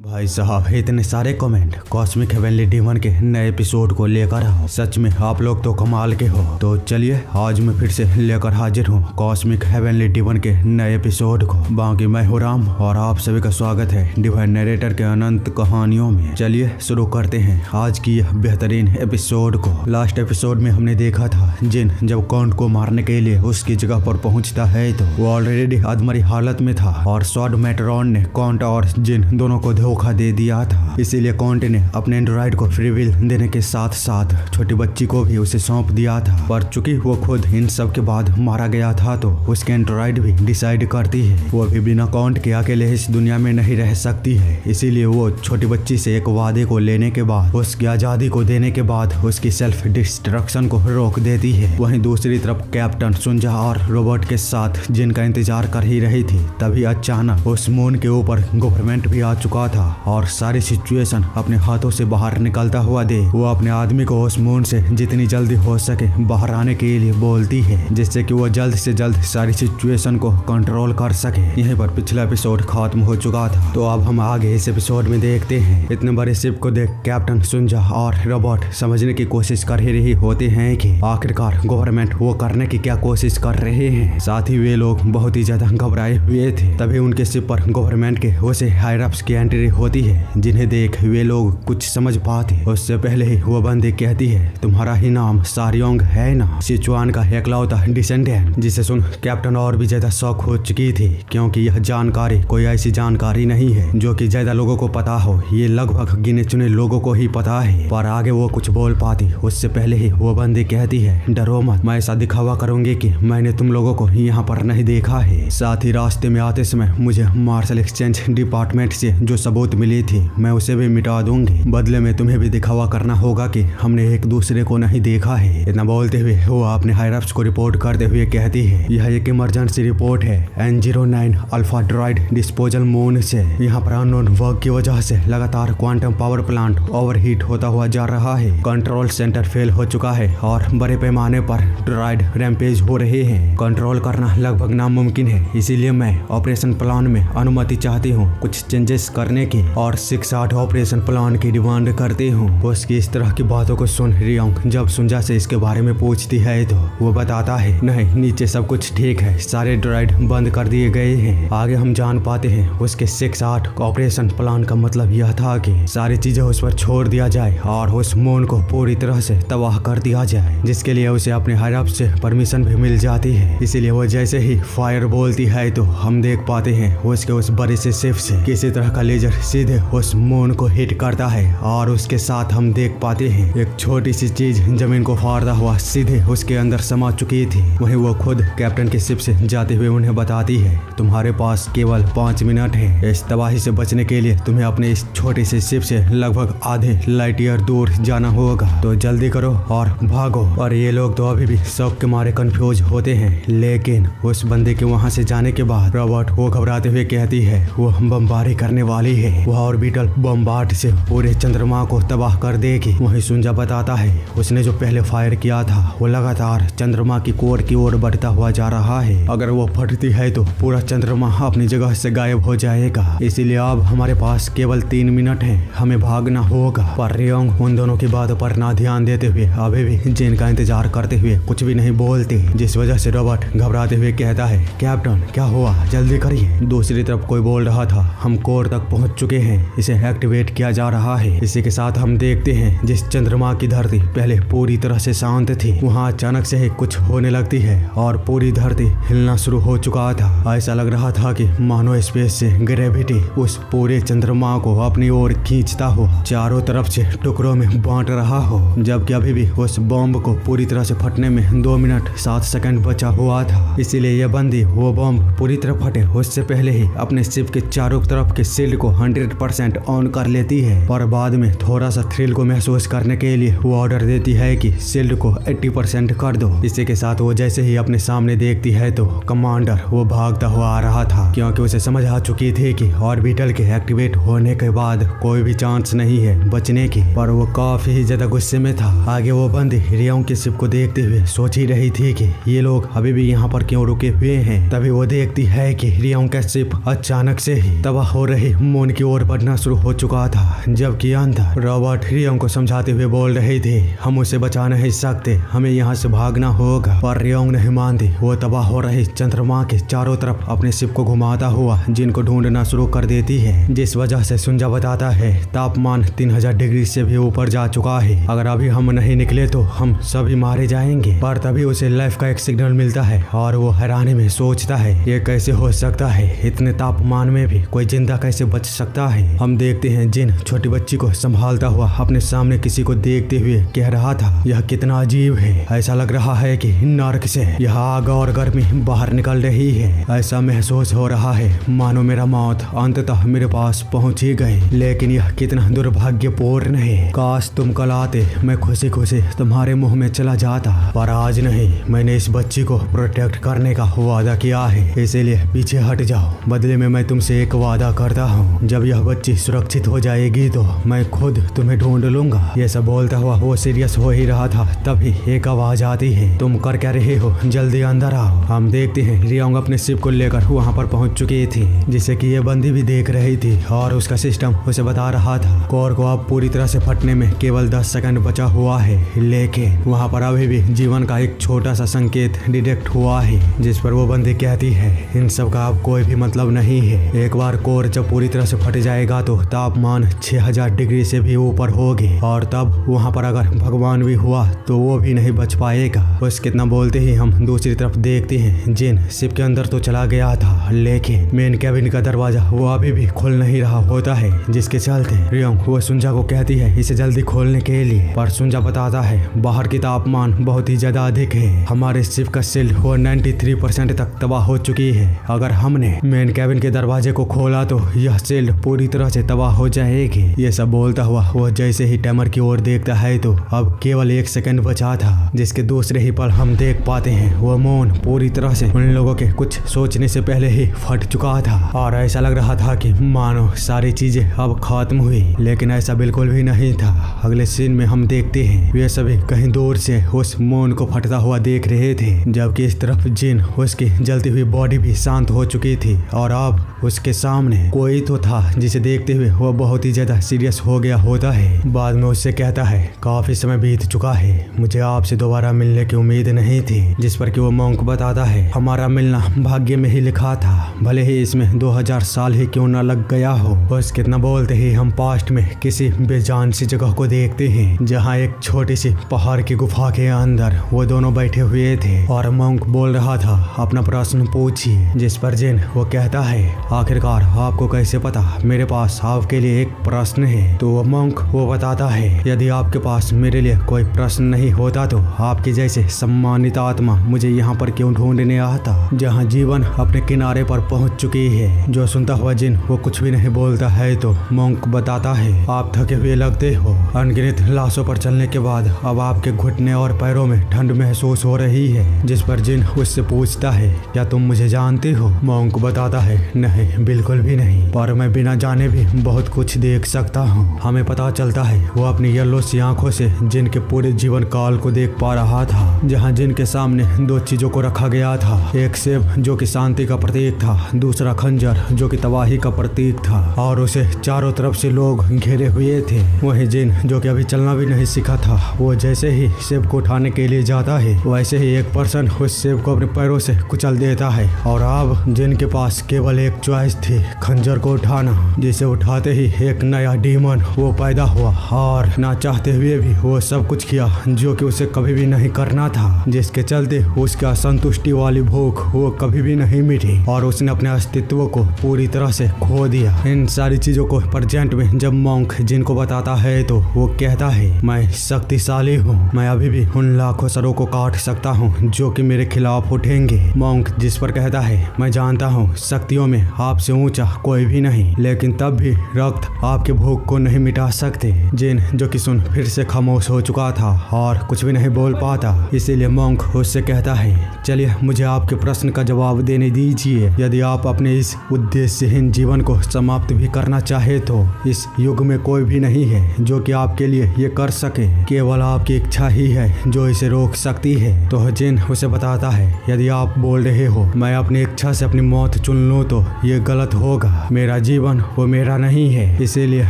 भाई साहब इतने सारे कमेंट कॉस्मिक हेवनली डीमन के नए एपिसोड को लेकर आओ। सच में आप लोग तो कमाल के हो। तो चलिए आज मैं फिर से लेकर हाजिर हूँ कॉस्मिक हेवनली डीमन के नए एपिसोड को। बाकी मैं हूँ राम और आप सभी का स्वागत है डिवाइन नरेटर के अनंत कहानियों में। चलिए शुरू करते हैं आज की यह बेहतरीन एपिसोड को। लास्ट एपिसोड में हमने देखा था जिन जब काउंट को मारने के लिए उसकी जगह पर पहुँचता है तो वो ऑलरेडी अधमरी हालत में था और स्वॉर्ड मेट्रॉन ने काउंट और जिन दोनों को धोखा दे दिया था। इसीलिए काउंट ने अपने एंड्रॉइड को फ्री विल देने के साथ साथ छोटी बच्ची को भी उसे सौंप दिया था। पर चूंकि वो खुद इन सब के बाद मारा गया था तो उसके एंड्रॉइड भी डिसाइड करती है वो भी बिना काउंट के अकेले इस दुनिया में नहीं रह सकती है। इसीलिए वो छोटी बच्ची से एक वादे को लेने के बाद उसकी आजादी को देने के बाद उसकी सेल्फ डिस्ट्रक्शन को रोक देती है। वहीं दूसरी तरफ कैप्टन सुंजा और रोबोट के साथ जिनका इंतजार कर ही रही थी तभी अचानक उस मून के ऊपर गवर्नमेंट भी आ चुका था और सारी सिचुएशन अपने हाथों से बाहर निकलता हुआ दे वो अपने आदमी को उस मून से जितनी जल्दी हो सके बाहर आने के लिए बोलती है जिससे कि वो जल्द से जल्द सारी सिचुएशन को कंट्रोल कर सके। यहीं पर पिछला एपिसोड खत्म हो चुका था तो अब हम आगे इस एपिसोड में देखते हैं। इतने बड़े शिप को देख कैप्टन सुंजा और रोबोट समझने की कोशिश कर ही रही होते हैं कि आखिरकार गवर्नमेंट वो करने की क्या कोशिश कर रहे हैं। साथ ही वे लोग बहुत ही ज्यादा घबराए हुए थे। तभी उनके शिप पर गवर्नमेंट के उसे हायर अप्स की एंट्री होती है जिन्हें देख वे लोग कुछ समझ पाते। उससे पहले ही वो बंदी कहती है तुम्हारा ही नाम सारियोंग है ना, सिचुआन का एकलौता डिसेंडेंट। जिसे सुन कैप्टन और भी ज्यादा शॉक हो चुकी थी क्योंकि यह जानकारी कोई ऐसी जानकारी नहीं है जो कि ज्यादा लोगों को पता हो। ये लगभग गिने चुने लोगों को ही पता है। पर आगे वो कुछ बोल पाती उससे पहले ही वो बंदी कहती है डरो मत, मैं ऐसा दिखावा करूंगी कि मैंने तुम लोगों को यहाँ पर नहीं देखा है। साथ ही रास्ते में आते समय मुझे मार्शल एक्सचेंज डिपार्टमेंट से जो सबूत मिली थी मैं उसे भी मिटा दूंगी। बदले में तुम्हें भी दिखावा करना होगा कि हमने एक दूसरे को नहीं देखा है। इतना बोलते हुए वो अपने हायर अप्स को रिपोर्ट करते हुए कहती है यह एक इमरजेंसी रिपोर्ट है N09 alpha droid disposal moon से। यहाँ पर अननोन वर्क की वजह से लगातार क्वांटम पावर प्लांट ओवरहीट होता हुआ जा रहा है। कंट्रोल सेंटर फेल हो चुका है और बड़े पैमाने पर ड्रॉइड रैम्पेज हो रहे हैं। कंट्रोल करना लगभग नामुमकिन है। इसीलिए मैं ऑपरेशन प्लान में अनुमति चाहती हूँ कुछ चेंजेस करने की और 6-8 ऑपरेशन प्लान की डिमांड करती हूँ। उसकी इस तरह की बातों को सुन रियोंग जब सुंजा से इसके बारे में पूछती है तो वो बताता है नहीं, नीचे सब कुछ ठीक है, सारे ड्रॉइड बंद कर दिए गए हैं। आगे हम जान पाते हैं उसके 6-8 ऑपरेशन प्लान का मतलब यह था कि सारी चीजें उस पर छोड़ दिया जाए और उस मून को पूरी तरह से तबाह कर दिया जाए, जिसके लिए उसे अपने हायर अप से परमिशन भी मिल जाती है। इसीलिए वो जैसे ही फायर बोलती है तो हम देख पाते हैं उसके उस बड़े से शिप से किसी तरह का लेजर सीधे उस मून को हिट करता है और उसके साथ हम देख पाते हैं एक छोटी सी चीज जमीन को फाड़ता हुआ सीधे उसके अंदर समा चुकी थी। वहीं वो खुद कैप्टन के शिप से जाते हुए उन्हें बताती है तुम्हारे पास केवल 5 मिनट है। इस तबाही से बचने के लिए तुम्हें अपने इस छोटे से शिप से लगभग आधे लाइट ईयर दूर जाना होगा, तो जल्दी करो और भागो। और ये लोग तो अभी भी शौक के मारे कंफ्यूज होते हैं। लेकिन उस बंदे के वहां से जाने के बाद रोबोट वो घबराते हुए कहती है वो बमबारी करने वाली है, वह ऑर्बिटल बमबार्ड से पूरे चंद्रमा को तबाह कर देगी। वहीं सुंजा बताता है उसने जो पहले फायर किया था वो लगातार चंद्रमा की कोर की ओर बढ़ता हुआ जा रहा है। अगर वो फटती है तो पूरा चंद्रमा अपनी जगह से गायब हो जाएगा। इसीलिए अब हमारे पास केवल 3 मिनट है, हमें भागना होगा। पर रियोंग उन दोनों की बातों पर ना ध्यान देते हुए अभी भी जिन का इंतजार करते हुए कुछ भी नहीं बोलते, जिस वजह से रोबोट घबराते हुए कहता है कैप्टन क्या हुआ, जल्दी करिए। दूसरी तरफ कोई बोल रहा था हम कोर तक पहुंच चुके हैं, इसे एक्टिवेट किया जा रहा है। इसी के साथ हम देखते हैं जिस चंद्रमा की धरती पहले पूरी तरह से शांत थी वहां अचानक से ही कुछ होने लगती है और पूरी धरती हिलना शुरू हो चुका था। ऐसा लग रहा था कि मानो स्पेस से ग्रेविटी उस पूरे चंद्रमा को अपनी ओर खींचता हुआ चारों तरफ से टुकड़ों में बांट रहा हो। जबकि अभी भी उस बॉम्ब को पूरी तरह से फटने में 2 मिनट 7 सेकंड बचा हुआ था। इसीलिए यह बंदी वो बॉम्ब पूरी तरह फटे उससे पहले ही अपने शिप के चारों तरफ के शील्ड को 100% ऑन कर लेती है। और बाद में थोड़ा सा थ्रिल को महसूस करने के लिए वो ऑर्डर देती है कि शील्ड को 80% कर दो। इसी के साथ वो जैसे ही अपने सामने देखती है तो कमांडर वो भागता हुआ आ रहा था क्योंकि उसे समझ आ चुकी थी कि ऑर्बिटल के एक्टिवेट होने के बाद कोई भी चांस नहीं है बचने की। पर वो काफी ज्यादा गुस्से में था। आगे वो बंदी रियोंग के शिप को देखते हुए सोच ही रही थी कि ये लोग अभी भी यहाँ पर क्यों रुके हुए हैं। तभी वो देखती है कि रियोंग का शिप अचानक से ही तबाह हो रही मून डीमन की ओर बढ़ना शुरू हो चुका था, जबकि अंदर रॉबर्ट रियोंग को समझाते हुए बोल रहे थे, हम उसे बचा नहीं सकते, हमें यहाँ से भागना होगा। पर रियोंग नहीं मानती। वो तबाह हो रही चंद्रमा के चारों तरफ अपने शिप को घुमाता हुआ जिनको ढूंढना शुरू कर देती है, जिस वजह से सुंजा बताता है तापमान 3000 डिग्री से भी ऊपर जा चुका है। अगर अभी हम नहीं निकले तो हम सभी मारे जाएंगे। पर तभी उसे लाइफ का एक सिग्नल मिलता है और वो हैरानी में सोचता है, ये कैसे हो सकता है, इतने तापमान में भी कोई जिंदा कैसे बच सकता है। हम देखते हैं जिन छोटी बच्ची को संभालता हुआ अपने सामने किसी को देखते हुए कह रहा था, यह कितना अजीब है, ऐसा लग रहा है कि नर्क से यह आग और गर्मी बाहर निकल रही है। ऐसा महसूस हो रहा है मानो मेरा मौत अंततः मेरे पास पहुंच ही गई। लेकिन यह कितना दुर्भाग्यपूर्ण है। काश तुम कल आते, मैं खुशी खुशी तुम्हारे मुंह में चला जाता, पर आज नहीं। मैंने इस बच्ची को प्रोटेक्ट करने का वादा किया है, इसीलिए पीछे हट जाओ। बदले में मैं तुमसे एक वादा करता हूँ, जब यह बच्ची सुरक्षित हो जाएगी तो मैं खुद तुम्हें ढूंढ लूंगा। ये सब बोलता हुआ वो सीरियस हो ही रहा था, तभी एक आवाज आती है, तुम कर क्या रहे हो, जल्दी अंदर आओ। हम देखते हैं रियोंग अपने शिप को लेकर वहाँ पर पहुँच चुकी थी, जिसे कि ये बंदी भी देख रही थी और उसका सिस्टम उसे बता रहा था कोर को अब पूरी तरह से फटने में केवल 10 सेकंड बचा हुआ है। लेकिन वहाँ पर अभी भी जीवन का एक छोटा सा संकेत डिटेक्ट हुआ है, जिस पर वो बंदी कहती है, इन सब का अब कोई भी मतलब नहीं है। एक बार कोर जब पूरी तरह से फट जाएगा तो तापमान 6000 डिग्री से भी ऊपर होगी, और तब वहाँ पर अगर भगवान भी हुआ तो वो भी नहीं बच पाएगा। बस कितना बोलते ही हम दूसरी तरफ देखते हैं जिन शिप के अंदर तो चला गया था, लेकिन मेन कैबिन का दरवाजा वो अभी भी खुल नहीं रहा होता है, जिसके चलते रियोंग वो सुंजा को कहती है इसे जल्दी खोलने के लिए। पर सुंजा बताता है बाहर की तापमान बहुत ही ज्यादा अधिक है, हमारे शिप का सेल वो 93% तक तबाह हो चुकी है। अगर हमने मेन कैबिन के दरवाजे को खोला तो यह सेल पूरी तरह से तबाह हो जाएगी। ये सब बोलता हुआ वो जैसे ही टाइमर की ओर देखता है तो अब केवल 1 सेकंड बचा था, जिसके दूसरे ही पल हम देख पाते हैं वो मून पूरी तरह से उन लोगों के कुछ सोचने से पहले ही फट चुका था, और ऐसा लग रहा था कि मानो सारी चीजें अब खत्म हुई। लेकिन ऐसा बिल्कुल भी नहीं था। अगले सीन में हम देखते हैं वे सभी कहीं दूर से उस मून को फटता हुआ देख रहे थे, जबकि इस तरफ जिन उसकी जलती हुई बॉडी भी शांत हो चुकी थी, और अब उसके सामने कोई तो था जिसे देखते हुए वो बहुत ही ज्यादा सीरियस हो गया होता है। बाद में उससे कहता है, काफी समय बीत चुका है, मुझे आपसे दोबारा मिलने की उम्मीद नहीं थी। जिस पर कि वो मॉन्क बताता है, हमारा मिलना भाग्य में ही लिखा था, भले ही इसमें 2000 साल ही क्यों न लग गया हो। बस कितना बोलते ही हम पास्ट में किसी बेजान सी जगह को देखते हैं, जहाँ एक छोटी सी पहाड़ की गुफा के अंदर वो दोनों बैठे हुए थे, और मॉन्क बोल रहा था, अपना प्रश्न पूछिए। जिस पर जिन वो कहता है, आखिरकार आपको कैसे पता मेरे पास आपके लिए एक प्रश्न है। तो वो मॉन्क वो बताता है, यदि आपके पास मेरे लिए कोई प्रश्न नहीं होता तो आपके जैसे सम्मानित आत्मा मुझे यहाँ पर क्यों ढूंढने आता, जहाँ जीवन अपने किनारे पर पहुँच चुकी है। जो सुनता हुआ जिन वो कुछ भी नहीं बोलता है तो मॉन्क बताता है, आप थके हुए लगते हो, अनगिनत लाशों पर चलने के बाद अब आपके घुटने और पैरों में ठंड महसूस हो रही है। जिस पर जिन उससे पूछता है, क्या तुम मुझे जानते हो? मॉन्क बताता है, नहीं बिल्कुल भी नहीं, पर मैं बिना जाने भी बहुत कुछ देख सकता हूँ। हमें पता चलता है वो अपनी येलो सी आंखों से जिन के पूरे जीवन काल को देख पा रहा था, जहाँ जिन के सामने 2 चीजों को रखा गया था, एक सेब जो कि शांति का प्रतीक था, दूसरा खंजर जो कि तबाही का प्रतीक था, और उसे चारों तरफ से लोग घेरे हुए थे। वही जिन जो कि अभी चलना भी नहीं सीखा था, वो जैसे ही सेब को उठाने के लिए जाता है, वैसे ही एक पर्सन उस सेब को अपने पैरों से कुचल देता है, और अब जिन के पास केवल एक चॉइस थी, खंजर को उठाना, जिसे उठाते ही एक नया डीमन वो पैदा हुआ, और ना चाहते हुए भी वो सब कुछ किया जो कि उसे कभी भी नहीं करना था, जिसके चलते उसका असंतुष्टि वाली भूख वो कभी भी नहीं मिटी, और उसने अपने अस्तित्व को पूरी तरह से खो दिया। इन सारी चीजों को प्रेजेंट में जब मॉन्क जिनको बताता है तो वो कहता है, मैं शक्तिशाली हूँ, मैं अभी भी उन लाखों सरों को काट सकता हूँ जो कि मेरे खिलाफ उठेंगे। मॉन्क जिस पर कहता है, मैं जानता हूँ शक्तियों में आपसे ऊंचा कोई भी नहीं, लेकिन तब भी रक्त आपके भूख को नहीं मिटा सकते। जिन जो कि सुन फिर से खामोश हो चुका था और कुछ भी नहीं बोल पाता, इसीलिए मॉन्क उससे कहता है, चलिए मुझे आपके प्रश्न का जवाब देने दीजिए। यदि आप अपने इस उद्देश्यहीन जीवन को समाप्त भी करना चाहे तो इस युग में कोई भी नहीं है जो कि आपके लिए ये कर सके, केवल आपकी इच्छा ही है जो इसे रोक सकती है। तो जिन उसे बताता है, यदि आप बोल रहे हो मैं अपनी इच्छा से अपनी मौत चुन लूं तो ये गलत होगा। मेरा जीवन वो मेरा नहीं है, इसीलिए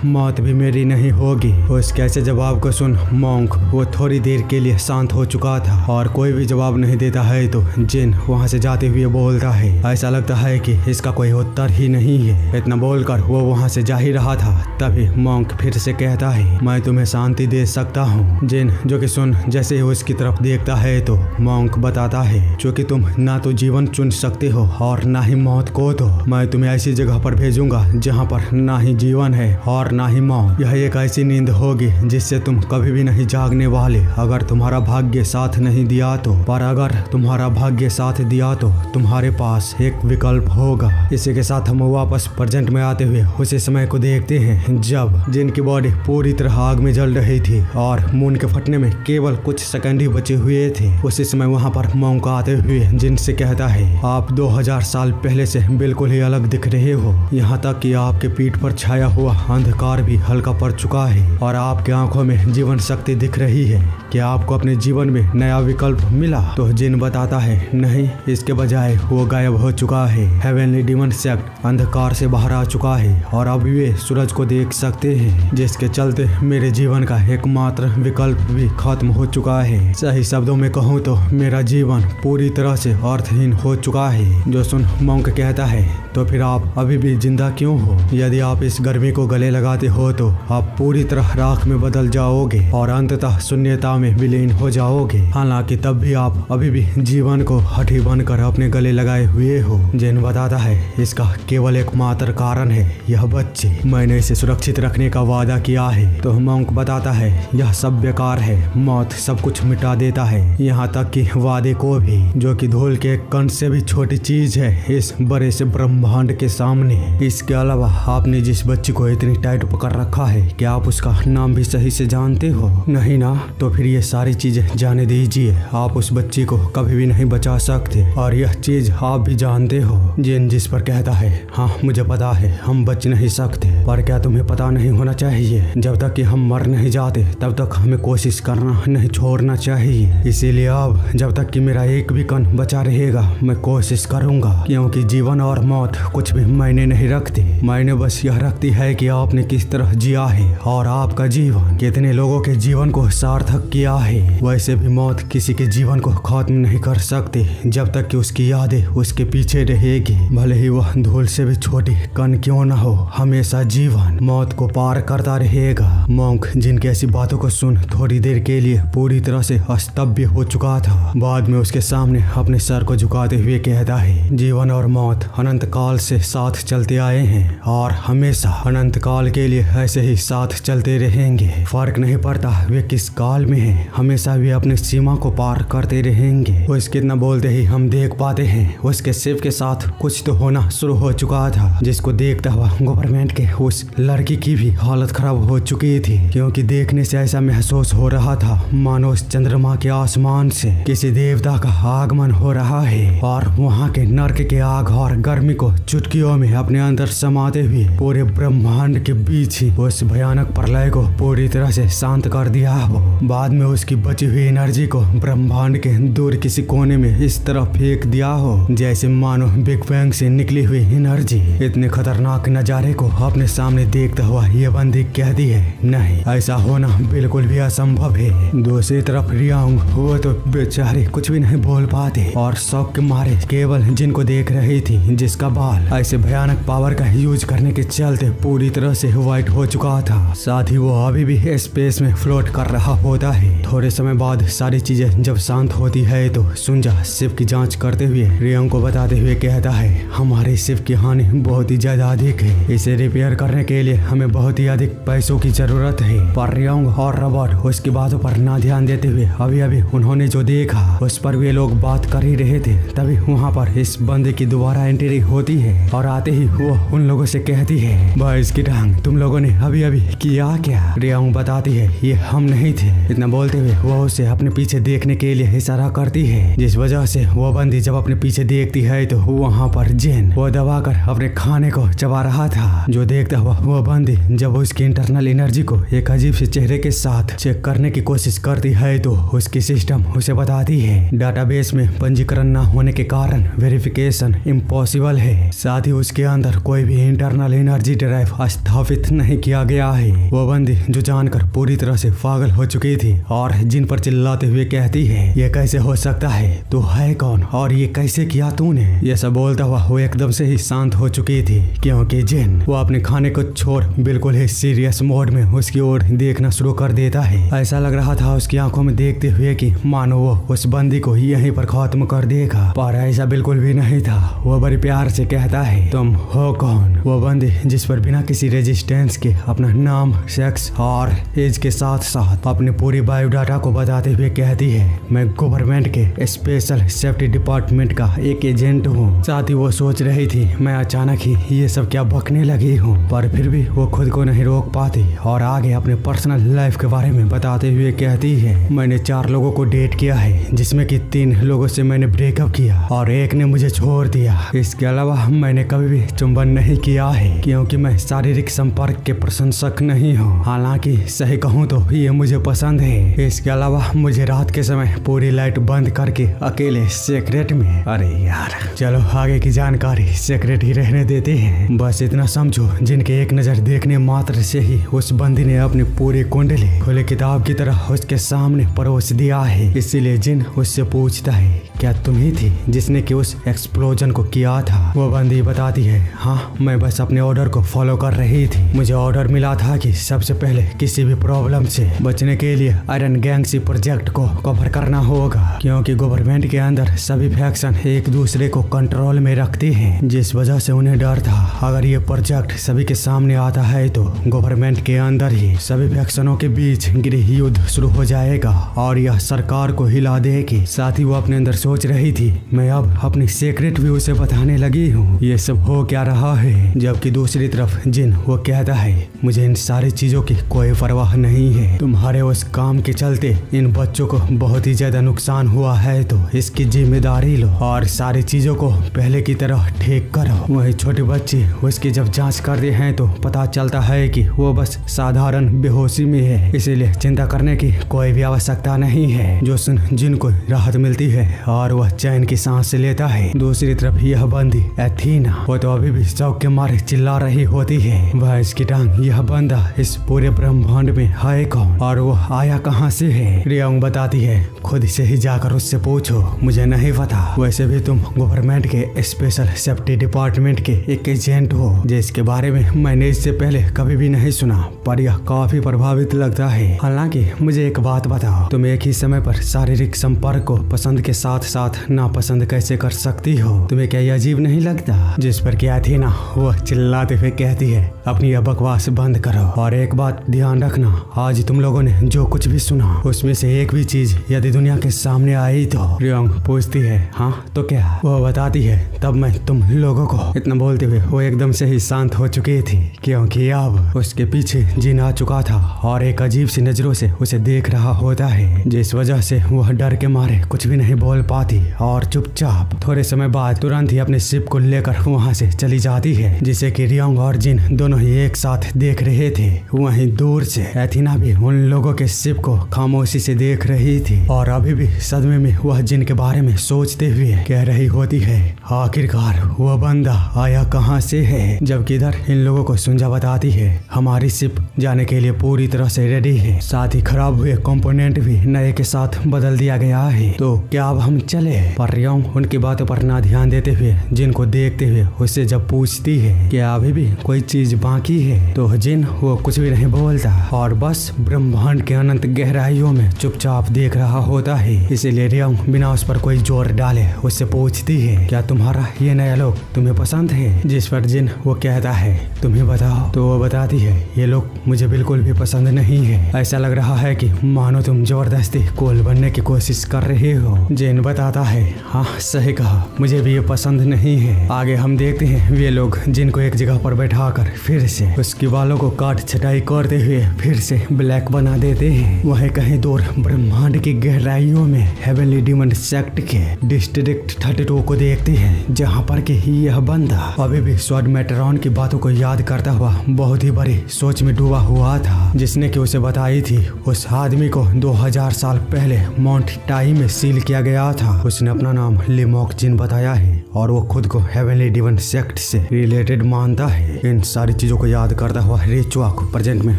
मौत भी मेरी नहीं होगी। उसके ऐसे जवाब को सुन मॉन्क वो थोड़ी देर के लिए शांत हो चुका था और कोई भी जवाब नहीं देता है तो जिन वहाँ से जाते हुए बोलता है, ऐसा लगता है कि इसका कोई उत्तर ही नहीं है। इतना बोलकर वो वहाँ से जा ही रहा था, तभी मॉन्क फिर से कहता है, मैं तुम्हें शांति दे सकता हूँ। जिन जो कि सुन जैसे ही उसकी तरफ देखता है तो मॉन्क बताता है, क्योंकि तुम ना तो जीवन चुन सकते हो और ना ही मौत को, तो मैं तुम्हें ऐसी जगह पर भेजूंगा जहाँ पर ना ही जीवन है और ना ही मौत। यह एक ऐसी नींद होगी जिससे तुम कभी भी नहीं जागने वाले अगर तुम्हारा भाग्य साथ नहीं दिया तो, पर अगर तुम्हारा भाग्य साथ दिया तो तुम्हारे पास एक विकल्प होगा। इसी के साथ हम वापस प्रेजेंट में आते हुए उसी समय को देखते हैं जब जिनकी बॉडी पूरी तरह आग में जल रही थी और मून के फटने में केवल कुछ सेकंड ही बचे हुए थे। उसी समय वहाँ पर मॉन्क आते हुए जिनसे कहता है, आप 2000 साल पहले से बिल्कुल ही अलग दिख रहे हो, यहाँ तक कि आपके पीठ पर छाया हुआ अंधकार भी हल्का पड़ चुका है और आपके आंखों में जीवन शक्ति दिख रही है। क्या आपको अपने जीवन में नया विकल्प मिला? तो जिन बताता है, नहीं, इसके बजाय वो गायब हो चुका है। हेवनली डीमन सेक्ट अंधकार से बाहर आ चुका है और अब वे सूरज को देख सकते हैं, जिसके चलते मेरे जीवन का एकमात्र विकल्प भी खत्म हो चुका है। सही शब्दों में कहूँ तो मेरा जीवन पूरी तरह से अर्थहीन हो चुका है। जो सुन मॉन्क कहता है, तो फिर आप अभी भी जिंदा क्यों हो? यदि आप इस गर्मी को गले लगाते हो तो आप पूरी तरह राख में बदल जाओगे और अंततः शून्यता में विलीन हो जाओगे। हालांकि तब भी आप अभी भी जीवन को हठी बनकर अपने गले लगाए हुए हो। जिन बताता है, इसका केवल एकमात्र कारण है यह बच्चे, मैंने इसे सुरक्षित रखने का वादा किया है। तो मॉन्क बताता है, यह सब बेकार है, मौत सब कुछ मिटा देता है, यहाँ तक कि वादे को भी, जो कि धूल के कण से भी छोटी चीज है इस बड़े से ब्रह्मांड के सामने। इसके अलावा आपने जिस बच्ची को इतनी टाइट पकड़ रखा है, क्या आप उसका नाम भी सही से जानते हो? नहीं ना, तो फिर ये सारी चीजें जाने दीजिए। आप उस बच्ची को कभी भी नहीं बचा सकते और यह चीज आप भी जानते हो। जिन जिस पर कहता है, हाँ मुझे पता है हम बच नहीं सकते, पर क्या तुम्हें पता नहीं होना चाहिए, जब तक कि हम मर नहीं जाते तब तक हमें कोशिश करना नहीं छोड़ना चाहिए। इसीलिए अब जब तक कि मेरा एक भी कण बचा रहेगा मैं कोशिश करूंगा, क्योंकि जीवन और मौत कुछ भी मायने नहीं रखती। मायने बस यह रखती है कि आपने किस तरह जिया है और आपका जीवन कितने लोगों के जीवन को सार्थक किया है। वैसे भी मौत किसी के जीवन को खत्म नहीं कर सकती जब तक कि उसकी यादें उसके पीछे रहेगी, भले ही वह धूल से भी छोटी कण क्यों न हो। हमेशा जीवन मौत को पार करता रहेगा। मॉन्क जिनकी ऐसी बातों को सुन थोड़ी देर के लिए पूरी तरह से स्तब्ध हो चुका था। बाद में उसके सामने अपने सर को झुकाते हुए कहता है, जीवन और मौत अनंत काल से साथ चलते आए हैं और हमेशा अनंत काल के लिए ऐसे ही साथ चलते रहेंगे। फर्क नहीं पड़ता वे किस काल में हैं, हमेशा वे अपनी सीमा को पार करते रहेंगे। उसके इतना बोलते ही हम देख पाते हैं उसके शिव के साथ कुछ तो होना शुरू हो चुका था, जिसको देखता हुआ गवर्नमेंट के उस लड़की की भी हालत खराब हो चुकी थी, क्योंकि देखने से ऐसा महसूस हो रहा था मानो उस चंद्रमा के आसमान से किसी देवता का आगमन हो रहा है और वहाँ के नर्क के आग और गर्मी को चुटकियों में अपने अंदर समाते हुए पूरे ब्रह्मांड के बीच ही उस भयानक प्रलय को पूरी तरह से शांत कर दिया हो। बाद में उसकी बची हुई एनर्जी को ब्रह्मांड के दूर किसी कोने में इस तरह फेंक दिया हो जैसे मानो बिग बैंग से निकली हुई एनर्जी। इतने खतरनाक नजारे को अपने सामने देखता हुआ ये बंदी कहती है, नहीं ऐसा होना बिल्कुल भी असंभव है। दूसरी तरफ रियांग वो तो बेचारे कुछ भी नहीं बोल पाते और शौक के मारे केवल जिनको देख रही थी, जिसका बाल ऐसे भयानक पावर का यूज करने के चलते पूरी तरह से व्हाइट हो चुका था। साथ ही वो अभी भी स्पेस में फ्लोट कर रहा होता है। थोड़े समय बाद सारी चीजें जब शांत होती है तो सुंजा शिव की जांच करते हुए रियांग को बताते हुए कहता है, हमारे शिव की हानि बहुत ही ज्यादा अधिक है, इसे रिपेयर करने के लिए हमें बहुत ही अधिक पैसों की जरूरत है। पर रियांग और रॉबर्ट उसकी बातों पर ना ध्यान देते हुए अभी अभी उन्होंने जो देखा उस पर वे लोग बात कर ही रहे थे। तभी वहाँ पर इस बंदे की दोबारा एंट्री होती है और आते ही वो उन लोगों से कहती है, बॉयज की टांग तुम लोगों ने अभी अभी किया क्या? रियांग बताती है, ये हम नहीं थे। इतना बोलते हुए वो उसे अपने पीछे देखने के लिए इशारा करती है, जिस वजह से वो बंदी जब अपने पीछे देखती है तो वहाँ पर जिन वो दबाकर अपने खाने को चबा रहा था। जो देखता हुआ वो बंदी जब उसकी इंटरनल एनर्जी को एक अजीब से चेहरे के साथ चेक करने की कोशिश करती है तो उसकी सिस्टम उसे बताती है, डाटाबेस में पंजीकरण न होने के कारण वेरिफिकेशन इम्पॉसिबल है। है, साथ ही उसके अंदर कोई भी इंटरनल एनर्जी ड्राइव स्थापित नहीं किया गया है। वो बंदी जो जानकर पूरी तरह से पागल हो चुकी थी और जिन पर चिल्लाते हुए कहती है, ये कैसे हो सकता है, तू है कौन और ये कैसे किया तूने। ये सब बोलता हुआ वो एकदम से ही शांत हो चुकी थी, क्योंकि जिन वो अपने खाने को छोड़ बिल्कुल ही सीरियस मोड में उसकी ओर देखना शुरू कर देता है। ऐसा लग रहा था उसकी आंखों में देखते हुए कि मानो वो उस बंदी को यहीं पर खत्म कर देगा, पर ऐसा बिल्कुल भी नहीं था। वो बड़ी प्यार से कहता है, तुम हो कौन। वो बंदी जिस पर बिना किसी रेजिस्टेंस के अपना नाम, सेक्स और एज के साथ साथ अपनी पूरी बायोडाटा को बताते हुए कहती है, मैं गवर्नमेंट के स्पेशल सेफ्टी डिपार्टमेंट का एक एजेंट हूँ। साथ ही वो सोच रही थी मैं अचानक ही ये सब क्या बकने लगी हूँ, पर फिर भी वो खुद को नहीं रोक पाती और आगे अपने पर्सनल लाइफ के बारे में बताते हुए कहती है, मैंने 4 लोगों को डेट किया है, जिसमें कि 3 लोगों से मैंने ब्रेकअप किया और एक ने मुझे छोड़ दिया। इसके अलावा मैंने कभी भी चुंबन नहीं किया है, क्योंकि मैं शारीरिक संपर्क के प्रशंसक नहीं हूँ। हालांकि सही कहूँ तो ये मुझे पसंद है। इसके अलावा मुझे रात के समय पूरी लाइट बंद करके अकेले सीक्रेट में, अरे यार चलो आगे की जानकारी सीक्रेट ही रहने देते हैं। बस इतना समझो, जिनके एक नजर देखने मात्र से ही उस बंदी ने अपनी पूरी कुंडली खुले किताब की तरह उसके सामने परोस दिया है। इसीलिए जिन उससे पूछता है, क्या तुम ही थी जिसने कि उस एक्सप्लोजन को किया था। वो बंदी बताती है, हाँ मैं बस अपने ऑर्डर को फॉलो कर रही थी। मुझे ऑर्डर मिला था कि सबसे पहले किसी भी प्रॉब्लम से बचने के लिए आयरन गैंग प्रोजेक्ट को कवर करना होगा, क्योंकि गवर्नमेंट के अंदर सभी फैक्शन एक दूसरे को कंट्रोल में रखते हैं, जिस वजह से उन्हें डर था अगर ये प्रोजेक्ट सभी के सामने आता है तो गवर्नमेंट के अंदर ही सभी फैक्शनों के बीच गृह युद्ध शुरू हो जाएगा और यह सरकार को हिला देगी। साथ ही वो अपने अंदर सोच रही थी, मैं अब अपनी सीक्रेट भी उसे बताने लगी हूँ, ये सब हो क्या रहा है। जबकि दूसरी तरफ जिन वो कहता है, मुझे इन सारी चीजों की कोई परवाह नहीं है, तुम्हारे उस काम के चलते इन बच्चों को बहुत ही ज्यादा नुकसान हुआ है, तो इसकी जिम्मेदारी लो और सारी चीजों को पहले की तरह ठीक करो। वही छोटे बच्चे उसकी जब जांच करते हैं तो पता चलता है कि वो बस साधारण बेहोशी में है, इसीलिए चिंता करने की कोई भी आवश्यकता नहीं है। जो सुन जिन को राहत मिलती है और वह चैन की सांस लेता है। दूसरी तरफ यह बंदी एथीना, वो तो अभी भी शौक के मारे चिल्ला रही होती है, वह इसकी टांग, यह बंदा इस पूरे ब्रह्मांड में है कौन और वो आया कहाँ से है। रियांग बताती है, खुद से ही जाकर उससे पूछो, मुझे नहीं पता। वैसे भी तुम गवर्नमेंट के स्पेशल सेफ्टी डिपार्टमेंट के एक एजेंट हो, जिसके बारे में मैंने इससे पहले कभी भी नहीं सुना, पर यह काफी प्रभावित लगता है। हालांकि मुझे एक बात बताओ, तुम एक ही समय पर शारीरिक संपर्क को पसंद के साथ साथ नापसंद कैसे कर सकती हो। तुम्हें क्या यह अजीब नहीं लगता। जिस पर क्या थी ना, वो चिल्लाते हुए कहती है, अपनी यह बकवास बंद करो और एक बात ध्यान रखना, आज तुम लोगों ने जो कुछ भी सुना उसमें से एक भी चीज यदि दुनिया के सामने आई तो। रियांग पूछती है, हाँ तो क्या। वो बताती है, तब मैं तुम लोगों को। इतना बोलते हुए वो एकदम से ही शांत हो चुकी थी, क्योंकि अब उसके पीछे जिन आ चुका था और एक अजीब सी नजरों से उसे देख रहा होता है, जिस वजह से वह डर के मारे कुछ भी नहीं बोल पाती और चुपचाप थोड़े समय बाद तुरंत ही अपने शिप को लेकर वहां से चली जाती है, जिसे कि रियांग और जिन दोनों ही एक साथ देख रहे थे। वहीं दूर से एथीना भी उन लोगों के शिप को खामोशी से देख रही थी और अभी भी सदमे में वह जिन के बारे में सोचते हुए कह रही होती है, आखिरकार वह बंदा आया कहाँ से है। जबकि इधर इन लोगों को सुंजा बताती है, हमारी शिप जाने के लिए पूरी तरह से रेडी है, साथ ही खराब हुए कंपोनेंट भी नए के साथ बदल दिया गया है, तो क्या अब हम चले। पर रियांग उनकी बातों पर ना ध्यान देते हुए जिन को देखते हुए उससे जब पूछती है, क्या अभी भी कोई चीज बाकी है, तो जिन वो कुछ भी नहीं बोलता और बस ब्रह्मांड के अनंत गहराइयों में चुपचाप देख रहा होता है। इसीलिए रियांग बिना उस पर कोई जोर डाले उससे पूछती है, क्या तुम्हारा ये नया लोग तुम्हें पसंद है। जिस पर जिन वो कहता है, तुम्हें बताओ। तो वो बताती है, ये लोग मुझे बिल्कुल भी पसंद नहीं है, ऐसा लग रहा है कि मानो तुम जबरदस्ती कूल बनने की कोशिश कर रहे हो। जिन बताता है, हाँ सही कहा, मुझे भी ये पसंद नहीं है। आगे हम देखते हैं वे लोग जिनको एक जगह पर बैठाकर फिर से उसके बालों को काट छटाई करते हुए फिर से ब्लैक बना देते हैं। वह कहीं दूर ब्रह्मांड की गहराइयों में हेवनली डीमन सेक्ट के डिस्ट्रिक्ट 32 को देखते हैं, जहाँ पर कि यह बंदा अभी भी स्वॉर्ड मेटरॉन की बातों को याद करता हुआ बहुत ही बड़ी सोच में डूबा हुआ था, जिसने कि उसे बताई थी उस आदमी को 2000 साल पहले माउंट टाई में सील किया गया था। उसने अपना नाम लिमोक जिन बताया है और वो खुद को हेवनली डिवन सेक्ट से रिलेटेड मानता है। इन सारी चीजों को याद करता हुआ रिचुआक प्रेजेंट में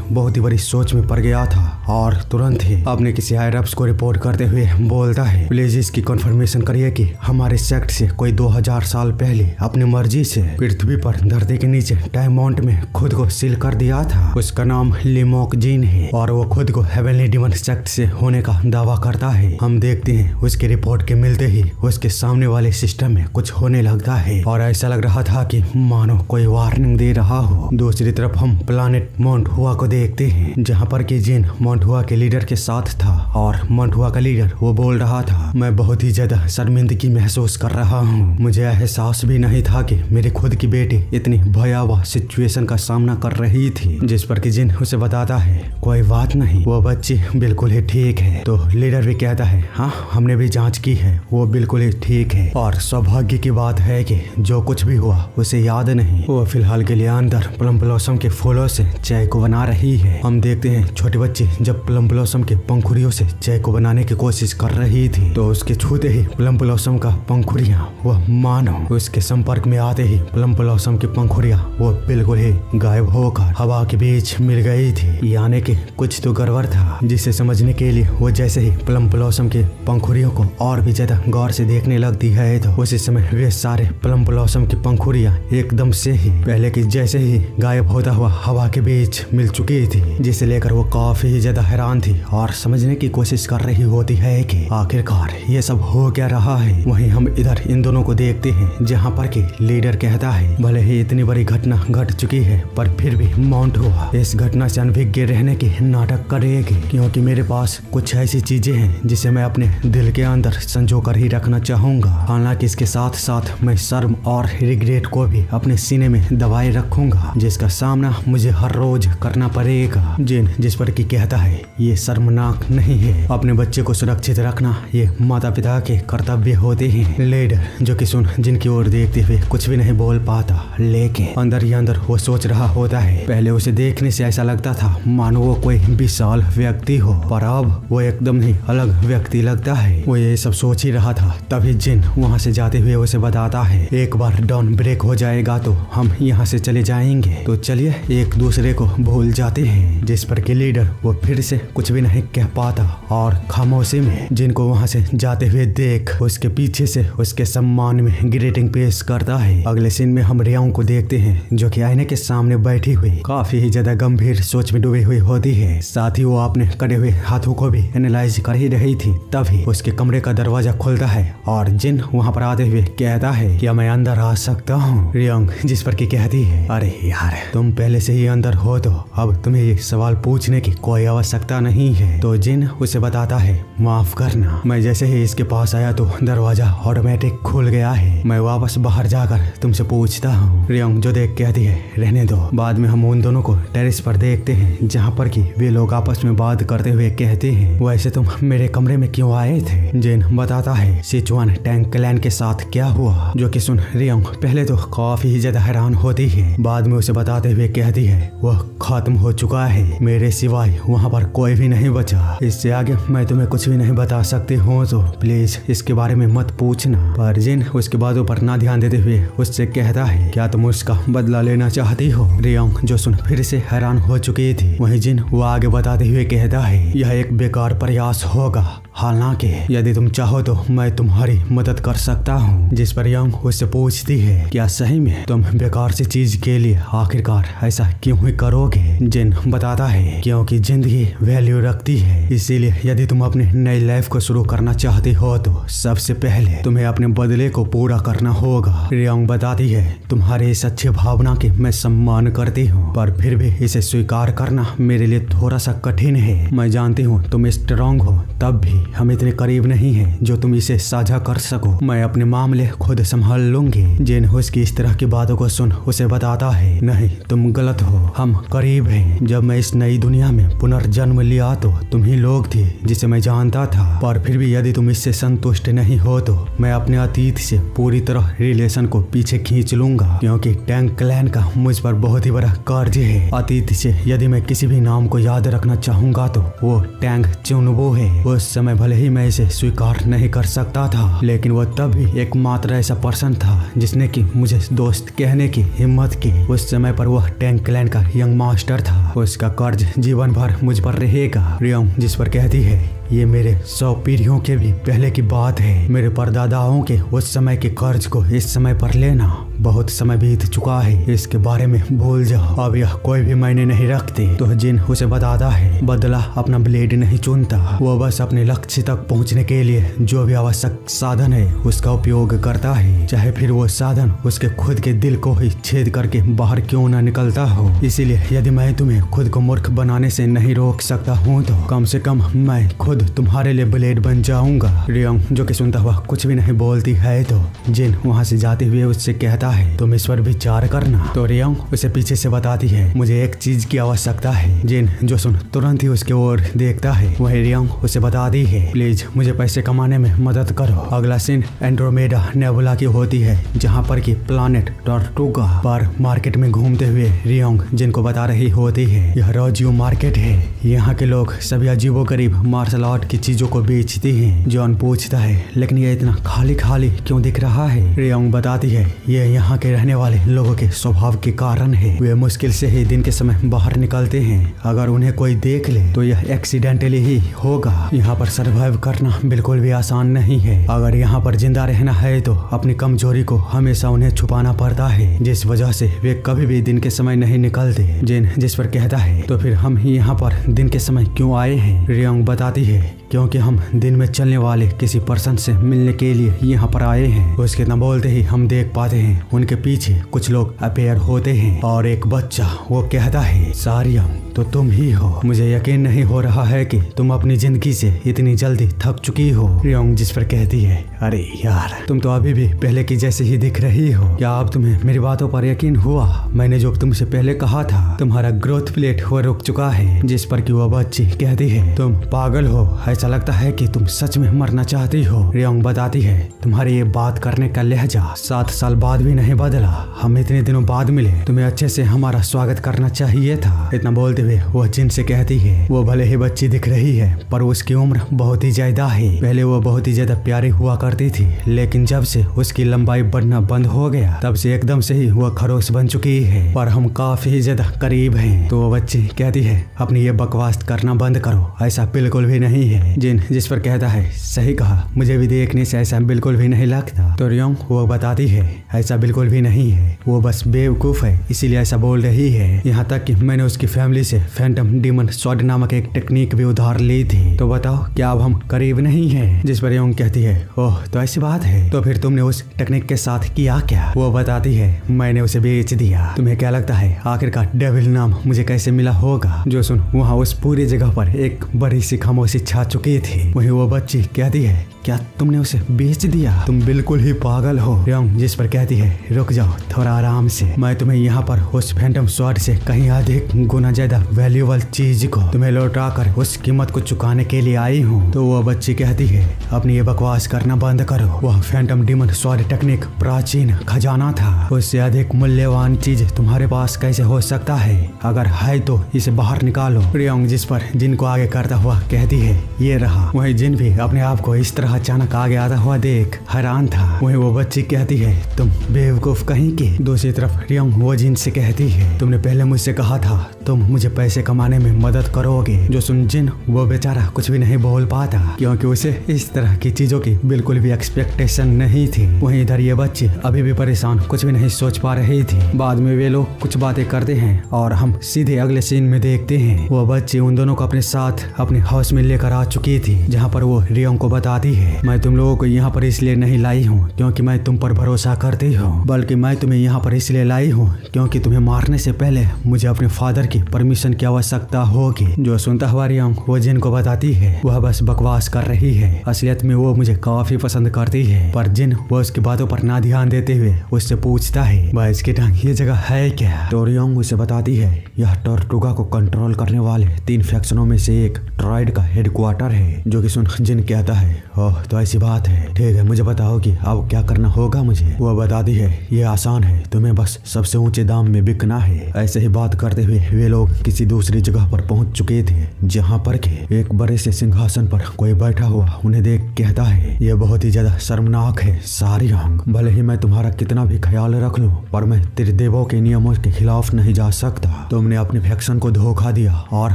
बहुत ही बड़ी सोच में पड़ गया था और तुरंत ही अपने किसी हायर अप्स को रिपोर्ट करते हुए बोलता है, प्लीज इसकी कंफर्मेशन करिए कि हमारे सेक्ट से कोई 2000 साल पहले अपनी मर्जी से पृथ्वी पर धरती के नीचे टाइम माउंट में खुद को सील कर दिया था। उसका नाम लिमोक जीन है और वो खुद को हेवनली डिवन सेक्ट से होने का दावा करता है। हम देखते हैं उसकी रिपोर्ट के मिलते ही उसके सामने वाले सिस्टम में कुछ होने लगता है और ऐसा लग रहा था कि मानो कोई वार्निंग दे रहा हो। दूसरी तरफ हम प्लानेट माउंट हुआ को देखते हैं जहाँ पर कि जीन माउंट हुआ के लीडर के साथ था और माउंट हुआ का लीडर वो बोल रहा था, मैं बहुत ही ज्यादा शर्मिंदगी महसूस कर रहा हूँ। मुझे एहसास भी नहीं था कि मेरी खुद की बेटी इतनी भयावह सिचुएशन का सामना कर रही थी। जिस पर कि जिन उसे बताता है, कोई बात नहीं, वो बच्ची बिल्कुल ही ठीक है। तो लीडर भी कहता है, हाँ हमने भी जांच की है, वो बिल्कुल ही ठीक है और सौभाग्य की बात है कि जो कुछ भी हुआ उसे याद नहीं। वो फिलहाल के लिए अंदर प्लम ब्लॉसम के फूलों से चाय को बना रही है। हम देखते हैं छोटी बच्ची जब प्लम ब्लॉसम के पंखुड़ियों से चाय को बनाने की कोशिश कर रही थी तो उसके छूते ही प्लम ब्लॉसम का पंखुड़ियां वह मानो उसके संपर्क में आते ही प्लम ब्लॉसम की पंखुड़ियां वो बिल्कुल ही गायब होकर हवा के बीच मिल गई थी। यानी कि कुछ तो गड़बड़ था, जिसे समझने के लिए वो जैसे ही प्लम ब्लॉसम के पंखुड़ियों को और भी ज्यादा गौर से देखने लगती है तो उसी समय वे सारे प्लम ब्लॉसम की पंखुड़ियां एकदम से ही पहले की जैसे ही गायब होता हुआ हवा के बीच मिल चुकी थी, जिसे लेकर वो काफी ज्यादा हैरान थी और समझने की कोशिश कर रही होती है कि आखिरकार ये सब हो क्या रहा है। वहीं हम इधर इन दोनों को देखते हैं जहाँ पर कि लीडर कहता है, भले ही इतनी बड़ी घटना घट चुकी है पर फिर भी माउंट हुआ इस घटना से अनभिज्ञ रहने की नाटक करेगी, क्योंकि मेरे पास कुछ ऐसी चीजें हैं जिसे मैं अपने दिल के अंदर संजो कर ही रखना चाहूंगा। हालांकि इसके साथ साथ मैं शर्म और रिग्रेट को भी अपने सीने में दबाए रखूंगा, जिसका सामना मुझे हर रोज करना पड़ेगा। जिस पर कि कहता है, ये शर्मनाक नहीं है, अपने बच्चे को सुरक्षित रखना ये माता पिता के कर्तव्य होते हैं। लीडर जो कि सुन जिनकी ओर देखते हुए कुछ भी नहीं बोल पाता, लेकिन अंदर ही अंदर वो सोच रहा होता है, पहले उसे देखने से ऐसा लगता था मानो वो कोई विशाल व्यक्ति हो, पर अब वो एकदम ही अलग व्यक्ति लगता है। वो ये सब सोच ही रहा था तभी जिन वहाँ से जाते हुए उसे बताता है, एक बार डॉन ब्रेक हो जाएगा तो हम यहाँ से चले जाएंगे, तो चलिए एक दूसरे को भूल जाते हैं। जिस पर कि लीडर वो फिर से कुछ भी नहीं कह पाता और खामोशी में जिनको वहाँ से जाते हुए देख उसके पीछे से उसके सम्मान में ग्रीटिंग पेश करता है। अगले सीन में हम रियांग को देखते हैं जो कि आईने के सामने बैठी हुई काफी ही ज्यादा गंभीर सोच में डूबी हुई होती है। साथ ही वो अपने कटे हुए हाथों को भी एनालाइज कर ही रही थी, तभी उसके कमरे का दरवाजा खुलता है और जिन वहाँ पर आते हुए कहता है, क्या मैं अंदर आ सकता हूँ? रियांग जिस पर की कहती है, अरे यार तुम पहले से ही अंदर हो तो अब तुम्हें ये सवाल पूछने की कोई आवश्यकता नहीं है। तो जिन उसे बताता है, माफ करना, मैं जैसे ही इसके पास आया तो दरवाजा ऑटोमेटिक खुल गया है, मैं वापस बाहर जाकर तुमसे पूछता हूँ। रियांग जो देख कहती है, रहने दो। बाद में हम उन दोनों को टेरेस पर देखते हैं जहाँ पर कि वे लोग आपस में बात करते हुए कहते हैं, वैसे तुम मेरे कमरे में क्यों आए थे? जिन बताता है, सिचुआन टैंक क्लैन के साथ क्या हुआ। जो कि सुन रियांग पहले तो काफी ही ज्यादा हैरान होती है, बाद में उसे बताते हुए कहती है, वह खत्म हो चुका है, मेरे सिवाय वहाँ पर कोई भी नहीं बचा। इससे आगे मैं तुम्हें कुछ भी नहीं बता सकती हूँ, तो प्लीज इसके बारे में मत पूछना। पर जिन उसके बातों पर ना ध्यान देते हुए उससे कहता है, क्या तुम उसका बदला लेना चाहती हो? रियांग जो सुन फिर से हैरान हो चुकी थी। वहीं जिन वो आगे बताते हुए कहता है, यह एक बेकार प्रयास होगा, हालांकि यदि तुम चाहो तो मैं तुम्हारी मदद कर सकता हूँ। जिस पर रियांग उससे पूछती है, क्या सही में तुम बेकार सी चीज के लिए आखिरकार ऐसा क्यों ही करोगे? जिन बताता है, क्योंकि जिंदगी वैल्यू रखती है, इसीलिए यदि तुम अपने नई लाइफ को शुरू करना चाहते हो तो सबसे पहले तुम्हें अपने बदले को पूरा करना होगा। रियांग बताती है, तुम्हारे इस अच्छी भावना के मैं सम्मान करती हूँ, पर फिर भी इसे स्वीकार करना मेरे लिए थोड़ा सा कठिन है। मैं जानती हूँ तुम स्ट्रांग हो, तब भी हम इतने करीब नहीं हैं जो तुम इसे साझा कर सको। मैं अपने मामले खुद संभाल लूंगी। जिन उसकी इस तरह की बातों को सुन उसे बताता है, नहीं तुम गलत हो, हम करीब हैं। जब मैं इस नई दुनिया में पर जन्म लिया तो तुम ही लोग थे जिसे मैं जानता था, पर फिर भी यदि तुम इससे संतुष्ट नहीं हो तो मैं अपने अतीत से पूरी तरह रिलेशन को पीछे खींच लूंगा, क्योंकि टैंग क्लैन का मुझ पर बहुत ही बड़ा कर्ज है। अतीत से यदि मैं किसी भी नाम को याद रखना चाहूंगा तो वो टैंग चुनवो है। उस समय भले ही मैं इसे स्वीकार नहीं कर सकता था, लेकिन वो तब भी एकमात्र ऐसा पर्सन था जिसने कि मुझे दोस्त कहने की हिम्मत की। उस समय पर वह टैंग क्लैन का यंग मास्टर था। उसका कर्ज जीवन भर मुझ पर रहेगा। रियोंग जिस पर कहती है, ये मेरे 100 पीढ़ियों के भी पहले की बात है। मेरे परदादाओं के उस समय के कर्ज को इस समय पर लेना बहुत समय बीत चुका है, इसके बारे में भूल जाओ। अब यह कोई भी मायने नहीं रखते। तो जिन उसे बताता है बदला अपना ब्लेड नहीं चुनता, वो बस अपने लक्ष्य तक पहुंचने के लिए जो भी आवश्यक साधन है उसका उपयोग करता है, चाहे फिर वो साधन उसके खुद के दिल को ही छेद करके बाहर क्यों न निकलता हो। इसीलिए यदि मैं तुम्हें खुद को मूर्ख बनाने से नहीं रोक सकता हूँ तो कम से कम मैं खुद तुम्हारे लिए ब्लेड बन जाऊंगा। रियोंग जो कि सुनता हुआ कुछ भी नहीं बोलती है तो जिन वहाँ से जाते हुए उससे कहता है, तुम इस पर विचार करना। तो रियोंग उसे पीछे से बताती है, मुझे एक चीज की आवश्यकता है। जिन जो सुन तुरंत ही उसके ओर देखता है। वही रियोंग उसे बताती है, प्लीज मुझे पैसे कमाने में मदद करो। अगला सीन एंड्रोमेडा नेबुला की होती है, जहाँ पर की प्लानेट टॉर्टुगा पर मार्केट में घूमते हुए रियोंग जिनको बता रही होती है, यह रोजियो मार्केट है। यहाँ के लोग सभी अजीबोगरीब मार्शल आर्ट की चीजों को बेचते हैं। जॉन पूछता है, लेकिन ये इतना खाली खाली क्यों दिख रहा है? रियोंग बताती है, ये यहाँ के रहने वाले लोगों के स्वभाव के कारण है। वे मुश्किल से ही दिन के समय बाहर निकलते हैं। अगर उन्हें कोई देख ले तो यह एक्सीडेंटली ही होगा। यहाँ पर सर्वाइव करना बिल्कुल भी आसान नहीं है। अगर यहाँ पर जिंदा रहना है तो अपनी कमजोरी को हमेशा उन्हें छुपाना पड़ता है, जिस वजह से वे कभी भी दिन के समय नहीं निकलते। जिन जिस पर कहता है, तो फिर हम यहाँ पर दिन के समय क्यों आए हैं? रियोंग बताती है, क्योंकि हम दिन में चलने वाले किसी पर्सन से मिलने के लिए यहाँ पर आए हैं। उसके न बोलते ही हम देख पाते हैं उनके पीछे कुछ लोग अपेयर होते हैं और एक बच्चा वो कहता है, सारियोंग तो तुम ही हो। मुझे यकीन नहीं हो रहा है कि तुम अपनी जिंदगी से इतनी जल्दी थक चुकी हो। रियोंग जिस पर कहती है, अरे यार तुम तो अभी भी पहले की जैसे ही दिख रही हो। क्या अब तुम्हें मेरी बातों पर यकीन हुआ? मैंने जो तुमसे पहले कहा था, तुम्हारा ग्रोथ प्लेट हो रुक चुका है। जिस पर कि वो बच्ची कहती है, तुम पागल हो, ऐसा लगता है कि तुम सच में मरना चाहती हो। रियोंग बताती है, तुम्हारी ये बात करने का लहजा 7 साल बाद भी नहीं बदला। हम इतने दिनों बाद मिले, तुम्हें अच्छे से हमारा स्वागत करना चाहिए था। इतना बोलते हुए वो जिन से कहती है, वो भले ही बच्ची दिख रही है पर उसकी उम्र बहुत ही ज्यादा है। पहले वो बहुत ही ज्यादा प्यारी हुआ करती थी, लेकिन जब से उसकी लंबाई बढ़ना बंद हो गया तब से एकदम से ही वो खरोश बन चुकी है। पर हम काफी ज्यादा करीब हैं। तो वो बच्ची कहती है, अपनी ये बकवास करना बंद करो, ऐसा बिल्कुल भी नहीं है। जिन जिस पर कहता है, सही कहा, मुझे भी देखने से ऐसा बिल्कुल भी नहीं लगता। तो रियोंग वो बताती है, ऐसा बिल्कुल भी नहीं है, वो बस बेवकूफ है इसीलिए ऐसा बोल रही है। यहाँ तक कि मैंने उसकी फैमिली से फैंटम डीमन स्वॉर्ड नामक एक टेक्निक भी उधार ली थी। तो बताओ क्या अब हम करीब नहीं है? जिस पर रियोंग कहती है, ओह तो ऐसी बात है, तो फिर तुमने उस टेक्निक के साथ किया क्या? वो बताती है, मैंने उसे बेच दिया। तुम्हें क्या लगता है आखिरकार डेविल नाम मुझे कैसे मिला होगा? जो सुन वहाँ उस पूरी जगह पर एक बड़ी सी खामोशी छा चुकी थी। वहीं वो बच्ची कहती है, क्या तुमने उसे बेच दिया? तुम बिल्कुल ही पागल हो। रियोंग जिस पर कहती है, रुक जाओ थोड़ा आराम से, मैं तुम्हें यहाँ पर उस फैंटम स्वॉर्ड से कहीं अधिक गुना ज्यादा वैल्यूएबल चीज को तुम्हें लौटा कर उस कीमत को चुकाने के लिए आई हूँ। तो वो बच्ची कहती है, अपनी ये बकवास करना बंद करो। वह फैंटम डीमन स्वॉर्ड टेक्निक प्राचीन खजाना था, उससे अधिक मूल्यवान चीज तुम्हारे पास कैसे हो सकता है? अगर है तो इसे बाहर निकालो। रियोंग जिस पर जिन को आगे करता हुआ कहती है, ये रहा। वही जिन भी अपने आप को इस तरह अचानक आगे आता हुआ देख हैरान था। वही वो बच्ची कहती है, तुम बेवकूफ कहीं की। दूसरी तरफ रियोंग वो जिन से कहती है, तुमने पहले मुझसे कहा था तुम मुझे पैसे कमाने में मदद करोगे। जो सुन जिन वो बेचारा कुछ भी नहीं बोल पाता, क्योंकि उसे इस तरह की चीजों की बिल्कुल भी एक्सपेक्टेशन नहीं थी। वहीं इधर ये बच्ची अभी भी परेशान कुछ भी नहीं सोच पा रही थी। बाद में वे लोग कुछ बातें करते हैं और हम सीधे अगले सीन में देखते हैं वो बच्ची उन दोनों को अपने साथ अपने हाउस में लेकर आ चुकी थी, जहाँ पर वो रियोंग को बताती है है, मैं तुम लोगों को यहाँ पर इसलिए नहीं लाई हूँ क्योंकि मैं तुम पर भरोसा करती हूँ, बल्कि मैं तुम्हें यहाँ पर इसलिए लाई हूँ क्योंकि तुम्हें मारने से पहले मुझे अपने फादर की परमिशन की आवश्यकता होगी। जो सुनता हुआ रियांग वो जिन को बताती है वह बस बकवास कर रही है, असलियत में वो मुझे काफी पसंद करती है। पर जिन वो उसकी बातों पर ना ध्यान देते हुए उससे पूछता है भाई इसकी टांग ये जगह है क्या। तो रियांग उसे बताती है यह टॉर्टुगा को कंट्रोल करने वाले 3 फैक्शनों में से एक ट्राइड का हेडक्वार्टर है। जो कि सुन जिन कहता है ओह तो ऐसी बात है, ठीक है मुझे बताओ कि अब क्या करना होगा मुझे। वो बताती है ये आसान है, तुम्हें बस सबसे ऊंचे दाम में बिकना है। ऐसे ही बात करते हुए वे लोग किसी दूसरी जगह पर पहुंच चुके थे जहाँ पर के एक बड़े से सिंहासन पर कोई बैठा हुआ उन्हें देख कहता है ये बहुत ही ज्यादा शर्मनाक है सारियांग, भले ही मैं तुम्हारा कितना भी ख्याल रख लूं पर मैं त्रिदेवों के नियमों के खिलाफ नहीं जा सकता। तुमने अपने फैक्शन को धोखा दिया और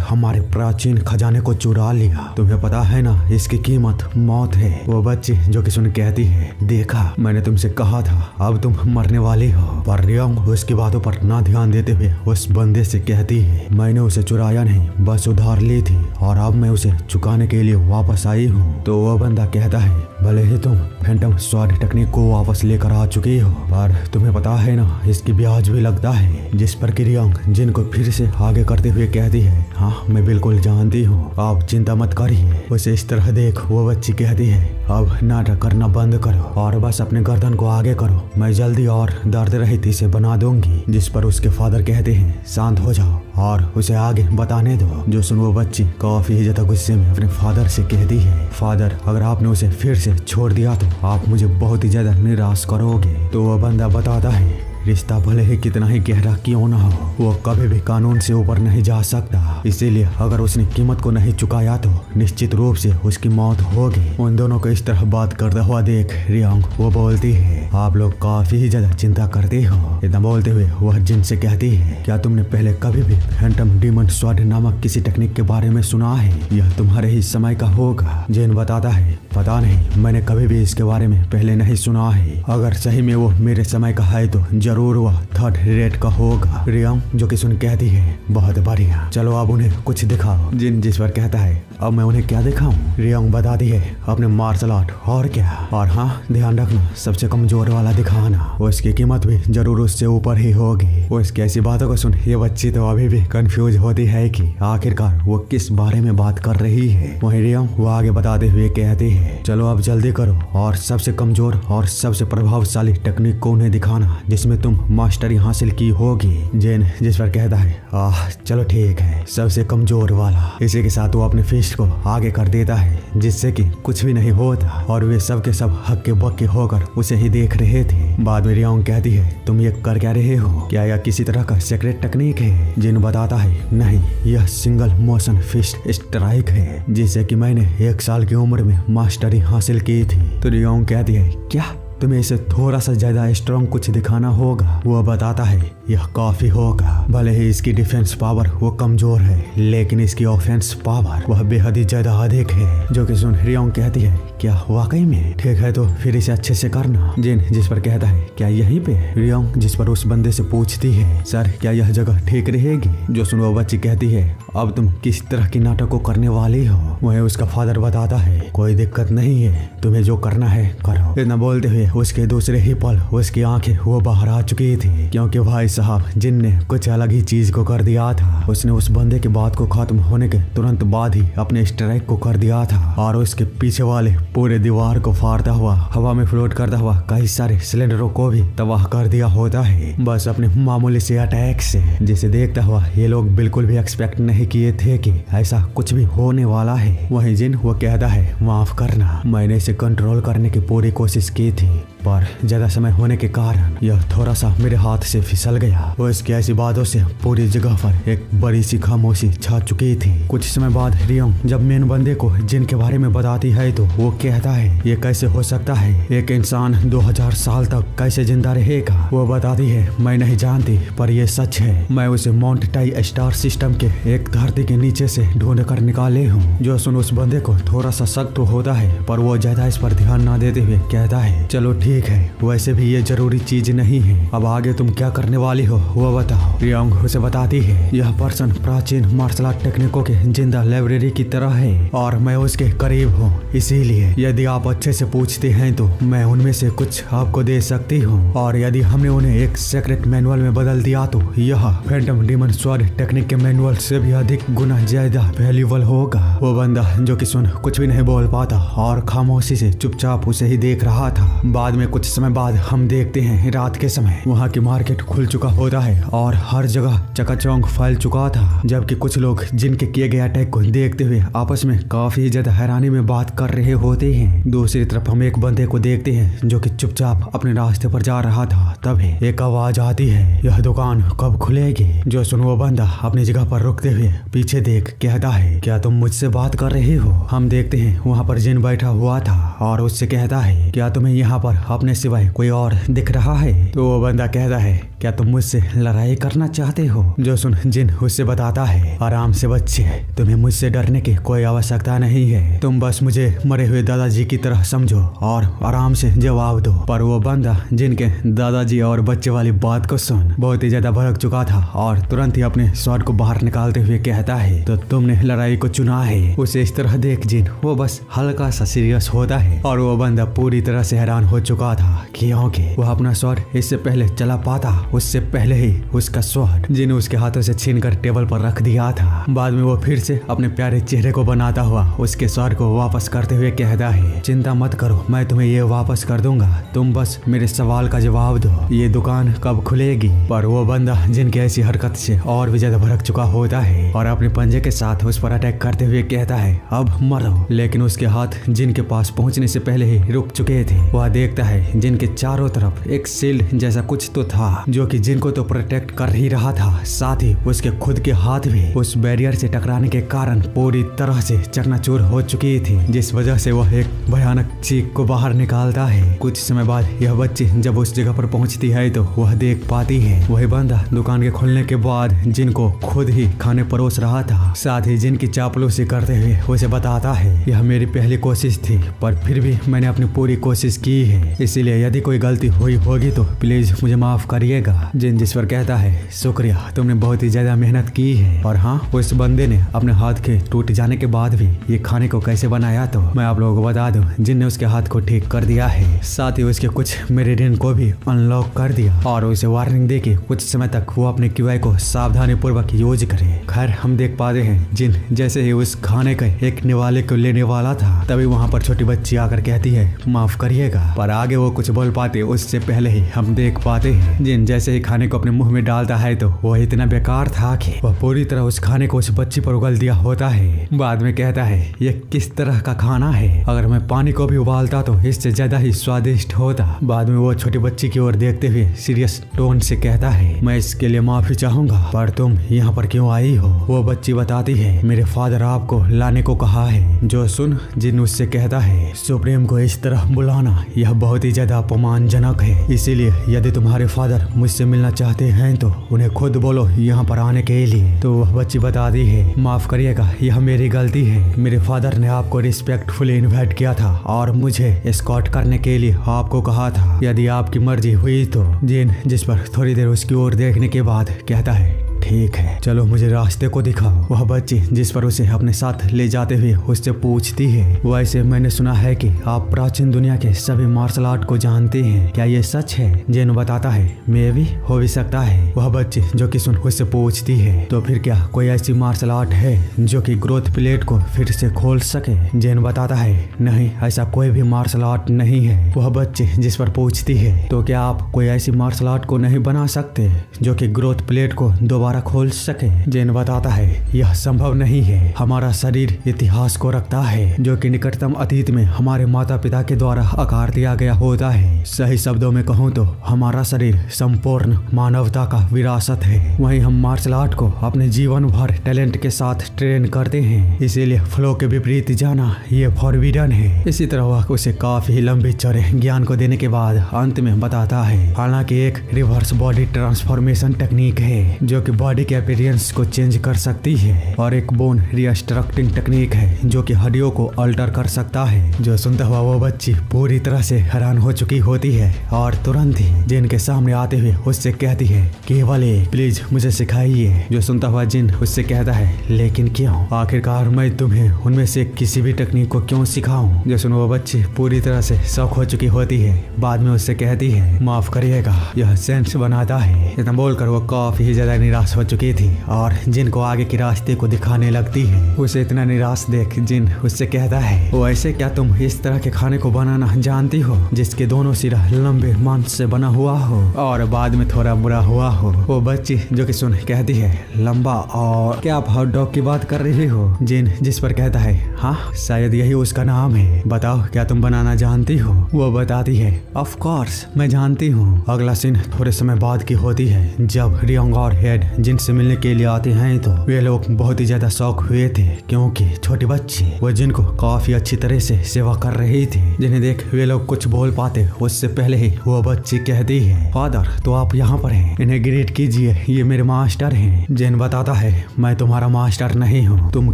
हमारे प्राचीन खजाने को चुरा लिया, तुम्हें पता है ना इसकी कीमत मौत है। वो बच्ची जो कि सुन कहती है देखा मैंने तुमसे कहा था अब तुम मरने वाली हो। पर रियांग उसकी बातों पर ना ध्यान देते हुए उस बंदे से कहती है मैंने उसे चुराया नहीं बस उधार ली थी और अब मैं उसे चुकाने के लिए वापस आई हूँ। तो वो बंदा कहता है भले ही तुम फैंटम स्वॉर्ड टेक्निक को वापस लेकर आ चुकी हो पर तुम्हें पता है ना इसकी ब्याज भी लगता है। जिस पर कि रियांग जिनको फिर से आगे करते हुए कहती है हाँ मैं बिल्कुल जानती हूँ, आप चिंता मत करिए। उसे इस तरह देख वो बच्ची कहती है अब नाटक करना बंद करो और बस अपने गर्दन को आगे करो, मैं जल्दी और दर्द रहित इसे बना दूंगी। जिस पर उसके फादर कहते हैं शांत हो जाओ और उसे आगे बताने दो। जो सुन वो बच्ची काफी ज्यादा गुस्से में अपने फादर से कहती है फादर अगर आपने उसे फिर से छोड़ दिया तो आप मुझे बहुत ही ज्यादा निराश करोगे। तो वह बंदा बताता है रिश्ता भले ही कितना ही गहरा क्यों ना हो वो कभी भी कानून से ऊपर नहीं जा सकता, इसीलिए अगर उसने कीमत को नहीं चुकाया तो निश्चित रूप से उसकी मौत होगी। उन दोनों को इस तरह बात करता हुआ देख रियांग वो बोलती है आप लोग काफी ही ज्यादा चिंता करते हो। इतना बोलते हुए वह जिन से कहती है क्या तुमने पहले कभी भी फैंटम डीमन स्वॉर्ड नामक किसी टेक्निक के बारे में सुना है, यह तुम्हारे ही समय का होगा। जिन बताता है पता नहीं मैंने कभी भी इसके बारे में पहले नहीं सुना है, अगर सही में वो मेरे समय का है तो जरूर वह 3rd रेट का होगा। रियांग जो कि सुन कहती है बहुत बढ़िया चलो अब उन्हें कुछ दिखाओ। जिन जिस पर कहता है अब मैं उन्हें क्या दिखाऊं। रियांग बताती है अपने मार्शल आर्ट और क्या, और हाँ ध्यान रखना सबसे कमजोर वाला दिखाना, उसकी कीमत भी जरूर उससे ऊपर ही होगी। वो इसकी ऐसी बातों को सुन ये बच्ची तो अभी भी कंफ्यूज होती है कि आखिरकार वो किस बारे में बात कर रही है। वहीं रियांग वो आगे बताते हुए कहती है चलो अब जल्दी करो और सबसे कमजोर और सबसे प्रभावशाली टेक्निक को उन्हें दिखाना जिसमें तुम मास्टरी हासिल की होगी। जेन जिस पर कहता है चलो ठीक है सबसे कमजोर वाला। इसी के साथ वो अपने फिस्ट को आगे कर देता है जिससे कि कुछ भी नहीं होता और वे सब के सब हक्के बक्के होकर उसे ही देख रहे थे। बाद में रियांग कहती है तुम ये कर क्या रहे हो, क्या यह किसी तरह का सीक्रेट टेक्निक है। जिन बताता है नहीं यह सिंगल मोशन फिस्ट स्ट्राइक है जिसे कि मैंने 1 साल की उम्र में मास्टरी हासिल की थी। तो रियांग कहती है क्या तुम्हें इसे थोड़ा सा ज्यादा स्ट्रॉन्ग कुछ दिखाना होगा। वो बताता है यह काफी होगा, भले ही इसकी डिफेंस पावर वो कमजोर है लेकिन इसकी ऑफेंस पावर वह बेहद ही ज्यादा अधिक है। जो कि सुन रियांग कहती है क्या वाकई में, ठीक है तो फिर इसे अच्छे से करना। जिन जिस पर कहता है क्या यहीं पे। रियांग जिस पर उस बंदे से पूछती है सर क्या यह जगह ठीक रहेगी। जो सुन वो बच्ची कहती है अब तुम किस तरह की नाटक को करने वाली हो। वह उसका फादर बताता है कोई दिक्कत नहीं है तुम्हें जो करना है करो। इतना बोलते हुए उसके दूसरे ही पल उसकी आंखें वो बाहर आ चुकी थी क्योंकि भाई साहब जिन ने कुछ अलग ही चीज को कर दिया था। उसने उस बंदे के बात को खत्म होने के तुरंत बाद ही अपने स्ट्राइक को कर दिया था और उसके पीछे वाले पूरे दीवार को फाड़ता हुआ हवा में फ्लोट करता हुआ कई सारे सिलेंडरों को भी तबाह कर दिया होता है बस अपने मामूली से अटैक से, जिसे देखता हुआ ये लोग बिल्कुल भी एक्सपेक्ट नहीं किए थे कि ऐसा कुछ भी होने वाला है। वहीं जिन वो कहता है माफ करना मैंने इसे कंट्रोल करने की पूरी कोशिश की थी पर ज्यादा समय होने के कारण यह थोड़ा सा मेरे हाथ से फिसल गया। वो इसकी ऐसी बातों से पूरी जगह पर एक बड़ी सी खामोशी छा चुकी थी। कुछ समय बाद रियांग जब मेन बंदे को जिन के बारे में बताती है तो वो कहता है ये कैसे हो सकता है, एक इंसान 2000 साल तक कैसे जिंदा रहेगा। वो बताती है मैं नहीं जानती पर यह सच है, मैं उसे माउंट टाई स्टार सिस्टम के एक धरती के नीचे से ढूंढ कर निकाले हूँ। जो सुन उस बंदे को थोड़ा सा शक तो होता है पर वो ज्यादा इस पर ध्यान न देते हुए कहता है चलो ठीक है, वैसे भी ये जरूरी चीज नहीं है। अब आगे तुम क्या करने वाली हो वो बताओ। रियांग उसे बताती है, यह पर्सन प्राचीन मार्शल आर्ट टेक्निकों के जिंदा लाइब्रेरी की तरह है और मैं उसके करीब हूँ, इसीलिए यदि आप अच्छे से पूछते हैं तो मैं उनमें से कुछ आपको दे सकती हूँ। और यदि हमने उन्हें एक सीक्रेट मैनुअल में बदल दिया तो यह फैंटम डीमन स्वॉर्ड टेक्निक के मैनुअल से भी अधिक गुना ज्यादा वैल्यूएबल होगा। वो बंदा जो कि सुन कुछ भी नहीं बोल पाता और खामोशी से चुपचाप उसे ही देख रहा था। बाद में कुछ समय बाद हम देखते हैं रात के समय वहाँ की मार्केट खुल चुका होता है और हर जगह चकाचौंध फैल चुका था, जबकि कुछ लोग जिनके किए गए अटैक को देखते हुए आपस में काफी ज्यादा हैरानी में बात कर रहे होते हैं। दूसरी तरफ हम एक बंदे को देखते हैं जो कि चुपचाप अपने रास्ते पर जा रहा था। तभी एक आवाज आती है, यह दुकान कब खुलेगी? जो सुन वो बंदा अपनी जगह पर रुकते हुए पीछे देख कहता है, क्या तुम मुझसे बात कर रहे हो? हम देखते हैं वहाँ पर जिन बैठा हुआ था और उससे कहता है, क्या तुम्हें यहाँ पर अपने सिवाय कोई और दिख रहा है? तो वो बंदा कहता है, क्या तुम मुझसे लड़ाई करना चाहते हो? जो सुन जिन उससे बताता है, आराम से बच्चे, तुम्हें मुझसे डरने की कोई आवश्यकता नहीं है, तुम बस मुझे मरे हुए दादाजी की तरह समझो और आराम से जवाब दो। पर वो बंदा जिनके दादाजी और बच्चे वाली बात को सुन बहुत ही ज्यादा भड़क चुका था और तुरंत ही अपने स्वॉर्ड को बाहर निकालते हुए कहता है, तो तुमने लड़ाई को चुना है। उसे इस तरह देख जिन वो बस हल्का सा सीरियस होता है और वो बंदा पूरी तरह से हैरान हो चुका था क्योंकि वह अपना स्वॉर्ड इससे पहले चला पाता, उससे पहले ही उसका स्वॉर्ड जिन उसके हाथों से छीनकर टेबल पर रख दिया था। बाद में वो फिर से अपने प्यारे चेहरे को बनाता हुआ उसके स्वॉर्ड को वापस करते हुए कहता है, चिंता मत करो, मैं तुम्हें ये वापस कर दूंगा, तुम बस मेरे सवाल का जवाब दो, ये दुकान कब खुलेगी? पर वो बंदा जिनकी ऐसी हरकत से और भी ज्यादा भड़क चुका होता है और अपने पंजे के साथ उस पर अटैक करते हुए कहता है, अब मरो। लेकिन उसके हाथ जिनके पास पहुंचने से पहले ही रुक चुके थे। वह देखता है जिनके चारों तरफ एक शील्ड जैसा कुछ तो था जो कि जिनको तो प्रोटेक्ट कर ही रहा था, साथ ही उसके खुद के हाथ भी उस बैरियर से टकराने के कारण पूरी तरह से चकनाचूर हो चुकी थी, जिस वजह से वह एक भयानक चीख को बाहर निकालता है। कुछ समय बाद यह बच्ची जब उस जगह पर पहुंचती है तो वह देख पाती है वही बंदा दुकान के खुलने के बाद जिनको खुद ही खाने परोस रहा था, साथ ही जिनकी चापलूसी करते हुए उसे बताता है, यह मेरी पहली कोशिश थी पर फिर भी मैंने अपनी पूरी कोशिश की है, इसीलिए यदि कोई गलती हुई होगी तो प्लीज मुझे माफ करिएगा। जिन जिस पर कहता है, शुक्रिया, तुमने बहुत ही ज्यादा मेहनत की है। और हाँ, उस बंदे ने अपने हाथ के टूट जाने के बाद भी ये खाने को कैसे बनाया तो मैं आप लोगों को बता दूं, जिन ने उसके हाथ को ठीक कर दिया है, साथ ही उसके कुछ मेरिडियन को भी अनलॉक कर दिया और उसे वार्निंग दे के कुछ समय तक वो अपने क्यूआई को सावधानी पूर्वक यूज करे। खैर हम देख पाते हैं जिन जैसे ही उस खाने के एक निवाले को लेने वाला था तभी वहाँ पर छोटी बच्ची आकर कहती है, माफ करिएगा, पर आगे वो कुछ बोल पाते उससे पहले ही हम देख पाते हैं जिन जैसे ही खाने को अपने मुंह में डालता है तो वह इतना बेकार था कि वह पूरी तरह उस खाने को उस बच्ची पर उगल दिया होता है। बाद में कहता है, ये किस तरह का खाना है, अगर मैं पानी को भी उबालता तो इससे ज्यादा ही स्वादिष्ट होता। बाद में वो छोटी बच्ची की ओर देखते हुए सीरियस टोन से कहता है, मैं इसके लिए माफी चाहूंगा, पर तुम यहाँ पर क्यों आई हो? वो बच्ची बताती है, मेरे फादर आपको लाने को कहा है। जो सुन जिन उससे कहता है, सुप्रीम को इस तरह बुलाना यह बहुत ही ज्यादा अपमानजनक है, इसीलिए यदि तुम्हारे फादर मुझसे मिलना चाहते हैं तो उन्हें खुद बोलो यहाँ पर आने के लिए। तो वह बच्ची बताती है, माफ करिएगा, यह मेरी गलती है, मेरे फादर ने आपको रिस्पेक्टफुली इनवाइट किया था और मुझे एस्कॉर्ट करने के लिए आपको कहा था, यदि आपकी मर्जी हुई तो। जिन जिस पर थोड़ी देर उसकी ओर देखने के बाद कहता है, ठीक है, चलो मुझे रास्ते को दिखाओ। वह बच्ची जिस पर उसे अपने साथ ले जाते हुए उससे पूछती है, वैसे मैंने सुना है कि आप प्राचीन दुनिया के सभी मार्शल आर्ट को जानते हैं, क्या ये सच है? जेन बताता है, मे भी हो भी सकता है। वह बच्ची जो कि सुन उससे पूछती है, तो फिर क्या कोई ऐसी मार्शल आर्ट है जो कि ग्रोथ प्लेट को फिर से खोल सके? जेन बताता है, नहीं, ऐसा कोई भी मार्शल आर्ट नहीं है। वह बच्ची जिस पर पूछती है, तो क्या आप कोई ऐसी मार्शल आर्ट को नहीं बना सकते जो कि ग्रोथ प्लेट को दोबारा खोल सके? जेन बताता है, यह संभव नहीं है, हमारा शरीर इतिहास को रखता है जो कि निकटतम अतीत में हमारे माता पिता के द्वारा आकार दिया गया होता है। सही शब्दों में कहूँ तो हमारा शरीर संपूर्ण मानवता का विरासत है। वहीं हम मार्शल आर्ट को अपने जीवन भर टैलेंट के साथ ट्रेन करते हैं, इसीलिए फ्लो के विपरीत जाना ये फॉरबिडन है। इसी तरह वह उसे काफी लंबी चौड़े ज्ञान को देने के बाद अंत में बताता है, हालांकि एक रिवर्स बॉडी ट्रांसफॉर्मेशन टेक्निक है जो कि बॉडी के अपीयरेंस को चेंज कर सकती है और एक बोन रिस्ट्रक्टिंग टेक्निक है जो कि हड्डियों को अल्टर कर सकता है। जो सुनता हुआ वो बच्ची पूरी तरह से हैरान हो चुकी होती है और तुरंत ही जिन के सामने आते हुए उससे कहती है केवल प्लीज मुझे सिखाइए। जो सुनता हुआ जिन उससे कहता है लेकिन क्यों, आखिरकार मैं तुम्हें उनमें से किसी भी टेक्निक को क्यों सिखाऊं। जो सुनो वो बच्ची पूरी तरह से शौक हो चुकी होती है। बाद में उससे कहती है माफ करिएगा, यह सेंस बनाता है। इतना बोलकर वो काफी ज्यादा निराश हो चुकी थी और जिन को आगे के रास्ते को दिखाने लगती है। उसे इतना निराश देख जिन उससे कहता है वो ऐसे क्या तुम इस तरह के खाने को बनाना जानती हो जिसके दोनों सिरा लंबे मांस से बना हुआ हो और बाद में थोड़ा बुरा हुआ हो। वो बच्ची जो कि सुन कहती है लंबा, और क्या आप हॉट डॉग की बात कर रही हो। जिन जिस पर कहता है हाँ शायद यही उसका नाम है, बताओ क्या तुम बनाना जानती हो। वो बताती है ऑफ कोर्स मैं जानती हूँ। अगला सीन थोड़े समय बाद की होती है जब रियोंग और हेड जिन से मिलने के लिए आते हैं तो वे लोग बहुत ही ज्यादा शौक हुए थे क्योंकि छोटी बच्ची वो जिन को काफी अच्छी तरह से सेवा कर रही थी। जिन्हें देख वे लोग कुछ बोल पाते उससे पहले ही वो बच्ची कहती है फादर तो आप यहाँ पर हैं, इन्हें ग्रीट कीजिए, ये मेरे मास्टर हैं। जिन बताता है मैं तुम्हारा मास्टर नहीं हूँ, तुम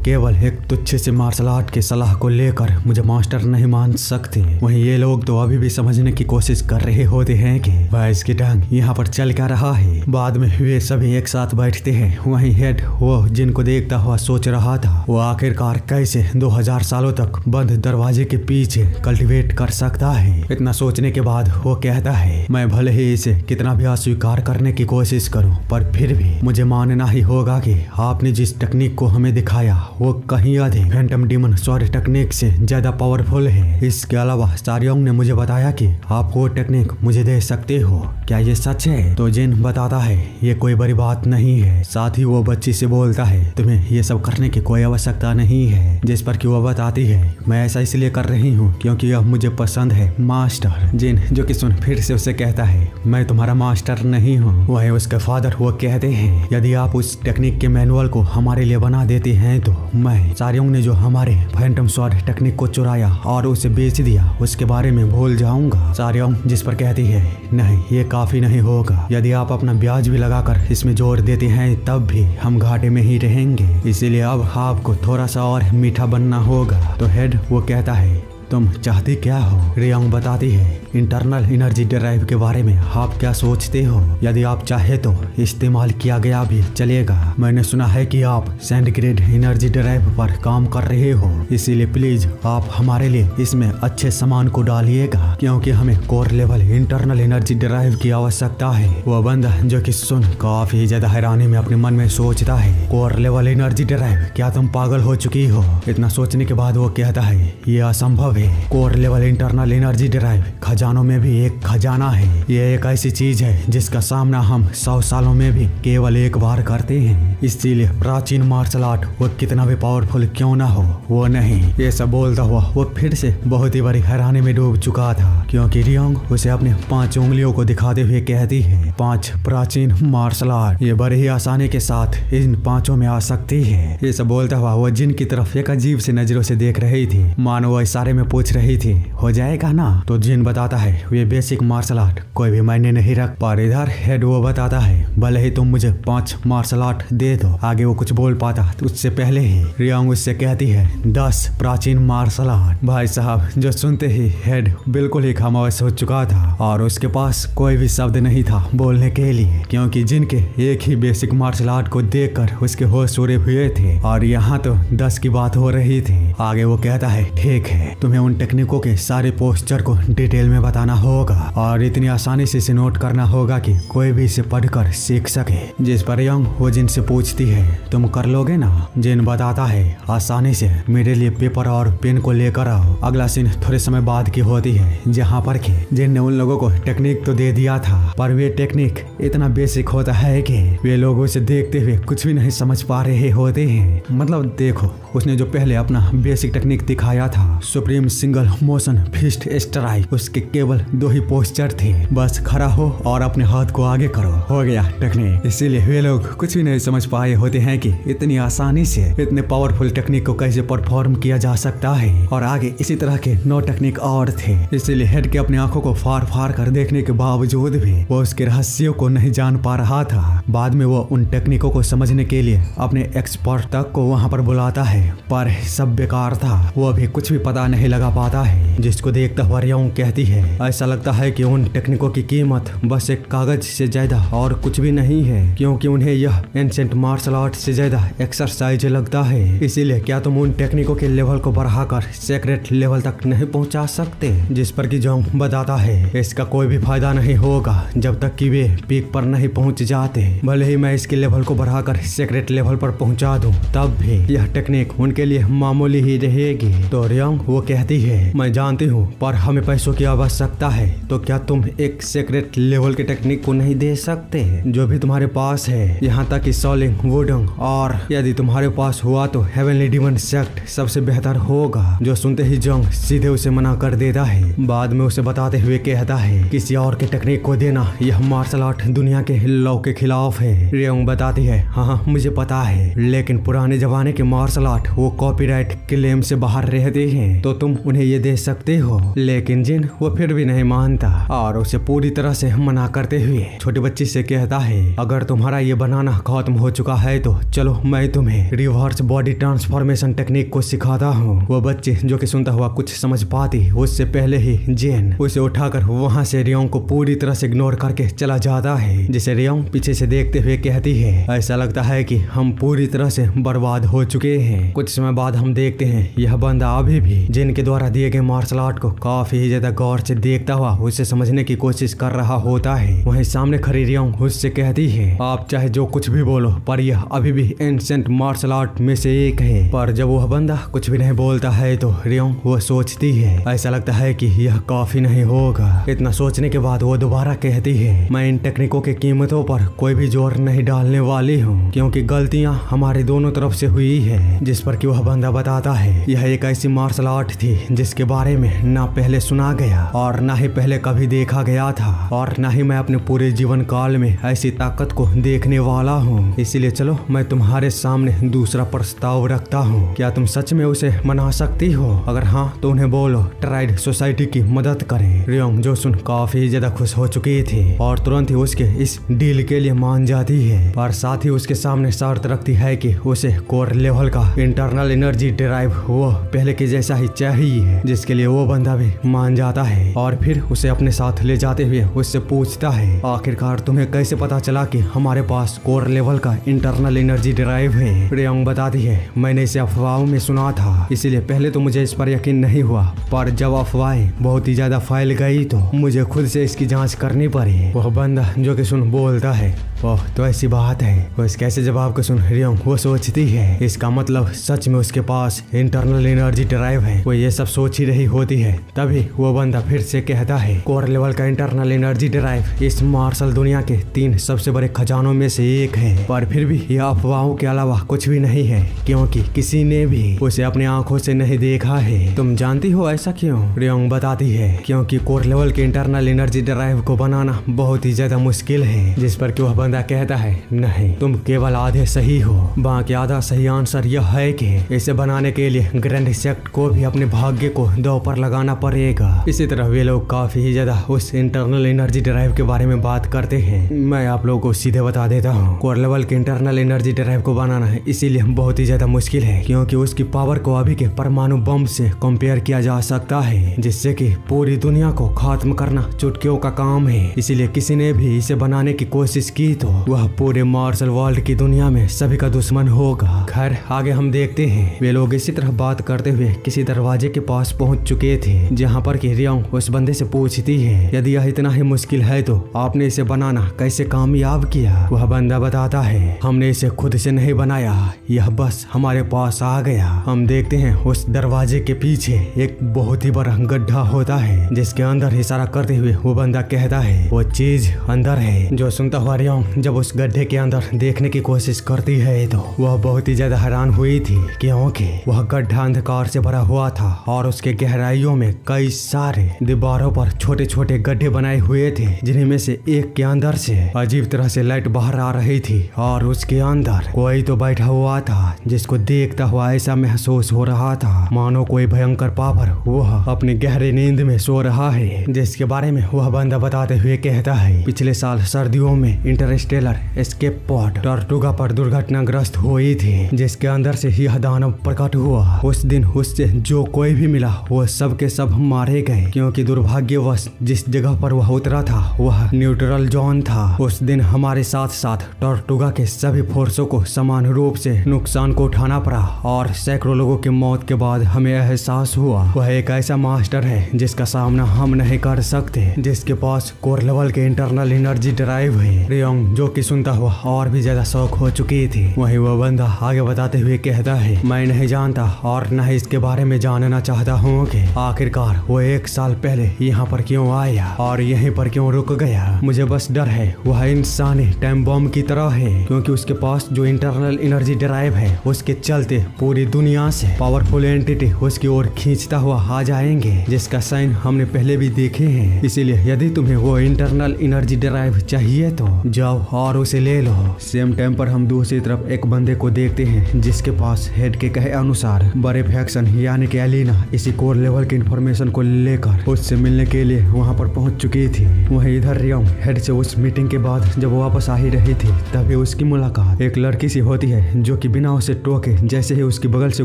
केवल एक तुच्छ से मार्शल आर्ट की सलाह को लेकर मुझे मास्टर नहीं मान सकते। वहीं ये लोग तो अभी भी समझने की कोशिश कर रहे होते हैं कि भैंस की टांग यहाँ पर चल क्या रहा है। बाद में वे सभी एक साथ बैठते हैं। वहीं हेड वो जिनको देखता हुआ सोच रहा था वो आखिरकार कैसे 2000 सालों तक बंद दरवाजे के पीछे कल्टीवेट कर सकता है। इतना सोचने के बाद वो कहता है मैं भले ही इसे कितना भी अस्वीकार करने की कोशिश करूं पर फिर भी मुझे मानना ही होगा कि आपने जिस टेक्निक को हमें दिखाया वो कहीं अधिक फैंटम डीमन स्वॉर्ड टेक्निक से ज्यादा पावरफुल है। इसके अलावा सारियोंग ने मुझे बताया कि आप वो टेक्निक मुझे दे सकते हो, क्या ये सच है। तो जिन बताता है ये कोई बड़ी बात नहीं है। साथ ही वो बच्ची से बोलता है तुम्हें ये सब करने की कोई आवश्यकता नहीं है। जिस पर कि वो बताती है मैं ऐसा इसलिए कर रही हूँ क्योंकि यह मुझे पसंद है मास्टर। जिन जो कि सुन फिर से उसे कहता है मैं तुम्हारा मास्टर नहीं हूँ। वही उसके फादर वो कहते हैं यदि आप उस टेक्निक के मैनुअल को हमारे लिए बना देते हैं तो मैं सारियोंग ने जो हमारे फैंटम स्वॉर्ड टेक्निक को चुराया और उसे बेच दिया उसके बारे में भूल जाऊंगा। सारियोंग जिस पर कहती है नहीं ये काफी नहीं होगा, यदि आप अपना ब्याज भी लगाकर इसमें जोड़ देते हैं तब भी हम घाटे में ही रहेंगे, इसीलिए अब आपको थोड़ा सा और मीठा बनना होगा। तो हेड वो कहता है तुम चाहती क्या हो। रियोंग बताती है इंटरनल एनर्जी ड्राइव के बारे में आप क्या सोचते हो, यदि आप चाहे तो इस्तेमाल किया गया भी चलेगा। मैंने सुना है कि आप सेंटिग्रेड एनर्जी ड्राइव पर काम कर रहे हो, इसीलिए प्लीज आप हमारे लिए इसमें अच्छे सामान को डालिएगा क्योंकि हमें core level internal energy drive की आवश्यकता है। वो बंदा जो कि सुन काफी ज्यादा हैरानी में अपने मन में सोचता है कोर लेवल एनर्जी ड्राइव, क्या तुम पागल हो चुकी हो। इतना सोचने के बाद वो कहता है ये असंभव। Core level internal energy drive खजानों में भी एक खजाना है। ये एक ऐसी चीज है जिसका सामना हम 100 सालों में भी केवल एक बार करते हैं, इसीलिए प्राचीन मार्शल आर्ट वो कितना भी पावरफुल क्यों ना हो वो नहीं। ये सब बोलता हुआ वो फिर से बहुत ही बड़ी हैरानी में डूब चुका था क्योंकि रियोंग उसे अपने 5 उंगलियों को दिखाते हुए कहती है 5 प्राचीन मार्शल आर्ट ये बड़े ही आसानी के साथ इन 5 में आ सकती है। ये सब बोलता हुआ वो जिन की तरफ एक अजीब सी नजरों से देख रही थी मानो वो इशारे में पूछ रही थी हो जाएगा ना। तो जिन बताता है वे बेसिक मार्शल आर्ट कोई भी मायने नहीं रख। पर इधर हेड वो बताता है भले ही तुम मुझे 5 मार्शल आर्ट दे दो। आगे वो कुछ बोल पाता तो उससे पहले ही रियोंग उससे कहती है 10 प्राचीन मार्शल आर्ट। भाई साहब जो सुनते ही हेड बिल्कुल ही खामोश हो चुका था और उसके पास कोई भी शब्द नहीं था बोलने के लिए क्योंकि जिनके एक ही बेसिक मार्शल आर्ट को देखकर उसके होश उड़े हुए थे और यहाँ तो 10 की बात हो रही थी। आगे वो कहता है ठीक है तुम्हें उन टेक्निकों के सारे पोस्चर को डिटेल में बताना होगा और इतनी आसानी से इसे नोट करना होगा कि कोई भी इसे पढ़कर सीख सके। जिस पर रियोंग वो जिन से पूछती है तुम कर लोगे ना। जिन बताता है आसानी से, मेरे लिए पेपर और पेन को लेकर आओ। अगला सीन थोड़े समय बाद की होती है जहाँ पर के जिन ने उन लोगों को टेक्निक तो दे दिया था पर वे टेक्निक इतना बेसिक होता है कि वे लोग उसे देखते हुए कुछ भी नहीं समझ पा रहे होते हैं। मतलब देखो उसने जो पहले अपना बेसिक टेक्निक दिखाया था supreme single motion fist strike, उसके केवल 2 ही पोस्चर थे, बस खड़ा हो और अपने हाथ को आगे करो, हो गया टेक्निक। इसीलिए वे लोग कुछ भी नहीं समझ पाए होते हैं कि इतनी आसानी से इतने पावरफुल टेक्निक को कैसे परफॉर्म किया जा सकता है। और आगे इसी तरह के 9 टेक्निक और थे। इसीलिए हेड के अपनी आंखों को फाड़ फाड़ कर देखने के बावजूद भी वो उसके रहस्यों को नहीं जान पा रहा था। बाद में वो उन टेक्निकों को समझने के लिए अपने एक्सपर्ट तक को वहाँ पर बुलाता है, पर सब बेकार था। वो अभी कुछ भी पता नहीं लगा पाता है, जिसको देखता हुआ रियोंग कहती है ऐसा लगता है कि उन टेक्निकों की कीमत बस एक कागज से ज्यादा और कुछ भी नहीं है, क्योंकि उन्हें यह एंशिएंट मार्शल आर्ट से ज्यादा एक्सरसाइज लगता है। इसीलिए क्या तुम उन टेक्निकों के लेवल को बढ़ाकर सीक्रेट लेवल तक नहीं पहुंचा सकते? जिस पर कि जोंग बताता है इसका कोई भी फायदा नहीं होगा जब तक कि वे पीक पर नहीं पहुंच जाते। भले ही मैं इसके लेवल को बढ़ाकर सीक्रेट लेवल पर पहुंचा दूं, तब भी यह टेक्निक उनके लिए मामूली ही रहेगी। तो रियोंग वो कहती है मैं जानती हूँ, पर हमें पैसों की आवश्यकता है, तो क्या तुम एक सीक्रेट लेवल के टेक्निक को नहीं दे सकते जो भी तुम्हारे पास है? यहाँ तक कि सॉलिंग वुडंग, और यदि तुम्हारे पास हुआ तो हेवनली डीमन सेक्ट सबसे बेहतर होगा। जो सुनते ही जोंग सीधे उसे मना कर देता है। बाद में उसे बताते हुए कहता है किसी और के टेक्निक को देना यह मार्शल आर्ट दुनिया के लॉ के खिलाफ है। रियोंग बताती है हाँ मुझे पता है, लेकिन पुराने जमाने के मार्शल आर्ट वो कॉपीराइट क्लेम से बाहर रहते हैं, तो तुम उन्हें ये दे सकते हो। लेकिन जिन वो फिर भी नहीं मानता और उसे पूरी तरह से मना करते हुए छोटी बच्ची से कहता है अगर तुम्हारा ये बनाना खत्म हो चुका है तो चलो मैं तुम्हें रिवर्स बॉडी ट्रांसफॉर्मेशन टेक्निक को सिखाता हूँ। वो बच्चे जो कि सुनता हुआ कुछ समझ पाती उससे पहले ही जेन उसे उठाकर वहाँ से रियोंग को पूरी तरह से इग्नोर करके चला जाता है, जिसे रियोंग पीछे से देखते हुए कहती है ऐसा लगता है कि हम पूरी तरह से बर्बाद हो चुके हैं। कुछ समय बाद हम देखते हैं यह बंदा अभी भी जिन के द्वारा दिए गए मार्शल आर्ट को काफी ज्यादा गौर से देखता हुआ उसे समझने की कोशिश कर रहा होता है। वहीं सामने खड़ी रियोंग उससे कहती है आप चाहे जो कुछ भी बोलो, पर यह अभी भी एंशिएंट मार्शल आर्ट में से एक है। पर जब वह बंदा कुछ भी नहीं बोलता है तो रियोंग वो सोचती है ऐसा लगता है कि यह काफी नहीं होगा। इतना सोचने के बाद वो दोबारा कहती है मैं इन टेक्निकों की कीमतों पर कोई भी जोर नहीं डालने वाली हूँ, क्योंकि गलतियाँ हमारे दोनों तरफ से हुई है। जिस पर कि वह बंदा बताता है यह एक ऐसी मार्शल आर्ट थी जिसके बारे में ना पहले सुना गया और ना ही पहले कभी देखा गया था, और ना ही मैं अपने पूरे जीवन काल में ऐसी ताकत को देखने वाला हूँ। इसीलिए चलो मैं तुम्हारे सामने दूसरा प्रस्ताव रखता हूँ, क्या तुम सच में उसे मना सकती हो? अगर हाँ तो उन्हें बोलो ट्राइड सोसाइटी की मदद करें। रियोंग जो सुन काफी ज्यादा खुश हो चुकी थी और तुरंत ही उसके इस डील के लिए मान जाती है, पर साथ ही उसके सामने शर्त रखती है कि उसे कोर लेवल का इंटरनल एनर्जी ड्राइव वो पहले के जैसा ही चाहिए, जिसके लिए वो बंदा भी मान जाता है और फिर उसे अपने साथ ले जाते हुए उससे पूछता है आखिरकार तुम्हें कैसे पता चला कि हमारे पास कोर लेवल का इंटरनल एनर्जी ड्राइव है? रियोंग बताती है मैंने इसे अफवाहों में सुना था, इसीलिए पहले तो मुझे इस पर यकीन नहीं हुआ, पर जब अफवाहें बहुत ही ज्यादा फैल गई तो मुझे खुद से इसकी जांच करनी पड़ी। वह बंदा जो कि सुन बोलता है ओह तो ऐसी बात है। वो इस कैसे जवाब को सुन रियोंग वो सोचती है इसका मतलब सच में उसके पास इंटरनल एनर्जी ड्राइव है। वो ये सब सोच ही रही होती है, तभी वो बंदा फिर से कहता है कोर लेवल का इंटरनल एनर्जी ड्राइव इस मार्शल दुनिया के 3 सबसे बड़े खजानों में से एक है, पर फिर भी यह अफवाहों के अलावा कुछ भी नहीं है, क्योंकि किसी ने भी उसे अपनी आंखों से नहीं देखा है। तुम जानती हो ऐसा क्यों? रियोंग बताती है क्योंकि कोर लेवल के इंटरनल एनर्जी ड्राइव को बनाना बहुत ही ज्यादा मुश्किल है। जिस पर कि वह बंदा कहता है नहीं तुम केवल आधे सही हो, बाकी आधा सही आंसर यह है कि इसे बनाने के लिए ग्रैंड सेक्ट को भी अपने भाग्य को दांव पर लगाना पड़ेगा। इसी तरह वे लोग काफी ही ज्यादा उस इंटरनल एनर्जी ड्राइव के बारे में बात करते हैं। मैं आप लोगों को सीधे बता देता हूँ कोर लेवल के इंटरनल एनर्जी ड्राइव को बनाना है इसीलिए बहुत ही ज्यादा मुश्किल है, क्योंकि उसकी पावर को अभी के परमाणु बम से कंपेयर किया जा सकता है, जिससे कि पूरी दुनिया को खत्म करना चुटकियों का काम है। इसीलिए किसी ने भी इसे बनाने की कोशिश की तो वह पूरे मार्शल वर्ल्ड की दुनिया में सभी का दुश्मन होगा। खैर आगे हम देखते हैं वे लोग इसी तरह बात करते हुए किसी दरवाजे के पास पहुंच चुके थे, जहां पर कि रियोंग उस बंदे से पूछती है यदि यह इतना ही मुश्किल है तो आपने इसे बनाना कैसे कामयाब किया? वह बंदा बताता है हमने इसे खुद से नहीं बनाया, यह बस हमारे पास आ गया। हम देखते हैं उस दरवाजे के पीछे एक बहुत ही बड़ा गड्ढा होता है, जिसके अंदर इशारा करते हुए वो बंदा कहता है वो चीज अंदर है। जो सुनता हुआ रियोंग रियोंग जब उस गड्ढे के अंदर देखने की कोशिश करती है तो वह बहुत ही ज्यादा हैरान हुई थी, क्योंकि वह गड्ढा अंधकार से भरा हुआ था और उसके गहराइयों में कई सारे दीवारों पर छोटे छोटे गड्ढे बनाए हुए थे, जिन्हीं में से एक के अंदर से अजीब तरह से लाइट बाहर आ रही थी और उसके अंदर कोई तो बैठा हुआ था, जिसको देखता हुआ ऐसा महसूस हो रहा था मानो कोई भयंकर पावर वह अपनी गहरी नींद में सो रहा है। जिसके बारे में वह बंदा बताते हुए कहता है, पिछले साल सर्दियों में इंटरस्टेलर एस्केप पॉड टॉर्टुगा पर दुर्घटनाग्रस्त हुई थी, जिसके अंदर से यह दानव प्रकट हुआ। उस दिन उससे जो कोई भी मिला वो सब के सब मारे गए, क्योंकि दुर्भाग्यवश जिस जगह पर वह उतरा था वह न्यूट्रल जोन था। उस दिन हमारे साथ साथ टॉर्टुगा के सभी फोर्सों को समान रूप से नुकसान को उठाना पड़ा और सैकड़ों लोगों की मौत के बाद हमें एहसास हुआ वह एक ऐसा मास्टर है जिसका सामना हम नहीं कर सकते, जिसके पास कोर लेवल के इंटरनल एनर्जी ड्राइव है। रियोंग जो कि सुनता हुआ और भी ज्यादा शौक हो चुकी थी। वहीं वह बंदा आगे बताते हुए कहता है, मैं नहीं जानता और न ही इसके बारे में जानना चाहता हूँ कि आखिरकार वो 1 साल पहले यहाँ पर क्यों आया और यहीं पर क्यों रुक गया। मुझे बस डर है वह इंसानी टाइम बॉम्ब की तरह है, क्योंकि उसके पास जो इंटरनल एनर्जी ड्राइव है उसके चलते पूरी दुनिया से पावरफुल एंटिटी उसकी ओर खींचता हुआ आ जाएंगे, जिसका साइन हमने पहले भी देखे हैं। इसीलिए यदि तुम्हें वो इंटरनल एनर्जी ड्राइव चाहिए तो जाओ और उसे ले लो। सेम टाइम पर हम दूसरी तरफ एक बंदे को देखते हैं जिसके पास हेड के कहे अनुसार बड़े फैक्शन यानी कि एलिना इसी कोर लेवल की इंफॉर्मेशन को लेकर उससे मिलने के लिए वहां पर पहुंच चुकी थी। वहीं इधर रियोंग हेड से उस मीटिंग के बाद जब वो वापस आ ही रही थी तभी उसकी मुलाकात एक लड़की से होती है, जो कि बिना उसे टोके जैसे ही उसकी बगल से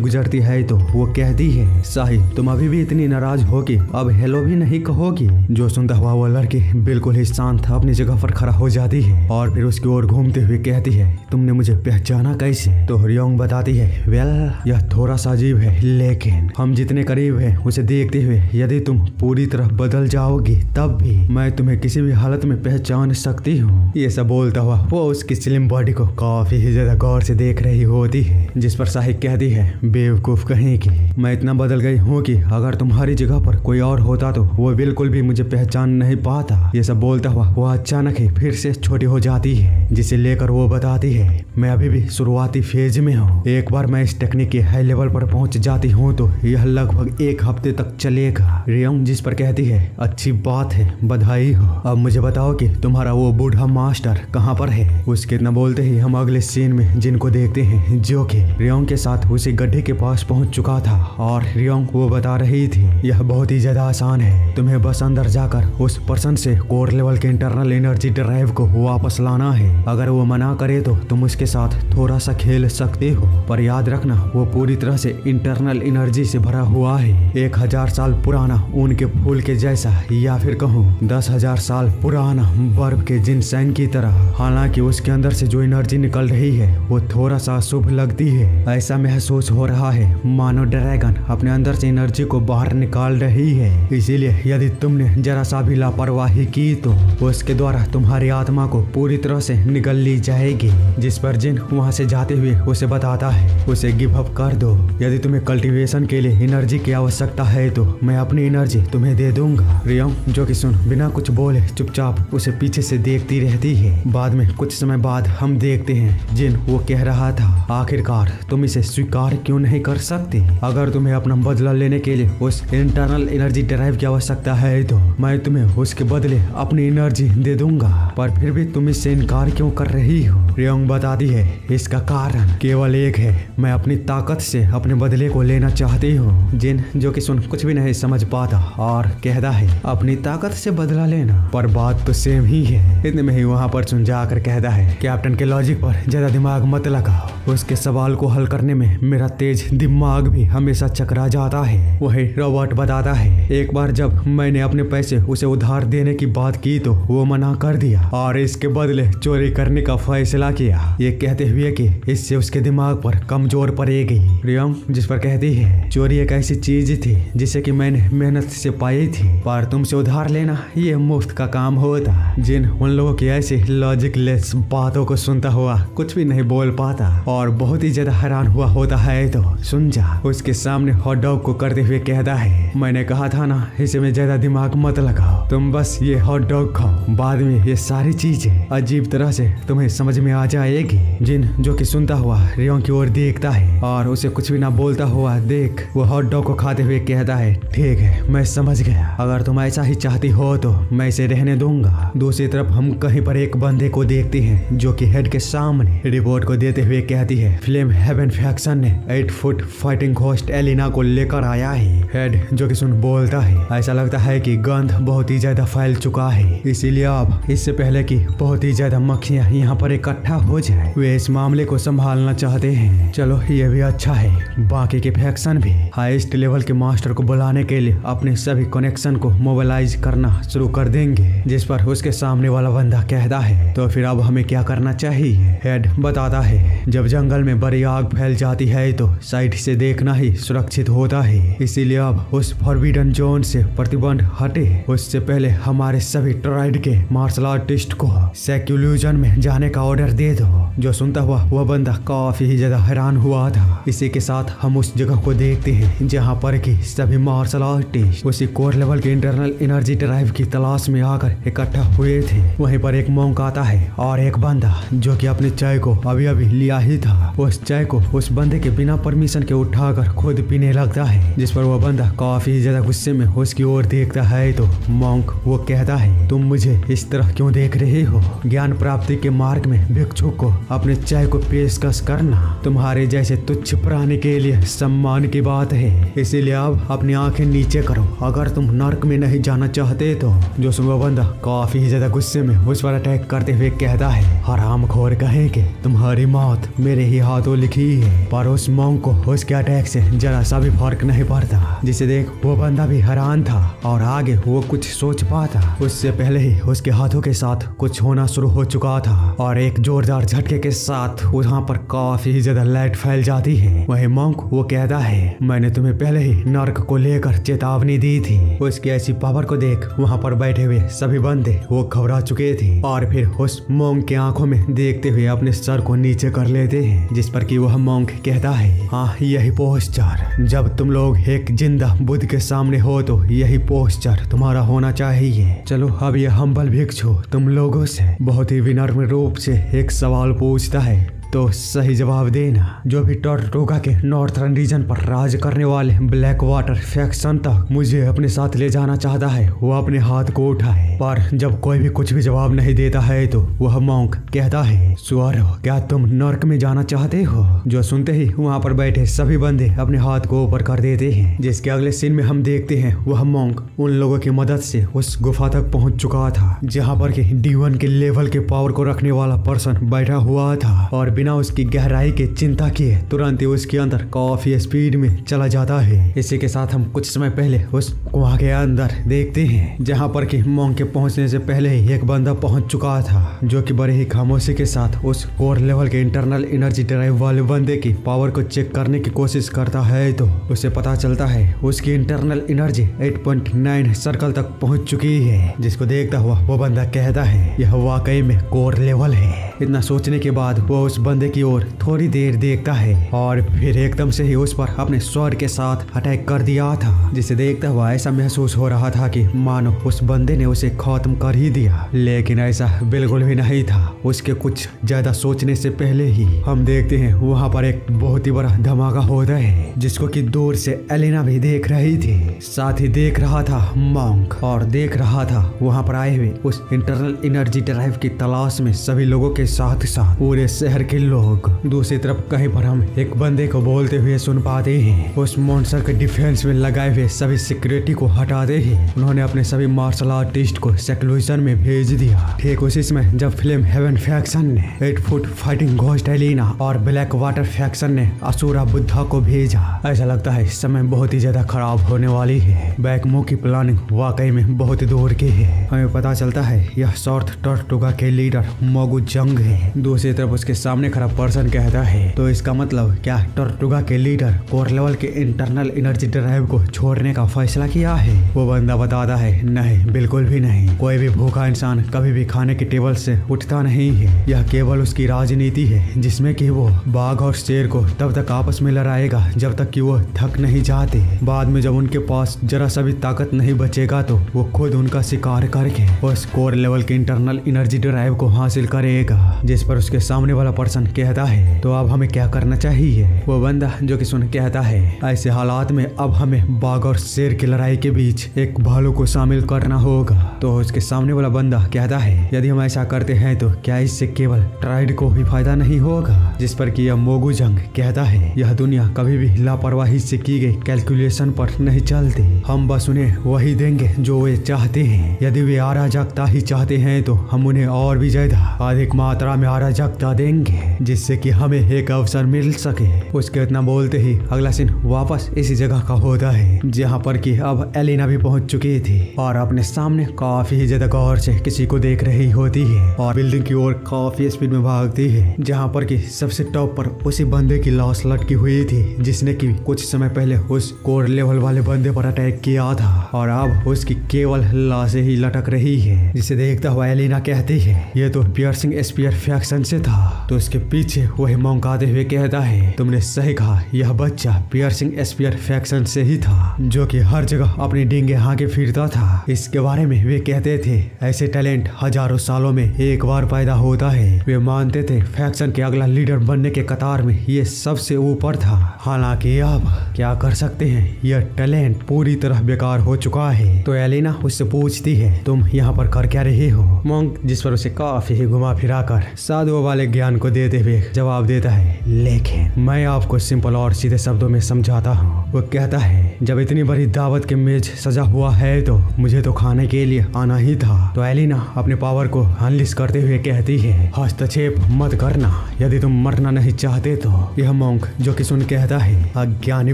गुजरती है तो वो कहती है, साही तुम अभी भी इतनी नाराज हो कि अब हेलो भी नहीं कहोगी। जो सुनता हुआ वो लड़की बिल्कुल ही शांत अपनी जगह पर खड़ा हो जाती है और फिर उसकी ओर घूमते हुए कहती है, तुमने मुझे पहचाना कैसे? तो रियोंग बताती है, वेल यह थोड़ा सा अजीब है, लेकिन हम जितने करीब हैं उसे देखते हुए यदि तुम पूरी तरह बदल जाओगी तब भी मैं तुम्हें किसी भी हालत में पहचान सकती हूँ। ये सब बोलता हुआ वो उसकी स्लिम बॉडी को काफी ही ज्यादा गौर से देख रही होती है, जिस पर साहिक कहती है, बेवकूफ कहेगी, मैं इतना बदल गई हूँ कि अगर तुम्हारी जगह पर कोई और होता तो वो बिल्कुल भी मुझे पहचान नहीं पाता। ये सब बोलता हुआ वो अचानक ही फिर से छोटी हो जाती है, जिसे लेकर वो बताती है, मैं अभी भी शुरुआती फेज में हूँ। एक बार मैं इस टेक्निक के हाई लेवल पर पहुंच जाती हूँ तो यह लगभग 1 हफ्ते तक चलेगा। रियोंग जिस पर कहती है, अच्छी बात है, बधाई हो। अब मुझे बताओ कि तुम्हारा वो बूढ़ा मास्टर कहाँ पर है? उसके इतना बोलते ही हम अगले सीन में जिनको देखते हैं, जो कि रियोंग के साथ उसी गड्ढे के पास पहुंच चुका था और रियोंग वो बता रही थी, यह बहुत ही ज्यादा आसान है, तुम्हें बस अंदर जाकर उस पर्सन से कोर लेवल के इंटरनल एनर्जी ड्राइव को वापस लाना है। अगर वो मना करे तो तुम उसके साथ थोड़ा सा खेल सकते हो, पर याद रखना वो पूरी तरह से इंटरनल एनर्जी से भरा हुआ है, 1000 साल पुराना ऊन के फूल के जैसा, या फिर कहूँ 10,000 साल पुराना बर्फ के जिनसैन की तरह। हालांकि उसके अंदर से जो एनर्जी निकल रही है वो थोड़ा सा अशुभ लगती है, ऐसा महसूस हो रहा है मानो ड्रैगन अपने अंदर से एनर्जी को बाहर निकाल रही है। इसीलिए यदि तुमने जरा सा भी लापरवाही की तो उसके द्वारा तुम्हारी आत्मा को पूरी तरह से निगल ली जाएगी। जिस पर जिन वहाँ से जाते हुए उसे बताता है, उसे गिव अप कर दो, यदि तुम्हें कल्टीवेशन के लिए एनर्जी की आवश्यकता है तो मैं अपनी एनर्जी तुम्हें दे दूंगा। रियोंग जो कि सुन बिना कुछ बोले चुपचाप उसे पीछे से देखती रहती है। बाद में कुछ समय बाद हम देखते हैं जिन वो कह रहा था, आखिरकार तुम इसे स्वीकार क्यों नहीं कर सकती? अगर तुम्हें अपना बदला लेने के लिए उस इंटरनल एनर्जी ड्राइव की आवश्यकता है तो मैं तुम्हें उसके बदले अपनी एनर्जी दे दूंगा, पर फिर भी तुम इससे इनकार क्यों कर रही हो? रियोंग बताती है, इसका कारण केवल एक है, मैं अपनी ताकत से अपने बदले को लेना चाहती हूँ। जिन जो कि सुन कुछ भी नहीं समझ पाता और कहता है, अपनी ताकत से बदला लेना, पर बात तो सेम ही है। इतने में ही वहाँ पर सुन जाकर कहता है, कैप्टन के लॉजिक पर ज्यादा दिमाग मत लगाओ, उसके सवाल को हल करने में मेरा तेज दिमाग भी हमेशा चकरा जाता है। वही रॉबर्ट बताता है, एक बार जब मैंने अपने पैसे उसे उधार देने की बात की तो वो मना कर दिया और इसके बदले चोरी करने का फैसला किया, ये कहते हुए कि इससे उसके दिमाग पर कमजोर पड़ेगी। रियोंग जिस पर कहती है, चोरी एक ऐसी चीज थी जिसे कि मैंने मेहनत से पाई थी, पर तुमसे उधार लेना ये मुफ्त का काम होता। जिन उन लोगों की ऐसी लॉजिकलेस बातों को सुनता हुआ कुछ भी नहीं बोल पाता और बहुत ही ज्यादा हैरान हुआ होता है। तो सुन जा उसके सामने हॉट डॉग को करते हुए कहता है, मैंने कहा था ना इसे में ज्यादा दिमाग मत लगाओ, तुम बस ये हॉट डॉग खाओ, बाद में ये सारी चीजें अजीब तरह से तुम्हें समझ में आ जाएगी। जिन जो कि सुनता हुआ रियों की ओर देखता है और उसे कुछ भी ना बोलता हुआ देख वो हॉट डॉग को खाते हुए कहता है, ठीक है मैं समझ गया, अगर तुम ऐसा ही चाहती हो तो मैं इसे रहने दूंगा। दूसरी तरफ हम कहीं पर एक बंदे को देखते हैं जो कि हेड के सामने रिपोर्ट को देते हुए कहती है, फ्लेम हेवन फैक्शन ने 8 फुट फाइटिंग घोस्ट एलिना को लेकर आया है। हेड जो कि सुन बोलता है, ऐसा लगता है कि गंध बहुत ही ज्यादा फैल चुका है, इसीलिए अब इससे पहले कि बहुत ही ज्यादा मक्खियां यहाँ पर इकट्ठा हो जाए वे इस मामले को संभालना चाहते हैं। चलो ये भी अच्छा है, बाकी के फैक्शन भी हाईएस्ट लेवल के मास्टर को बुलाने के लिए अपने सभी कनेक्शन को मोबिलाइज करना शुरू कर देंगे। जिस पर उसके सामने वाला बंदा कहता है, तो फिर अब हमें क्या करना चाहिए? हेड बताता है, जब जंगल में बड़ी आग फैल जाती है तो साइड से देखना ही सुरक्षित होता है, इसीलिए अब उस फॉरबिडन जोन से प्रतिबंध हटे उससे पहले हमारे सभी ट्राइड के मार्शल आर्टिस्ट को सेक्युल्यूजन में जाने का ऑर्डर दे दो। जो सुनता हुआ वह बंदा काफी ही ज्यादा हैरान हुआ था। इसी के साथ हम उस जगह को देखते हैं जहाँ पर कि सभी मार्शल आर्टिस्ट उसी कोर लेवल के इंटरनल एनर्जी ड्राइव की तलाश में आकर इकट्ठा हुए थे। वहीं पर एक मॉन्क आता है और एक बंदा जो कि अपने चाय को अभी अभी लिया ही था, उस चाय को उस बंदे के बिना परमिशन के उठाकर खुद पीने लगता है। जिस पर वह बंदा काफी ज्यादा गुस्से में उसकी ओर देखता है तो मॉन्क वो कहता है, तुम मुझे इस तरह क्यों देख रहे हो? ज्ञान प्राप्ति के मार्ग में भिक्षुक को अपने चाय को पेशकश करना तुम्हारे जैसे तुच्छ प्राणी के लिए सम्मान की बात है, इसीलिए अब अपनी आंखें नीचे करो अगर तुम नर्क में नहीं जाना चाहते तो। जो सुबह बंदा काफी ज्यादा गुस्से में उस पर अटैक करते हुए कहता है, हरामखोर कहेंगे, तुम्हारी मौत मेरे ही हाथों लिखी है। पर उस मॉन्क को उसके अटैक से जरा सा भी फर्क नहीं पड़ता, जिसे देख वो बंदा भी हैरान था और आगे वो कुछ सोच पाता उससे पहले ही उसके हाथों के साथ कुछ होना शुरू हो चुका था और एक जोरदार झटके के साथ वहाँ पर काफी ज्यादा लाइट फैल जाती है। वही मॉन्क वो कहता है, मैंने तुम्हें पहले ही नर्क को लेकर चेतावनी दी थी। उसकी ऐसी पावर को देख वहाँ पर बैठे हुए सभी बंदे वो घबरा चुके थे और फिर उस मॉन्क के आंखों में देखते हुए अपने सर को नीचे कर लेते हैं। जिस पर कि वह मॉन्क कहता है, हाँ यही पोस्चर, जब तुम लोग एक जिंदा बुद्ध के सामने हो तो यही पोस्चर तुम्हारा होना चाहिए। चलो अब ये हम्बल भिक्षु तुम लोगों से बहुत ही विनम्र रूप से एक सवाल पूछता है, तो सही जवाब देना। जो भी टॉर्टुगा के नॉर्थर्न रीजन पर राज करने वाले ब्लैक वाटर फैक्शन तक मुझे अपने साथ ले जाना चाहता है वो अपने हाथ को उठाए। पर जब कोई भी कुछ भी जवाब नहीं देता है तो वह मॉन्क कहता है, सुअरो क्या तुम नर्क में जाना चाहते हो? जो सुनते ही वहाँ पर बैठे सभी बंदे अपने हाथ को ऊपर कर देते हैं। जिसके अगले सीन में हम देखते हैं वह मॉन्क उन लोगों की मदद से उस गुफा तक पहुँच चुका था जहाँ पर की D1 के लेवल के पावर को रखने वाला पर्सन बैठा हुआ था और बिना उसकी गहराई की चिंता किए तुरंत ही उसके अंदर काफी स्पीड में चला जाता है। इसी के साथ हम कुछ समय पहले उस कुआं के अंदर देखते हैं जहां पर कि मॉन्क के पहुंचने से पहले ही एक बंदा पहुंच चुका था जो कि बड़े ही खामोशी के साथ उस कोर लेवल के इंटरनल एनर्जी ड्राइव वाले बंदे की पावर को चेक करने की कोशिश करता है तो उसे पता चलता है उसकी इंटरनल एनर्जी 8.9 सर्कल तक पहुंच चुकी है। जिसको देखता हुआ वो बंदा कहता है, यह वाकई में कोर लेवल है। इतना सोचने के बाद वो उस बंदे की ओर थोड़ी देर देखता है और फिर एकदम से ही उस पर अपने स्वॉर्ड के साथ अटैक कर दिया था। जिसे देखता हुआ ऐसा महसूस हो रहा था कि मानो उस बंदे ने उसे खत्म कर ही दिया, लेकिन ऐसा बिल्कुल भी नहीं था। उसके कुछ ज्यादा सोचने से पहले ही हम देखते हैं वहाँ पर एक बहुत ही बड़ा धमाका होता है जिसको कि दूर से एलिना भी देख रही थी। साथ ही देख रहा था मॉन्क और देख रहा था वहाँ पर आए हुए उस इंटरनल एनर्जी ड्राइव की तलाश में सभी लोगों के साथ साथ पूरे शहर के लोग। दूसरी तरफ कहीं पर हम एक बंदे को बोलते हुए सुन पाते हैं, उस मॉन्स्टर के डिफेंस में लगाए हुए सभी सिक्योरिटी को हटाते ही उन्होंने अपने सभी मार्शल आर्टिस्ट को सेक्युलूजन में भेज दिया। ठीक उसी समय जब फ्लेम हेवन फैक्शन ने 8 फुट फाइटिंग घोस्ट एलिना और ब्लैक वाटर फैक्शन ने असुरा बुद्धा को भेजा। ऐसा लगता है समय बहुत ही ज्यादा खराब होने वाली है। बैकमो की प्लानिंग वाकई में बहुत दूर की है। हमें पता चलता है यह साउथ टॉर्टुगा के लीडर मोगु जंग है। दूसरी तरफ उसके सामने खराब पर्सन कहता है तो इसका मतलब क्या टॉर्टुगा के लीडर कोर लेवल के इंटरनल एनर्जी ड्राइव को छोड़ने का फैसला किया है। वो बंदा बताता है नहीं, बिल्कुल भी नहीं। कोई भी भूखा इंसान कभी भी खाने की टेबल से उठता नहीं है। यह केवल उसकी राजनीति है जिसमें कि वो बाघ और शेर को तब तक आपस में लड़ाएगा जब तक कि वो थक नहीं जाते। बाद में जब उनके पास जरा सा भी ताकत नहीं बचेगा तो वो खुद उनका शिकार करके उस कोर लेवल के इंटरनल एनर्जी ड्राइव को हासिल करेगा। जिस पर उसके सामने वाला पर्सन कहता है तो अब हमें क्या करना चाहिए। वो बंदा जो कि सुन कहता है ऐसे हालात में अब हमें बाघ और शेर की लड़ाई के बीच एक भालू को शामिल करना होगा। तो उसके सामने वाला बंदा कहता है यदि हम ऐसा करते हैं तो क्या इससे केवल ट्राइड को ही फायदा नहीं होगा। जिस पर कि यह मोगू जंग कहता है यह दुनिया कभी भी लापरवाही से की गई कैलकुलेशन पर नहीं चलती। हम बस उन्हें वही देंगे जो वे चाहते हैं। यदि वे अराजकता ही चाहते हैं तो हम उन्हें और भी ज्यादा अधिक मात्रा में अराजकता देंगे जिससे कि हमें एक अवसर मिल सके। उसके इतना बोलते ही अगला सीन वापस इसी जगह का होता है जहाँ पर कि अब एलिना भी पहुंच चुकी थी और अपने सामने काफी ज्यादा गौर से किसी को देख रही होती है और बिल्डिंग की ओर काफी स्पीड में भागती है जहाँ पर कि सबसे टॉप पर उसी बंदे की लाश लटकी हुई थी जिसने कि कुछ समय पहले उस कोर लेवल वाले बंदे पर अटैक किया था और अब उसकी केवल लाशें ही लटक रही है। जिसे देखता हुआ एलिना कहती है ये तो पियर्सिंग स्पीयर फैक्शन से था। तो उसके पीछे वही मॉन्क आते हुए कहता है तुमने सही कहा, यह बच्चा पियर्सिंग स्पीयर फैक्शन से ही था जो कि हर जगह अपनी डींगे हाँके फिरता था। इसके बारे में वे कहते थे ऐसे टैलेंट हजारों सालों में एक बार पैदा होता है। वे मानते थे फैक्शन के अगला लीडर बनने के कतार में ये सबसे ऊपर था। हालांकि अब क्या कर सकते हैं, यह टैलेंट पूरी तरह बेकार हो चुका है। तो एलिना उससे पूछती है तुम यहाँ पर कर क्या रहे हो। मॉन्क जिस पर उसे काफी ही घुमा फिरा कर साधुओं वाले ज्ञान को देते हुए जवाब देता है लेकिन मैं आपको सिंपल और सीधे शब्दों में समझाता हूँ। वो कहता है जब इतनी बड़ी दावत के मेज सजा हुआ है तो मुझे तो खाने के लिए आना ही था। तो एलिना अपने पावर को अनलिश करते हुए कहती है हस्तक्षेप मत करना, यदि तुम मरना नहीं चाहते तो। यह मॉन्क जो कि सुन कहता है अज्ञानी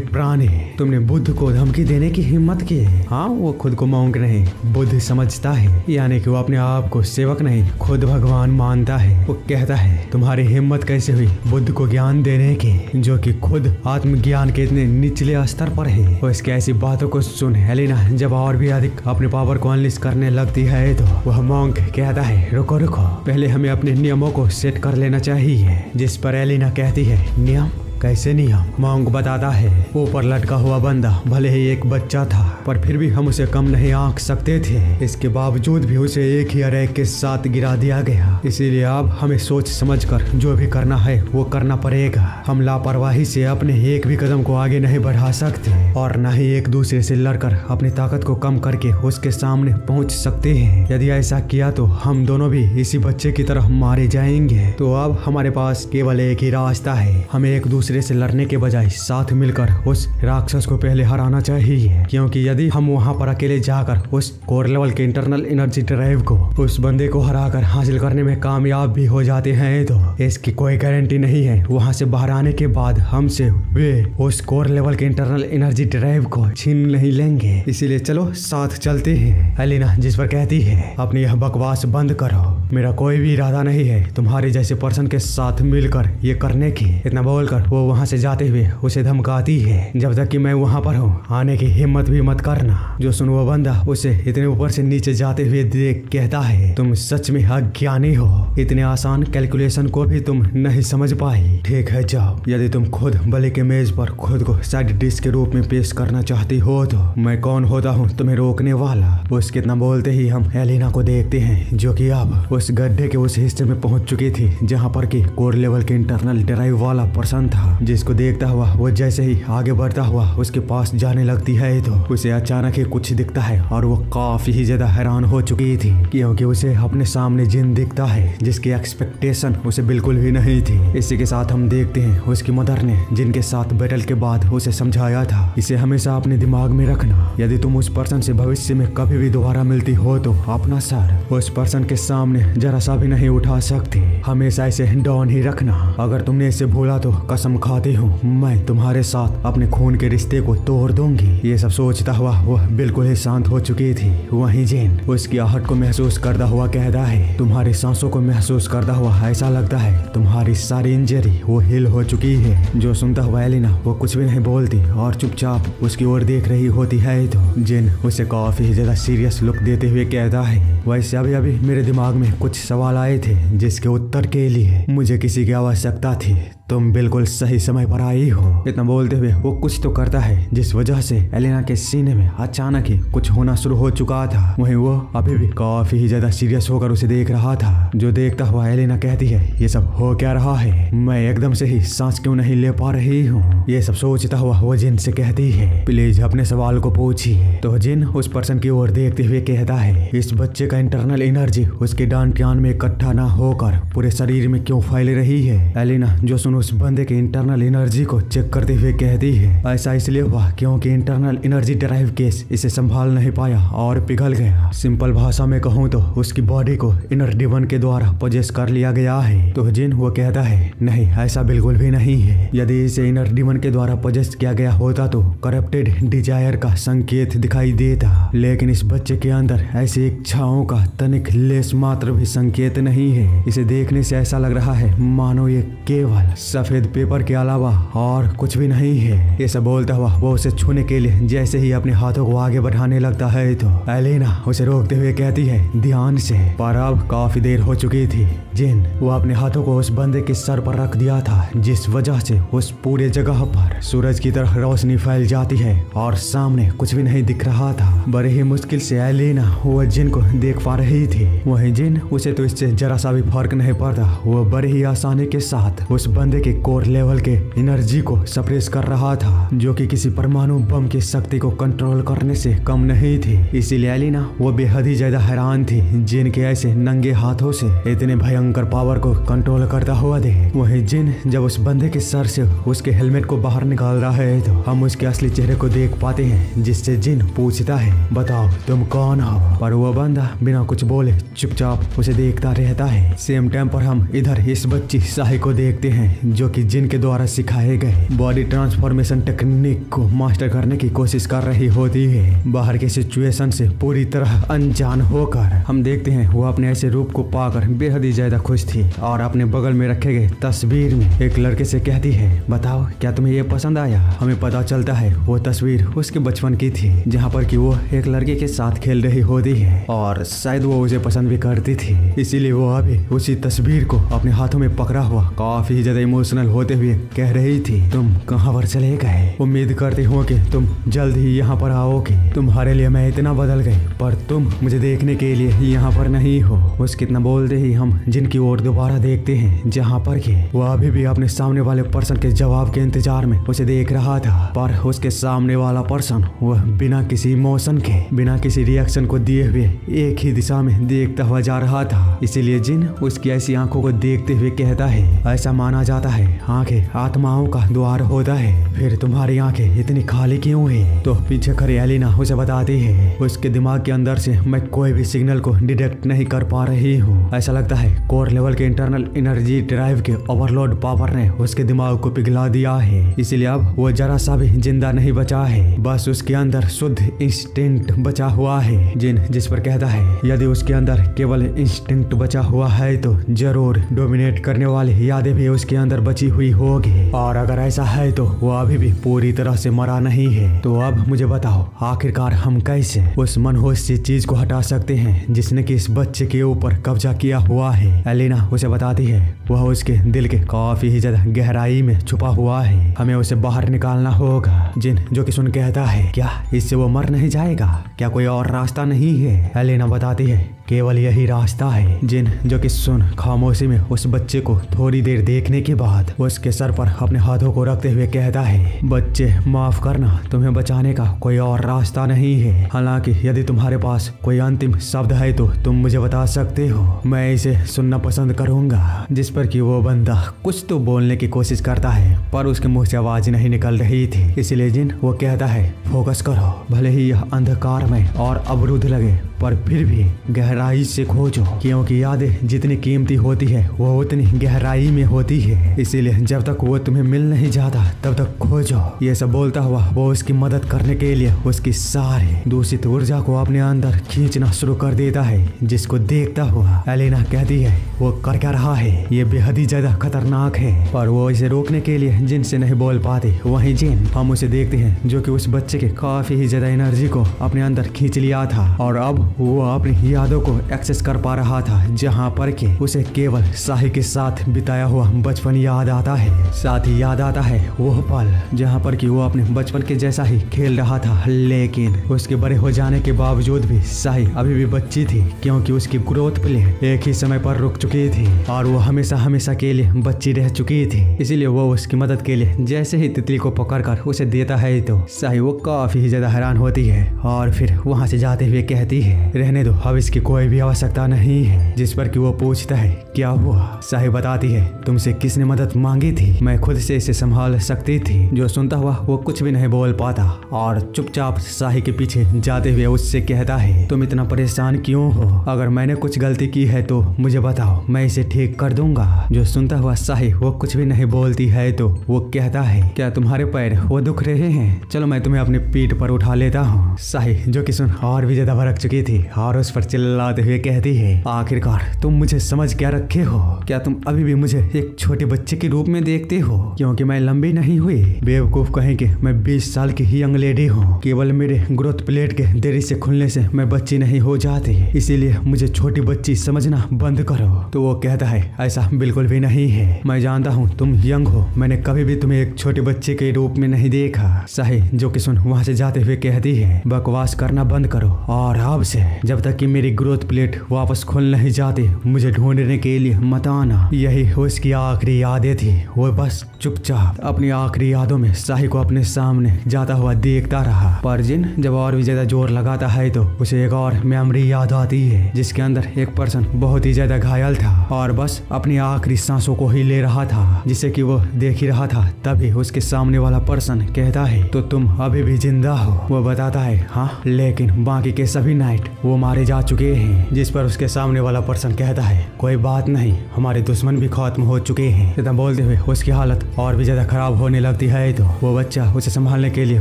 प्राणी, तुमने बुद्ध को धमकी देने की हिम्मत की। हाँ, वो खुद को मॉन्क नहीं बुद्ध समझता है, यानी कि वो अपने आप को सेवक नहीं खुद भगवान मानता है। वो कहता है तुम्हारी हिम्मत कैसे हुई बुद्ध को ज्ञान देने की जो कि खुद आत्मज्ञान के इतने निचले स्तर पर है। और इसके ऐसी बातों को सुन एलिना जब और भी अधिक अपने पावर को अनलिश करने लगती है तो वह मॉन्क कहता है रुको रुको, पहले हमें अपने नियमों को सेट कर लेना चाहिए। जिस पर एलिना कहती है नियम कैसे नियम। मॉन्क बताता है ऊपर लटका हुआ बंदा भले ही एक बच्चा था पर फिर भी हम उसे कम नहीं आंक सकते थे। इसके बावजूद भी उसे एक ही अटैक के साथ गिरा दिया गया। इसीलिए अब हमें सोच समझकर जो भी करना है वो करना पड़ेगा। हम लापरवाही से अपने एक भी कदम को आगे नहीं बढ़ा सकते और न ही एक दूसरे से लड़कर अपनी ताकत को कम करके उसके सामने पहुंच सकते हैं। यदि ऐसा किया तो हम दोनों भी इसी बच्चे की तरह मारे जाएंगे। तो अब हमारे पास केवल एक ही रास्ता है, हमें एक दूसरे से लड़ने के बजाय साथ मिलकर उस राक्षस को पहले हराना चाहिए। क्योंकि यदि हम वहां पर अकेले जाकर उस कोर लेवल के इंटरनल एनर्जी ड्राइव को उस बंदे को हराकर हासिल करने में कामयाब भी हो जाते हैं तो इसकी कोई गारंटी नहीं है वहां से बाहर आने के बाद हमसे वे उस कोर लेवल के इंटरनल एनर्जी ड्राइव को छीन नहीं लेंगे। इसीलिए चलो साथ चलते हैं। एलिना जिस पर कहती है अपनी यह बकवास बंद करो, मेरा कोई भी इरादा नहीं है तुम्हारे जैसे पर्सन के साथ मिलकर ये करने की। इतना बोलकर वो वहाँ से जाते हुए उसे धमकाती है जब तक कि मैं वहाँ पर हूँ आने की हिम्मत भी मत करना। जो सुन वो बंदा उसे इतने ऊपर से नीचे जाते हुए देख कहता है तुम सच में अज्ञानी हो, इतने आसान कैलकुलेशन को भी तुम नहीं समझ पाई। ठीक है जाओ, यदि तुम खुद बलि के मेज पर खुद को साइड डिश के रूप में पेश करना चाहती हो तो मैं कौन होता हूँ तुम्हें रोकने वाला। उस कितना बोलते ही हम एलिना को देखते हैं जो कि अब उस गड्ढे के उस हिस्से में पहुंच चुकी थी जहाँ पर कि कोर लेवल के इंटरनल ड्राइव वाला पर्सन था। जिसको देखता हुआ वो जैसे ही आगे बढ़ता हुआ उसके पास जाने लगती है तो उसे अचानक ही कुछ दिखता है और वो काफी ही ज्यादा हैरान हो चुकी थी क्योंकि उसे अपने सामने जिन दिखता है जिसकी एक्सपेक्टेशन उसे बिल्कुल भी नहीं थी। इसी के साथ हम देखते हैं उसकी मदर ने जिनके साथ बैटल के बाद उसे समझाया था इसे हमेशा अपने दिमाग में रखना, यदि तुम उस पर्सन से भविष्य में कभी भी दोबारा मिलती हो तो अपना सर उस पर्सन के सामने जरा सा भी नहीं उठा सकती, हमेशा इसे डाउन ही रखना। अगर तुमने इसे भूला तो कसम खाती हूँ मैं तुम्हारे साथ अपने खून के रिश्ते को तोड़ दूंगी। ये सब सोचता हुआ वह बिल्कुल ही शांत हो चुकी थी। वहीं जिन उसकी आहट को महसूस करता हुआ कहता है, तुम्हारी सांसों को महसूस करता हुआ ऐसा लगता है तुम्हारी सारी इंजरी वो हिल हो चुकी है। जो सुनता हुआ एलिना वो कुछ भी नहीं बोलती और चुपचाप उसकी ओर देख रही होती है। तो जिन उसे काफी ज्यादा सीरियस लुक देते हुए कहता है, वैसे अभी अभी मेरे दिमाग में कुछ सवाल आए थे जिसके उत्तर के लिए मुझे किसी की आवश्यकता थी। तुम बिल्कुल सही समय पर आई हो। इतना बोलते हुए वो कुछ तो करता है जिस वजह से एलिना के सीने में अचानक ही कुछ होना शुरू हो चुका था। वहीं वो अभी भी काफी ज्यादा सीरियस होकर उसे देख रहा था। जो देखता हुआ एलिना कहती है, ये सब हो क्या रहा है, मैं एकदम से ही सांस क्यों नहीं ले पा रही हूँ। ये सब सोचता हुआ वो जिन से कहती है, प्लीज अपने सवाल को पूछिए। तो जिन उस पर्सन की ओर देखते हुए कहता है, इस बच्चे का इंटरनल एनर्जी उसके डांटियान में इकट्ठा न होकर पूरे शरीर में क्यों फैल रही है। एलिना जो सुन उस बंदे के इंटरनल एनर्जी को चेक करते हुए कहती है, ऐसा इसलिए हुआ क्योंकि इंटरनल एनर्जी ड्राइव केस इसे संभाल नहीं पाया और पिघल गया। सिंपल भाषा में कहूँ तो उसकी बॉडी को इनर डिमन के द्वारा पोजेस कर लिया गया है। तो जिन वो कहता है, नहीं ऐसा बिल्कुल भी नहीं है। यदि इसे इनर डिमन के द्वारा पोजेस किया गया होता तो करप्टेड डिजायर का संकेत दिखाई देता, लेकिन इस बच्चे के अंदर ऐसी इच्छाओं का तनिक लेस मात्र भी संकेत नहीं है। इसे देखने से ऐसा लग रहा है मानो ये केवल सफेद पेपर के अलावा और कुछ भी नहीं है। ये सब बोलता हुआ वो उसे छूने के लिए जैसे ही अपने हाथों को आगे बढ़ाने लगता है तो एलिना उसे रोकते हुए कहती है, ध्यान से। पर अब काफी देर हो चुकी थी। जिन वो अपने हाथों को उस बंदे के सर पर रख दिया था, जिस वजह से उस पूरे जगह पर सूरज की तरह रोशनी फैल जाती है और सामने कुछ भी नहीं दिख रहा था। बड़े ही मुश्किल से एलिना वो जिन को देख पा रही थी। वहीं जिन उसे तो इससे जरा सा भी फर्क नहीं पड़ता। वो बड़े ही आसानी के साथ उस बंदे के कोर लेवल के एनर्जी को सप्रेस कर रहा था, जो कि किसी परमाणु बम की शक्ति को कंट्रोल करने से कम नहीं थी। इसीलिए एलिना वो बेहद ही ज्यादा हैरान थी जिन के ऐसे नंगे हाथों से इतने भयंकर पावर को कंट्रोल करता हुआ देख। वहीं जिन जब उस बंदे के सर से उसके हेलमेट को बाहर निकाल रहा है तो हम उसके असली चेहरे को देख पाते हैं, जिससे जिन पूछता है, बताओ तुम कौन हो। पर वो बंदा बिना कुछ बोले चुपचाप उसे देखता रहता है। सेम टाइम पर हम इधर इस बच्ची साही को देखते हैं, जो कि जिन के द्वारा सिखाए गए बॉडी ट्रांसफॉर्मेशन टेक्निक को मास्टर करने की कोशिश कर रही होती है। बाहर के सिचुएशन से पूरी तरह अनजान होकर हम देखते हैं वो अपने ऐसे रूप को पाकर बेहद ही ज्यादा खुश थी और अपने बगल में रखे गए तस्वीर में एक लड़के से कहती है, बताओ क्या तुम्हें ये पसंद आया। हमें पता चलता है वो तस्वीर उसके बचपन की थी, जहाँ पर कि वो एक लड़के के साथ खेल रही होती है और शायद वो उसे पसंद भी करती थी। इसीलिए वो अभी उसी तस्वीर को अपने हाथों में पकड़ा हुआ काफी ज्यादा इमोशनल होते हुए कह रही थी, तुम कहाँ पर चले गए। उम्मीद करती हूँ कि तुम जल्द ही यहाँ पर आओगे। तुम्हारे लिए मैं इतना बदल गई, पर तुम मुझे देखने के लिए यहाँ पर नहीं हो। उसके इतना बोलते ही हम जिनकी ओर दोबारा देखते हैं, जहाँ पर कि वो अभी भी अपने सामने वाले पर्सन के जवाब के इंतजार में उसे देख रहा था। पर उसके सामने वाला पर्सन वह बिना किसी इमोशन के, बिना किसी रिएक्शन को दिए हुए एक ही दिशा में देखता हुआ जा रहा था। इसीलिए जिन उसकी ऐसी आंखों को देखते हुए कहता है, ऐसा माना जाता है आंखें आत्माओं का द्वार होता है, फिर तुम्हारी आंखें इतनी खाली क्यों है। तो पीछे खड़ी एलिना उसे बताती है, उसके दिमाग के अंदर से मैं कोई भी सिग्नल को डिटेक्ट नहीं कर पा रही हूँ। ऐसा लगता है कोर लेवल के इंटरनल एनर्जी ड्राइव के ओवरलोड पावर ने उसके दिमाग को पिघला दिया है। इसीलिए अब वो जरा सा भी जिंदा नहीं बचा है, बस उसके अंदर शुद्ध इंस्टिंक्ट बचा हुआ है। जिन जिस पर कहता है, यदि उसके अंदर केवल इंस्टिंक्ट बचा हुआ है तो जरूर डोमिनेट करने वाली यादें भी उसके अंदर बची हुई होगी, और अगर ऐसा है तो वो अभी भी पूरी तरह से मरा नहीं है। तो अब मुझे बताओ आखिरकार हम कैसे उस मनहूस सी चीज को हटा सकते हैं जिसने कि इस बच्चे के ऊपर कब्जा किया हुआ है। एलिना उसे बताती है वह उसके दिल के काफी ही ज्यादा गहराई में छुपा हुआ है, हमें उसे बाहर निकालना होगा। जिन जो कि सुन कहता है, क्या इससे वो मर नहीं जाएगा, क्या कोई और रास्ता नहीं है। एलिना बताती है, केवल यही रास्ता है। जिन जो कि सुन खामोशी में उस बच्चे को थोड़ी देर देखने के बाद उसके सर पर अपने हाथों को रखते हुए कहता है, बच्चे माफ करना, तुम्हें बचाने का कोई और रास्ता नहीं है। हालांकि यदि तुम्हारे पास कोई अंतिम शब्द है तो तुम मुझे बता सकते हो, मैं इसे सुनना पसंद करूंगा। जिस पर कि वो बंदा कुछ तो बोलने की कोशिश करता है पर उसके मुंह से आवाज नहीं निकल रही थी। इसलिए जिन वो कहता है, फोकस करो, भले ही यह अंधकार में और अवरुद्ध लगे पर फिर भी गहराई से खोजो, क्योंकि यादें जितनी कीमती होती है वो उतनी गहराई में होती है। इसीलिए जब तक वो तुम्हें मिल नहीं जाता तब तक खोजो। ये सब बोलता हुआ वो उसकी मदद करने के लिए उसकी सारी दूषित ऊर्जा को अपने अंदर खींचना शुरू कर देता है, जिसको देखता हुआ एलेना कहती है वो कर क्या रहा है, ये बेहद ही ज्यादा खतरनाक है। पर वो इसे रोकने के लिए जिन से नहीं बोल पाते। वहीं जिन हम उसे देखते हैं जो कि उस बच्चे के काफी ही ज्यादा एनर्जी को अपने अंदर खींच लिया था और अब वो अपनी यादों को एक्सेस कर पा रहा था, जहाँ पर के उसे केवल साही के साथ बिताया हुआ बचपन याद आता है। साथ ही याद आता है वो पल जहाँ पर कि वो अपने बचपन के जैसा ही खेल रहा था, लेकिन उसके बड़े हो जाने के बावजूद भी साही अभी भी बच्ची थी, क्योंकि उसकी ग्रोथ प्लेट एक ही समय पर रुक चुकी थी और वो हमेशा हमेशा के लिए बच्ची रह चुकी थी। इसीलिए वो उसकी मदद के लिए जैसे ही तितली को पकड़कर उसे देता है तो साही वो काफी ही ज्यादा हैरान होती है और फिर वहाँ से जाते हुए कहती है रहने दो, अब इसकी कोई भी आवश्यकता नहीं है। जिस पर कि वो पूछता है क्या हुआ। साही बताती है तुमसे किसने मदद मांगी थी, मैं खुद से इसे संभाल सकती थी। जो सुनता हुआ वो कुछ भी नहीं बोल पाता और चुपचाप साही के पीछे जाते हुए उससे कहता है तुम इतना परेशान क्यों हो, अगर मैंने कुछ गलती की है तो मुझे बताओ, मैं इसे ठीक कर दूंगा। जो सुनता हुआ साही वो कुछ भी नहीं बोलती है तो वो कहता है क्या तुम्हारे पैर वो दुख रहे हैं, चलो मैं तुम्हें अपनी पीठ पर उठा लेता हूँ। साही जो कि सुन और भी ज्यादा भड़क चुकी थी और उस पर चिल्लाते हुए कहती है आखिरकार तुम मुझे समझ क्या रखे हो, क्या तुम अभी भी मुझे एक छोटे बच्चे के रूप में देखते हो, क्योंकि मैं लंबी नहीं हुई। बेवकूफ कहेंगे मैं 20 साल की ही यंग लेडी हूँ, केवल मेरे ग्रोथ प्लेट के देरी से खुलने से मैं बच्ची नहीं हो जाती, इसीलिए मुझे छोटी बच्ची समझना बंद करो। तो वो कहता है ऐसा बिल्कुल भी नहीं है, मैं जानता हूँ तुम यंग हो, मैंने कभी भी तुम्हें एक छोटे बच्चे के रूप में नहीं देखा। साही जो कि सुन वहाँ से जाते हुए कहती है बकवास करना बंद करो और अब से जब तक कि मेरी ग्रोथ प्लेट वापस खुल नहीं जाती मुझे ढूंढने के लिए मत आना। यही उसकी आखिरी यादें थी। वो बस चुपचाप अपनी आखिरी यादों में साही को अपने सामने जाता हुआ देखता रहा। पर जिन जब और भी ज्यादा जोर लगाता है तो उसे एक और मेमोरी याद आती है, जिसके अंदर एक पर्सन बहुत ही ज्यादा घायल था और बस अपनी आखिरी सांसों को ही ले रहा था, जिसे कि वो देख ही रहा था। तभी उसके सामने वाला पर्सन कहता है तो तुम अभी भी जिंदा हो। वो बताता है हाँ, लेकिन बाकी के सभी नाइट वो मारे जा चुके हैं। जिस पर उसके सामने वाला पर्सन कहता है कोई बात नहीं, हमारे दुश्मन भी खत्म हो चुके हैं। इतना बोलते हुए उसकी हालत और भी ज्यादा खराब होने लगती है तो वो बच्चा उसे संभालने के लिए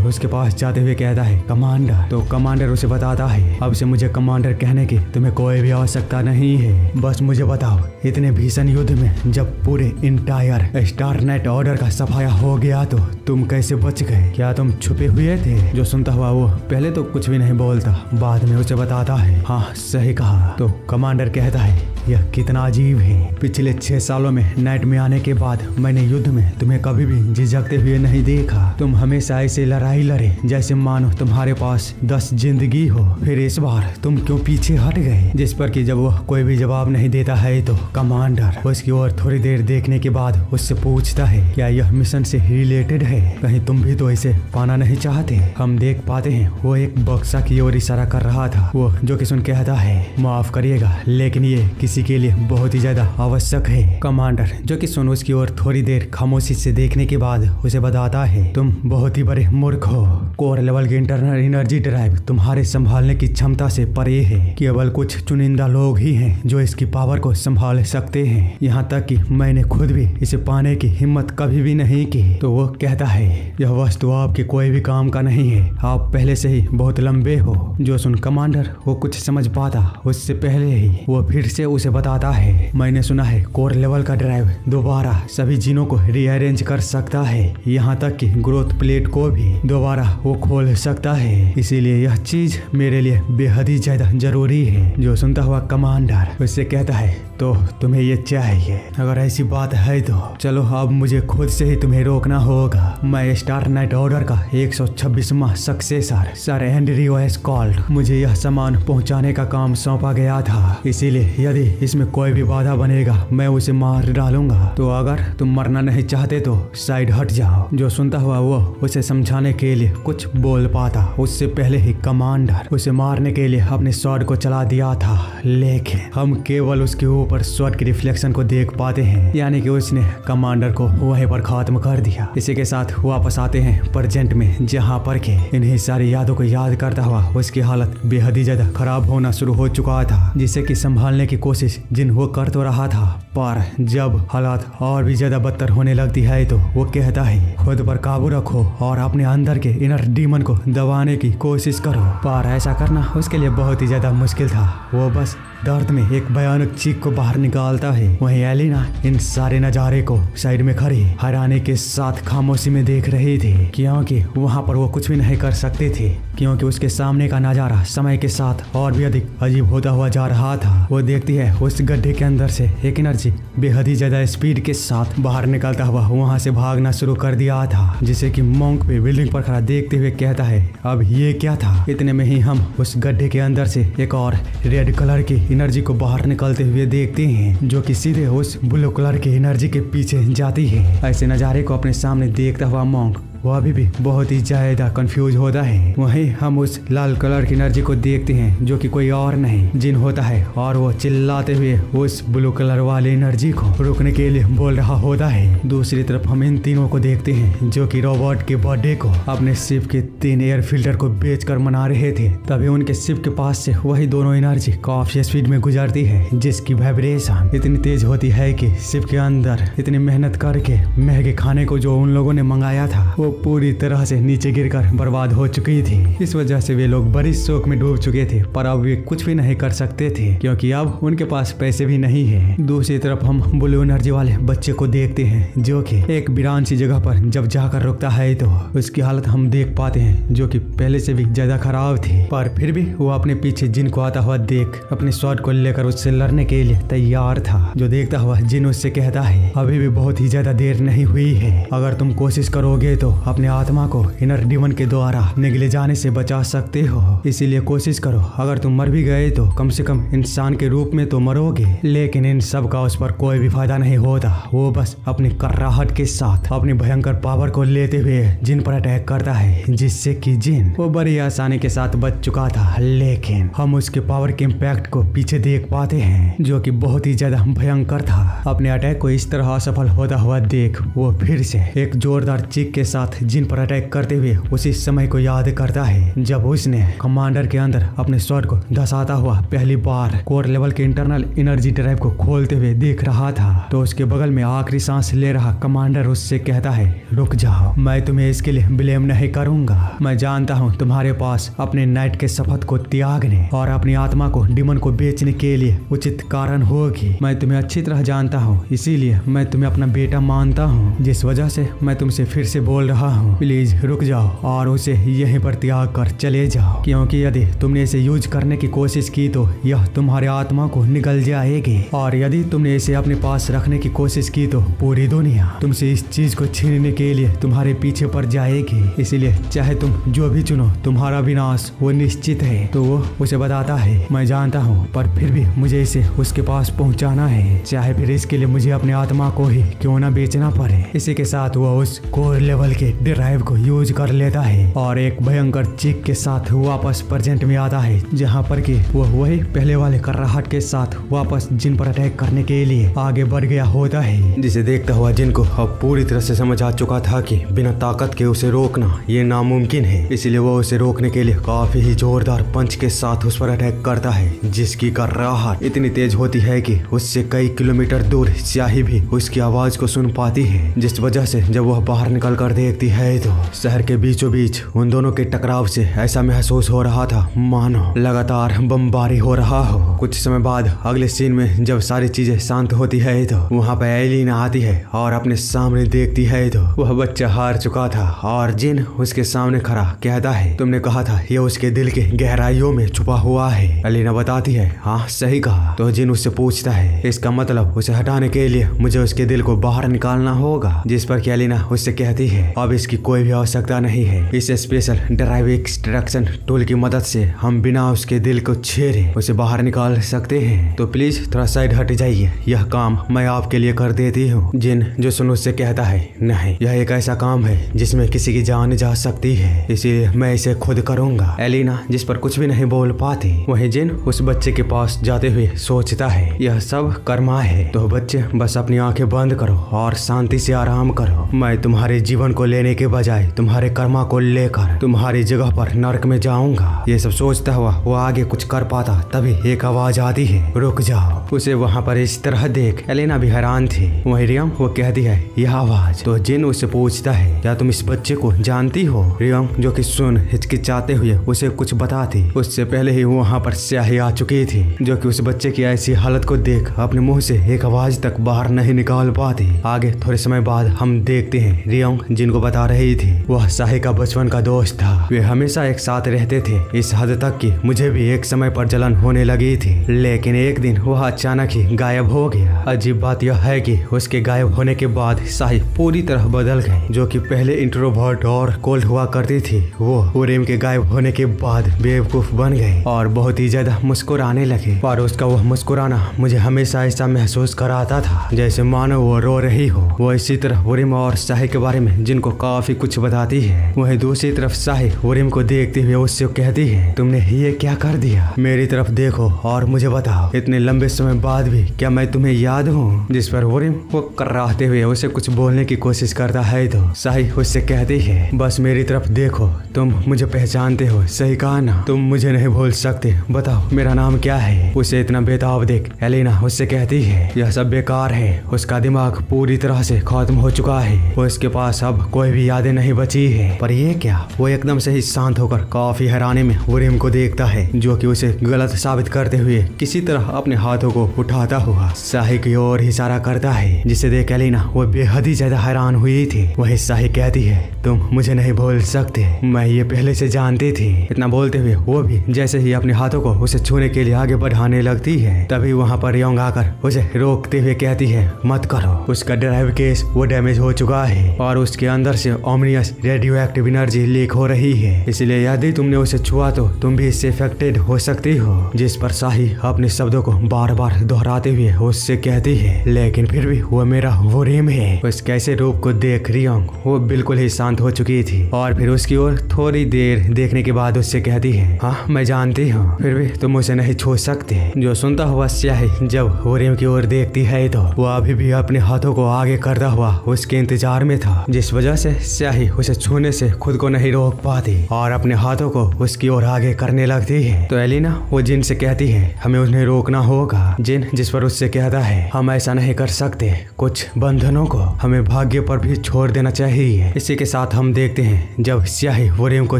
उसके पास जाते हुए कहता है कमांडर। तो कमांडर उसे बताता है अब से मुझे कमांडर कहने की तुम्हें कोई भी आवश्यकता नहीं है, बस मुझे बताओ इतने भीषण युद्ध में जब पूरे इंटायर स्टारनेट ऑर्डर का सफाया हो गया तो तुम कैसे बच गए, क्या तुम छुपे हुए थे। जो सुनता हुआ वो पहले तो कुछ भी नहीं बोलता, बाद में उसे बताता है हाँ सही कहा। तो कमांडर कहता है यह कितना अजीब है, पिछले 6 सालों में नाइट में आने के बाद मैंने युद्ध में तुम्हें कभी भी झिझकते हुए नहीं देखा। तुम हमेशा ऐसे लड़ाई लड़े जैसे मानो तुम्हारे पास 10 जिंदगी हो, फिर इस बार तुम क्यों पीछे हट गए। जिस पर कि जब वो कोई भी जवाब नहीं देता है तो कमांडर उसकी ओर थोड़ी देर देखने के बाद उससे पूछता है क्या यह मिशन से रिलेटेड है, कहीं तुम भी तो इसे पाना नहीं चाहते। हम देख पाते हैं वो एक बक्सा की ओर इशारा कर रहा था। वो जो कि सुन कहता है माफ करिएगा लेकिन ये किसी के लिए बहुत ही ज्यादा आवश्यक है। कमांडर जो कि सुन उसकी ओर थोड़ी देर खामोशी से देखने के बाद उसे बताता है तुम बहुत ही बड़े मूर्ख हो, कोर लेवल की इंटरनल एनर्जी ड्राइव तुम्हारे संभालने की क्षमता से परे है, केवल कुछ चुनिंदा लोग ही हैं जो इसकी पावर को संभाल सकते हैं, यहाँ तक कि मैंने खुद भी इसे पाने की हिम्मत कभी भी नहीं की। तो वो कहता है यह वस्तु आपके कोई भी काम का नहीं है, आप पहले से ही बहुत लंबे हो। जो सुन कमांडर वो कुछ समझ पाता उससे पहले ही वो फिर से उसे बताता है मैंने सुना है कोर लेवल का ड्राइव दोबारा सभी जीनों को रीअरेंज कर सकता है, यहाँ तक कि ग्रोथ प्लेट को भी दोबारा वो खोल सकता है, इसीलिए यह चीज मेरे लिए बेहद ही ज्यादा जरूरी है। जो सुनता हुआ कमांडर उससे कहता है तो तुम्हें ये चाहिए, अगर ऐसी बात है तो चलो अब मुझे खुद से ही तुम्हें रोकना होगा। मैं स्टारनेट ऑर्डर का 126वां सक्सेसर सर एंड्रियो एस कॉल्ड, मुझे यह सामान पहुंचाने का काम सौंपा गया था, इसीलिए यदि इसमें कोई भी बाधा बनेगा मैं उसे मार डालूंगा, तो अगर तुम मरना नहीं चाहते तो साइड हट जाओ। जो सुनता हुआ वो उसे समझाने के लिए कुछ बोल पाता उससे पहले ही कमांडर उसे मारने के लिए अपने स्वॉर्ड को चला दिया था, लेकिन हम केवल उसके ऊपर स्वॉर्ड के रिफ्लेक्शन को देख पाते हैं, यानी कि उसने कमांडर को वहीं पर खत्म कर दिया। इसी के साथ वापस आते हैं प्रेजेंट में, जहाँ पर के इन्हीं सारी यादों को याद करता हुआ उसकी हालत बेहद ही ज्यादा खराब होना शुरू हो चुका था, जिसे कि संभालने की कोशिश जिन वो कर तो रहा था, पर जब हालात और भी ज्यादा बदतर होने लगती है तो वो कहता है खुद पर काबू रखो और अपने अंदर के इनर डीमन को दबाने की कोशिश करो। पर ऐसा करना उसके लिए बहुत ही ज्यादा मुश्किल था। वो बस दर्द में एक भयानक चीख को बाहर निकालता है। वहीं एलिना इन सारे नजारे को साइड में खड़ी हैरानी के साथ खामोशी में देख रही थी, क्योंकि वहां पर वो कुछ भी नहीं कर सकते थे, क्योंकि उसके सामने का नजारा समय के साथ और भी अधिक अजीब होता हुआ जा रहा था। वो देखती है उस गड्ढे के अंदर से एक एनर्जी बेहद ही ज्यादा स्पीड के साथ बाहर निकलता हुआ वहां से भागना शुरू कर दिया था, जिसे कि मॉन्क पे बिल्डिंग पर खड़ा देखते हुए कहता है अब ये क्या था। इतने में ही हम उस गड्ढे के अंदर से एक और रेड कलर की एनर्जी को बाहर निकलते हुए देखते हैं, जो कि सीधे उस ब्लू कलर की एनर्जी के पीछे जाती है। ऐसे नजारे को अपने सामने देखता हुआ मॉन्क वो अभी भी बहुत ही ज्यादा कंफ्यूज होता है। वहीं हम उस लाल कलर की एनर्जी को देखते हैं, जो कि कोई और नहीं जिन होता है, और वो चिल्लाते हुए उस ब्लू कलर वाली एनर्जी को रुकने के लिए बोल रहा होता है। दूसरी तरफ हम इन तीनों को देखते हैं, जो कि रॉबर्ट के बर्थडे को अपने शिप के 3 एयर फिल्टर को बेचकर मना रहे थे। तभी उनके शिप के पास से वही दोनों एनर्जी काफी स्पीड में गुजरती है, जिसकी वाइब्रेशन इतनी तेज होती है कि शिप के अंदर इतनी मेहनत करके महंगे खाने को जो उन लोगों ने मंगाया था वो पूरी तरह से नीचे गिरकर बर्बाद हो चुकी थी। इस वजह से वे लोग बड़ी शोक में डूब चुके थे, पर अब वे कुछ भी नहीं कर सकते थे, क्योंकि अब उनके पास पैसे भी नहीं है। दूसरी तरफ हम ब्लू एनर्जी वाले बच्चे को देखते हैं, जो कि एक वीरान सी जगह पर जब जाकर रुकता है तो उसकी हालत हम देख पाते हैं, जो कि पहले से भी ज्यादा खराब थी, पर फिर भी वो अपने पीछे जिन को आता हुआ देख अपने स्वॉर्ड को लेकर उससे लड़ने के लिए तैयार था। जो देखता हुआ जिन उससे कहता है अभी भी बहुत ही ज्यादा देर नहीं हुई है, अगर तुम कोशिश करोगे तो अपने आत्मा को इनर डीमन के द्वारा निगले जाने से बचा सकते हो, इसीलिए कोशिश करो। अगर तुम मर भी गए तो कम से कम इंसान के रूप में तो मरोगे, लेकिन इन सब का उस पर कोई भी फायदा नहीं होता। वो बस अपनी कर्राहट के साथ अपनी भयंकर पावर को लेते हुए जिन पर अटैक करता है, जिससे कि जिन वो बड़ी आसानी के साथ बच चुका था, लेकिन हम उसके पावर के इम्पैक्ट को पीछे देख पाते हैं, जो कि बहुत ही ज्यादा भयंकर था। अपने अटैक को इस तरह असफल होता हुआ देख वो फिर से एक जोरदार चीख के साथ जिन पर अटैक करते हुए उसी समय को याद करता है, जब उसने कमांडर के अंदर अपने स्वॉर्ड को धसाता हुआ पहली बार कोर लेवल के इंटरनल एनर्जी ड्राइव को खोलते हुए देख रहा था। तो उसके बगल में आखिरी सांस ले रहा कमांडर उससे कहता है रुक जाओ, मैं तुम्हें इसके लिए ब्लेम नहीं करूंगा। मैं जानता हूँ तुम्हारे पास अपने नाइट के शपथ को त्यागने और अपनी आत्मा को डीमन को बेचने के लिए उचित कारण होगी। मैं तुम्हें अच्छी तरह जानता हूँ, इसीलिए मैं तुम्हें अपना बेटा मानता हूँ, जिस वजह से मैं तुमसे फिर से बोल रहा हूँ प्लीज रुक जाओ और उसे यहीं पर त्याग कर चले जाओ, क्योंकि यदि तुमने इसे यूज करने की कोशिश की तो यह तुम्हारे आत्मा को निगल जाएगी, और यदि तुमने इसे अपने पास रखने की कोशिश की तो पूरी दुनिया तुमसे इस चीज को छीनने के लिए तुम्हारे पीछे पड़ जाएगी। इसीलिए चाहे तुम जो भी चुनो तुम्हारा विनाश वो निश्चित है। तो वो उसे बताता है मैं जानता हूँ, पर फिर भी मुझे इसे उसके पास पहुँचाना है, चाहे फिर इसके लिए मुझे अपने आत्मा को ही क्यों न बेचना पड़े। इसी के साथ वो उस कोर लेवल के ड्राइव को यूज कर लेता है और एक भयंकर चीख के साथ वापस प्रेजेंट में आता है, जहाँ पर कि वो वही पहले वाले कर्राहट के साथ वापस जिन पर अटैक करने के लिए आगे बढ़ गया होता है, जिसे देखता हुआ जिन को अब पूरी तरह से समझ आ चुका था कि बिना ताकत के उसे रोकना ये नामुमकिन है। इसलिए वो उसे रोकने के लिए काफी ही जोरदार पंच के साथ उस पर अटैक करता है, जिसकी कर्राहट इतनी तेज होती है कि उससे कई किलोमीटर दूर स्याही भी उसकी आवाज को सुन पाती है, जिस वजह से जब वह बाहर निकल कर देखती है तो शहर के बीचों बीच उन दोनों के टकराव से ऐसा महसूस हो रहा था मानो लगातार बमबारी हो रहा हो। कुछ समय बाद अगले सीन में जब सारी चीजें शांत होती है तो वहाँ पे एलिना आती है और अपने सामने देखती है तो वह बच्चा हार चुका था, और जिन उसके सामने खड़ा कहता है तुमने कहा था ये उसके दिल के गहराइयों में छुपा हुआ है। एलिना बताती है हाँ सही कहा। तो जिन उससे पूछता है इसका मतलब उसे हटाने के लिए मुझे उसके दिल को बाहर निकालना होगा, जिस पर एलिना उससे कहती है अब इसकी कोई भी आवश्यकता नहीं है। इस स्पेशल ड्राइव एक्सट्रैक्शन टूल की मदद से हम बिना उसके दिल को छेड़े उसे बाहर निकाल सकते हैं। तो प्लीज थोड़ा साइड हट जाइए, यह काम मैं आपके लिए कर देती हूँ। जिन जो सुनो से कहता है नहीं, यह एक ऐसा काम है जिसमें किसी की जान जा सकती है, इसीलिए मैं इसे खुद करूँगा। एलिना जिस पर कुछ भी नहीं बोल पाती, वहीं जिन उस बच्चे के पास जाते हुए सोचता है यह सब कर्मा है। तो बच्चे बस अपनी आंखें बंद करो और शांति से आराम करो। मैं तुम्हारे जीवन को लेने के बजाय तुम्हारे कर्मा को लेकर तुम्हारी जगह पर नर्क में जाऊंगा। ये सब सोचता हुआ वो आगे कुछ कर पाता, तभी एक आवाज आती है, रुक जाओ। उसे वहाँ पर इस तरह देख एलिना भी हैरान थी। वही रियम वो कहती है यह आवाज। तो जिन उससे पूछता है क्या तुम इस बच्चे को जानती हो? रियम जो कि सुन हिचकिचाते हुए उसे कुछ बताती, उससे पहले ही वहाँ पर स्याही आ चुकी थी, जो कि उस बच्चे की ऐसी हालत को देख अपने मुंह से एक आवाज तक बाहर नहीं निकाल पाती। आगे थोड़े समय बाद हम देखते हैं रियम जिनको बता रही थी वह शाही का बचपन का दोस्त था। वे हमेशा एक साथ रहते थे, इस हद तक कि मुझे भी एक समय पर जलन होने लगी थी, लेकिन एक दिन वह अचानक ही गायब हो गया। अजीब बात यह है कि उसके गायब होने के बाद शाही पूरी तरह बदल गई। जो कि पहले इंट्रोवर्ट और कोल्ड हुआ करती थी, वो रियम के गायब होने के बाद बेवकूफ बन गई और बहुत ही ज्यादा मुस्कुराने लगे। पर उसका वह मुस्कुराना मुझे हमेशा ऐसा महसूस कराता था जैसे मानो वो रो रही हो। वो इसी तरह रियम और शाही के बारे में जिनको काफी कुछ बताती है। वहीं दूसरी तरफ शाही रियम को देखते हुए उससे कहती है तुमने ये क्या कर दिया? मेरी तरफ देखो और मुझे बताओ, इतने लंबे समय बाद भी क्या मैं तुम्हें याद हूँ? जिस पर रियम वो कराहते हुए उसे कुछ बोलने की कोशिश करता है तो शाही उससे कहती है बस मेरी तरफ देखो, तुम मुझे पहचानते हो, सही कहा ना? तुम मुझे नहीं भूल सकते, बताओ मेरा नाम क्या है? उसे इतना बेताब देख एलिना उससे कहती है यह सब बेकार है, उसका दिमाग पूरी तरह से खत्म हो चुका है, उसके पास अब कोई भी यादें नहीं बची है। पर ये क्या? वो एकदम से ही शांत होकर काफी हैरानी में रियम को देखता है, जो कि उसे गलत साबित करते हुए किसी तरह अपने हाथों को उठाता हुआ शाही की ओर इशारा करता है, जिसे देख एलिना वो बेहद ही ज्यादा हैरान हुई थी। वही शाही कहती है तुम मुझे नहीं भूल सकते, मैं ये पहले से जानती थी। इतना बोलते हुए वो भी जैसे ही अपने हाथों को उसे छूने के लिए आगे बढ़ाने लगती है, तभी वहाँ पर योंग आकर उसे रोकते हुए कहती है मत करो, उसका ड्राइव केस वो डैमेज हो चुका है और उसके अंदर से ओमनियस रेडियो एक्टिव एनर्जी लीक हो रही है, इसलिए यदि तुमने उसे छुआ तो तुम भी इससे इफेक्टेड हो सकती हो। जिस पर शाही अपने शब्दों को बार बार दोहराते हुए उससे कहती है लेकिन फिर भी वो मेरा रियम है। उस कैसे रूप को देख रियोंग वो बिल्कुल ही शांत हो चुकी थी और फिर उसकी ओर थोड़ी देर देखने के बाद उससे कहती है हाँ मैं जानती हूँ, फिर भी तुम उसे नहीं छू सकते। जो सुनता हुआ स्याही जब रियम की ओर देखती है तो वो अभी भी अपने हाथों को आगे करता हुआ उसके इंतजार में था, जिस वजह से स्याही उसे छूने से खुद को नहीं रोक पाती और अपने हाथों को उसकी ओर आगे करने लगती है। तो एलिना वो जिन से कहती है हमें उन्हें रोकना होगा। जिन जिस पर उससे कहता है हम ऐसा नहीं कर सकते, कुछ बंधनों को हमें भाग्य पर भी छोड़ देना चाहिए। इसी के साथ हम देखते हैं जब स्याही रियम को